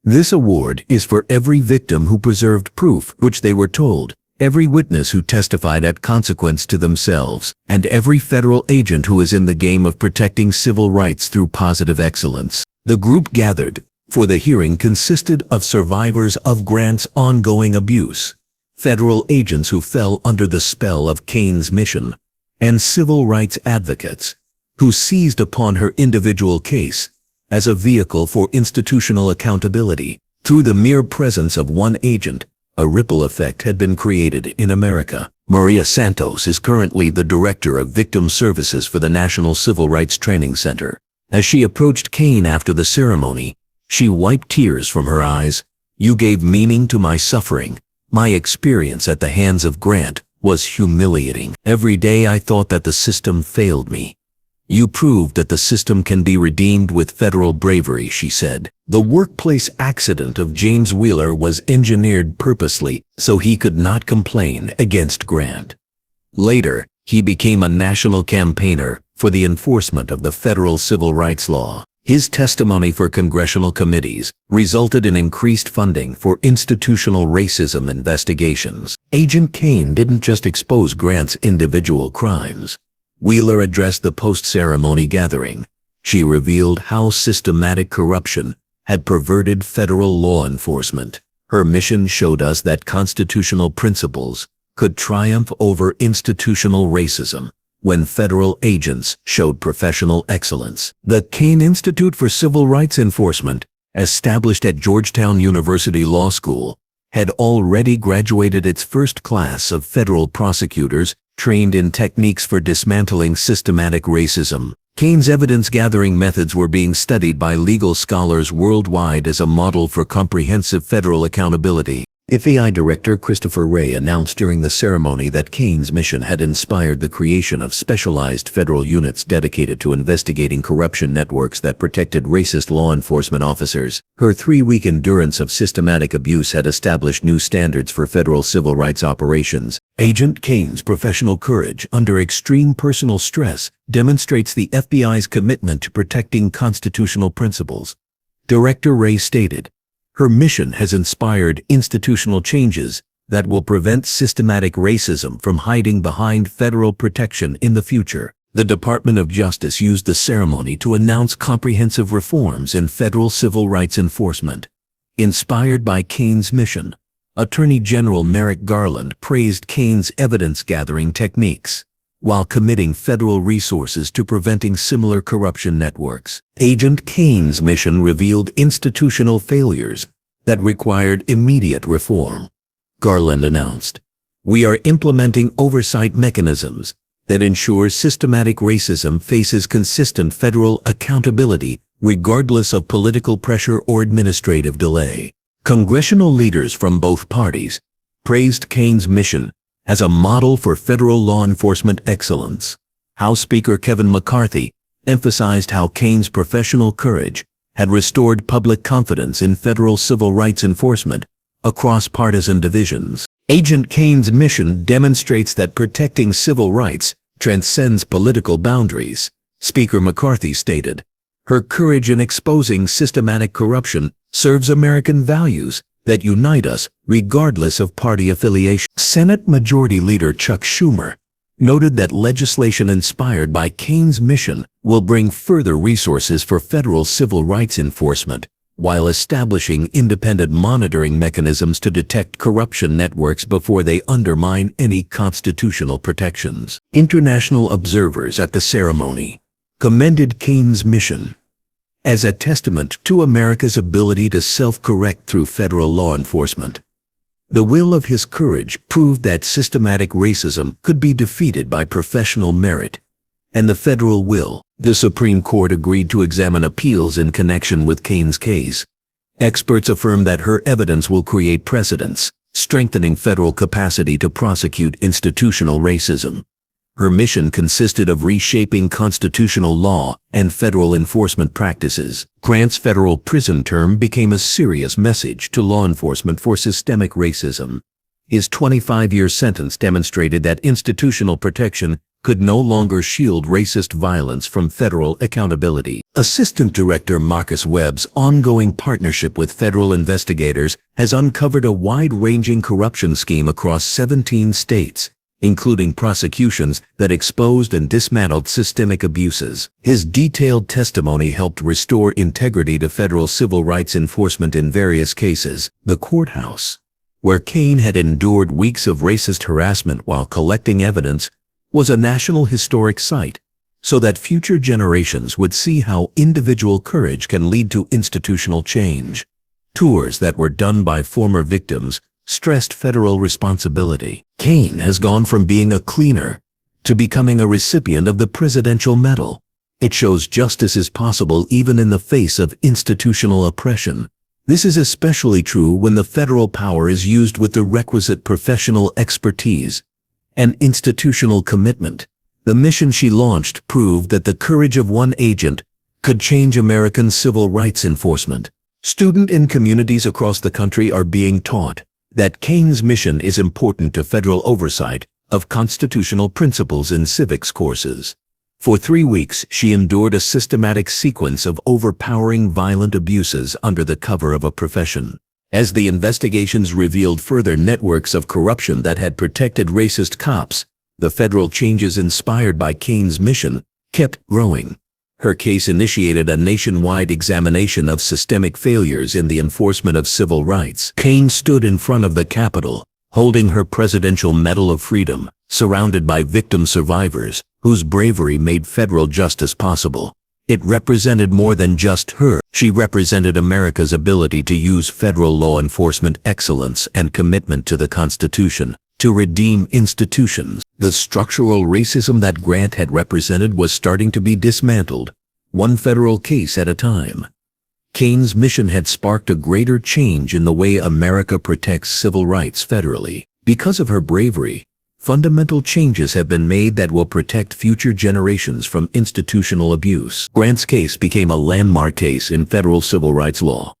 This award is for every victim who preserved proof which they were told, every witness who testified at consequence to themselves, and every federal agent who is in the game of protecting civil rights through positive excellence. The group gathered for the hearing consisted of survivors of Grant's ongoing abuse, federal agents who fell under the spell of Kane's mission, and civil rights advocates who seized upon her individual case as a vehicle for institutional accountability. Through the mere presence of one agent, a ripple effect had been created in America. Maria Santos is currently the Director of Victim Services for the National Civil Rights Training Center. As she approached Kane after the ceremony, she wiped tears from her eyes. "You gave meaning to my suffering. My experience at the hands of Grant was humiliating. Every day I thought that the system failed me. You proved that the system can be redeemed with federal bravery," she said. The workplace accident of James Wheeler was engineered purposely so he could not complain against Grant. Later, he became a national campaigner for the enforcement of the federal civil rights law. His testimony for congressional committees resulted in increased funding for institutional racism investigations. Agent Kane didn't just expose Grant's individual crimes. Wheeler addressed the post-ceremony gathering. She revealed how systematic corruption had perverted federal law enforcement. Her mission showed us that constitutional principles could triumph over institutional racism when federal agents showed professional excellence. The Kane Institute for Civil Rights Enforcement, established at Georgetown University Law School, had already graduated its first class of federal prosecutors trained in techniques for dismantling systematic racism. Kane's evidence-gathering methods were being studied by legal scholars worldwide as a model for comprehensive federal accountability. FBI Director Christopher Wray announced during the ceremony that Kane's mission had inspired the creation of specialized federal units dedicated to investigating corruption networks that protected racist law enforcement officers. Her 3-week endurance of systematic abuse had established new standards for federal civil rights operations. Agent Kane's professional courage under extreme personal stress demonstrates the FBI's commitment to protecting constitutional principles. Director Wray stated, "Her mission has inspired institutional changes that will prevent systematic racism from hiding behind federal protection in the future." The Department of Justice used the ceremony to announce comprehensive reforms in federal civil rights enforcement. Inspired by Kane's mission, Attorney General Merrick Garland praised Kane's evidence-gathering techniques, while committing federal resources to preventing similar corruption networks. Agent Kane's mission revealed institutional failures that required immediate reform. Garland announced, "We are implementing oversight mechanisms that ensure systematic racism faces consistent federal accountability regardless of political pressure or administrative delay." Congressional leaders from both parties praised Kane's mission as a model for federal law enforcement excellence. House Speaker Kevin McCarthy emphasized how Kane's professional courage had restored public confidence in federal civil rights enforcement across partisan divisions. Agent Kane's mission demonstrates that protecting civil rights transcends political boundaries, Speaker McCarthy stated. Her courage in exposing systematic corruption serves American values that unite us regardless of party affiliation. Senate Majority Leader Chuck Schumer noted that legislation inspired by Kane's mission will bring further resources for federal civil rights enforcement, while establishing independent monitoring mechanisms to detect corruption networks before they undermine any constitutional protections. International observers at the ceremony commended Kane's mission as a testament to America's ability to self-correct through federal law enforcement. The will of his courage proved that systematic racism could be defeated by professional merit, and the federal will. The Supreme Court agreed to examine appeals in connection with Kane's case. Experts affirm that her evidence will create precedents, strengthening federal capacity to prosecute institutional racism. Her mission consisted of reshaping constitutional law and federal enforcement practices. Grant's federal prison term became a serious message to law enforcement for systemic racism. His 25-year sentence demonstrated that institutional protection could no longer shield racist violence from federal accountability. Assistant Director Marcus Webb's ongoing partnership with federal investigators has uncovered a wide-ranging corruption scheme across 17 states, including prosecutions that exposed and dismantled systemic abuses. His detailed testimony helped restore integrity to federal civil rights enforcement in various cases. The courthouse, where Kane had endured weeks of racist harassment while collecting evidence, was a national historic site, so that future generations would see how individual courage can lead to institutional change. Tours that were done by former victims stressed federal responsibility. Kane has gone from being a cleaner to becoming a recipient of the Presidential Medal. It shows justice is possible even in the face of institutional oppression. This is especially true when the federal power is used with the requisite professional expertise and institutional commitment. The mission she launched proved that the courage of one agent could change American civil rights enforcement. Students in communities across the country are being taught that Kane's mission is important to federal oversight of constitutional principles in civics courses. For 3 weeks, she endured a systematic sequence of overpowering violent abuses under the cover of a profession. As the investigations revealed further networks of corruption that had protected racist cops, the federal changes inspired by Kane's mission kept growing. Her case initiated a nationwide examination of systemic failures in the enforcement of civil rights. Kane stood in front of the Capitol, holding her Presidential Medal of Freedom, surrounded by victim survivors whose bravery made federal justice possible. It represented more than just her. She represented America's ability to use federal law enforcement excellence and commitment to the Constitution to redeem institutions. The structural racism that Grant had represented was starting to be dismantled, one federal case at a time. Kane's mission had sparked a greater change in the way America protects civil rights federally. Because of her bravery, fundamental changes have been made that will protect future generations from institutional abuse. Grant's case became a landmark case in federal civil rights law.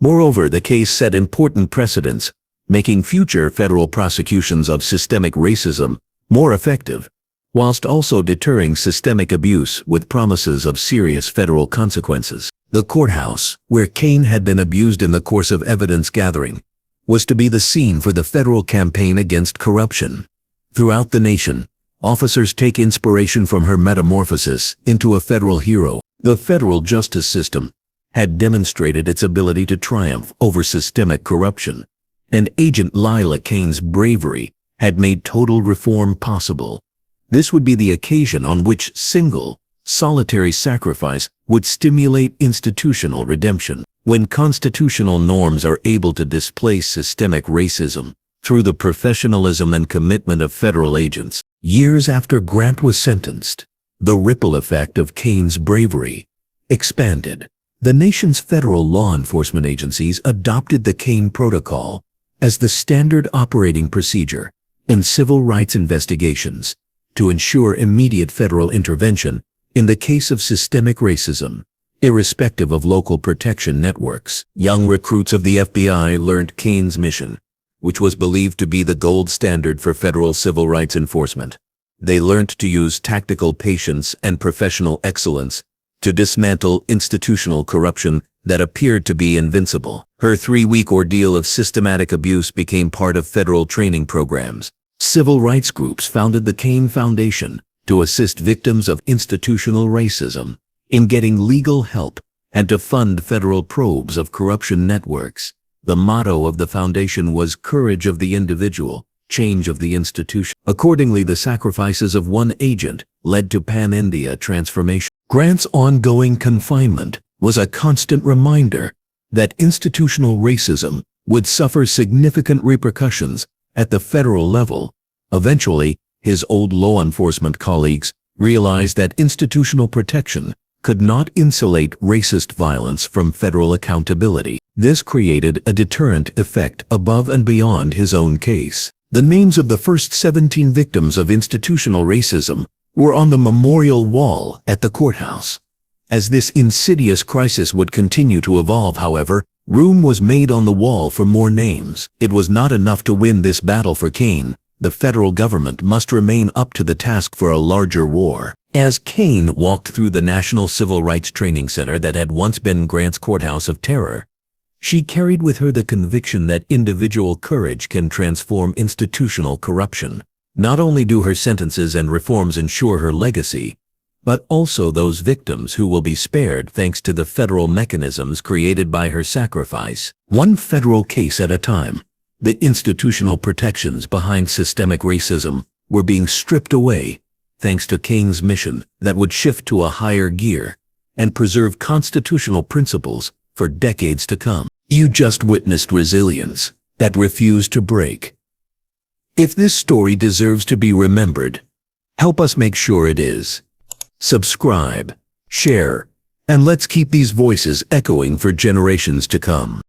Moreover, the case set important precedents, making future federal prosecutions of systemic racism more effective, whilst also deterring systemic abuse with promises of serious federal consequences. The courthouse, where Kane had been abused in the course of evidence gathering, was to be the scene for the federal campaign against corruption. Throughout the nation, officers take inspiration from her metamorphosis into a federal hero. The federal justice system had demonstrated its ability to triumph over systemic corruption, and Agent Lila Kane's bravery had made total reform possible. This would be the occasion on which single, solitary sacrifice would stimulate institutional redemption. When constitutional norms are able to displace systemic racism through the professionalism and commitment of federal agents. Years after Grant was sentenced, the ripple effect of Kane's bravery expanded. The nation's federal law enforcement agencies adopted the Kane Protocol as the standard operating procedure in civil rights investigations to ensure immediate federal intervention in the case of systemic racism, irrespective of local protection networks. Young recruits of the FBI learned Kane's mission, which was believed to be the gold standard for federal civil rights enforcement. They learned to use tactical patience and professional excellence to dismantle institutional corruption that appeared to be invincible. Her 3-week ordeal of systematic abuse became part of federal training programs. Civil rights groups founded the Kane Foundation to assist victims of institutional racism in getting legal help and to fund federal probes of corruption networks. The motto of the foundation was "Courage of the individual, change of the institution." Accordingly, the sacrifices of one agent led to pan-India transformation. Grant's ongoing confinement was a constant reminder that institutional racism would suffer significant repercussions at the federal level. Eventually, his old law enforcement colleagues realized that institutional protection could not insulate racist violence from federal accountability. This created a deterrent effect above and beyond his own case. The names of the first 17 victims of institutional racism were on the memorial wall at the courthouse. As this insidious crisis would continue to evolve, however, room was made on the wall for more names. It was not enough to win this battle for Kane. The federal government must remain up to the task for a larger war. As Kane walked through the National Civil Rights Training Center that had once been Grant's courthouse of terror, she carried with her the conviction that individual courage can transform institutional corruption. Not only do her sentences and reforms ensure her legacy, but also those victims who will be spared thanks to the federal mechanisms created by her sacrifice. One federal case at a time, the institutional protections behind systemic racism were being stripped away thanks to Kane's mission that would shift to a higher gear and preserve constitutional principles for decades to come. You just witnessed resilience that refused to break. If this story deserves to be remembered, help us make sure it is. Subscribe, share, and let's keep these voices echoing for generations to come.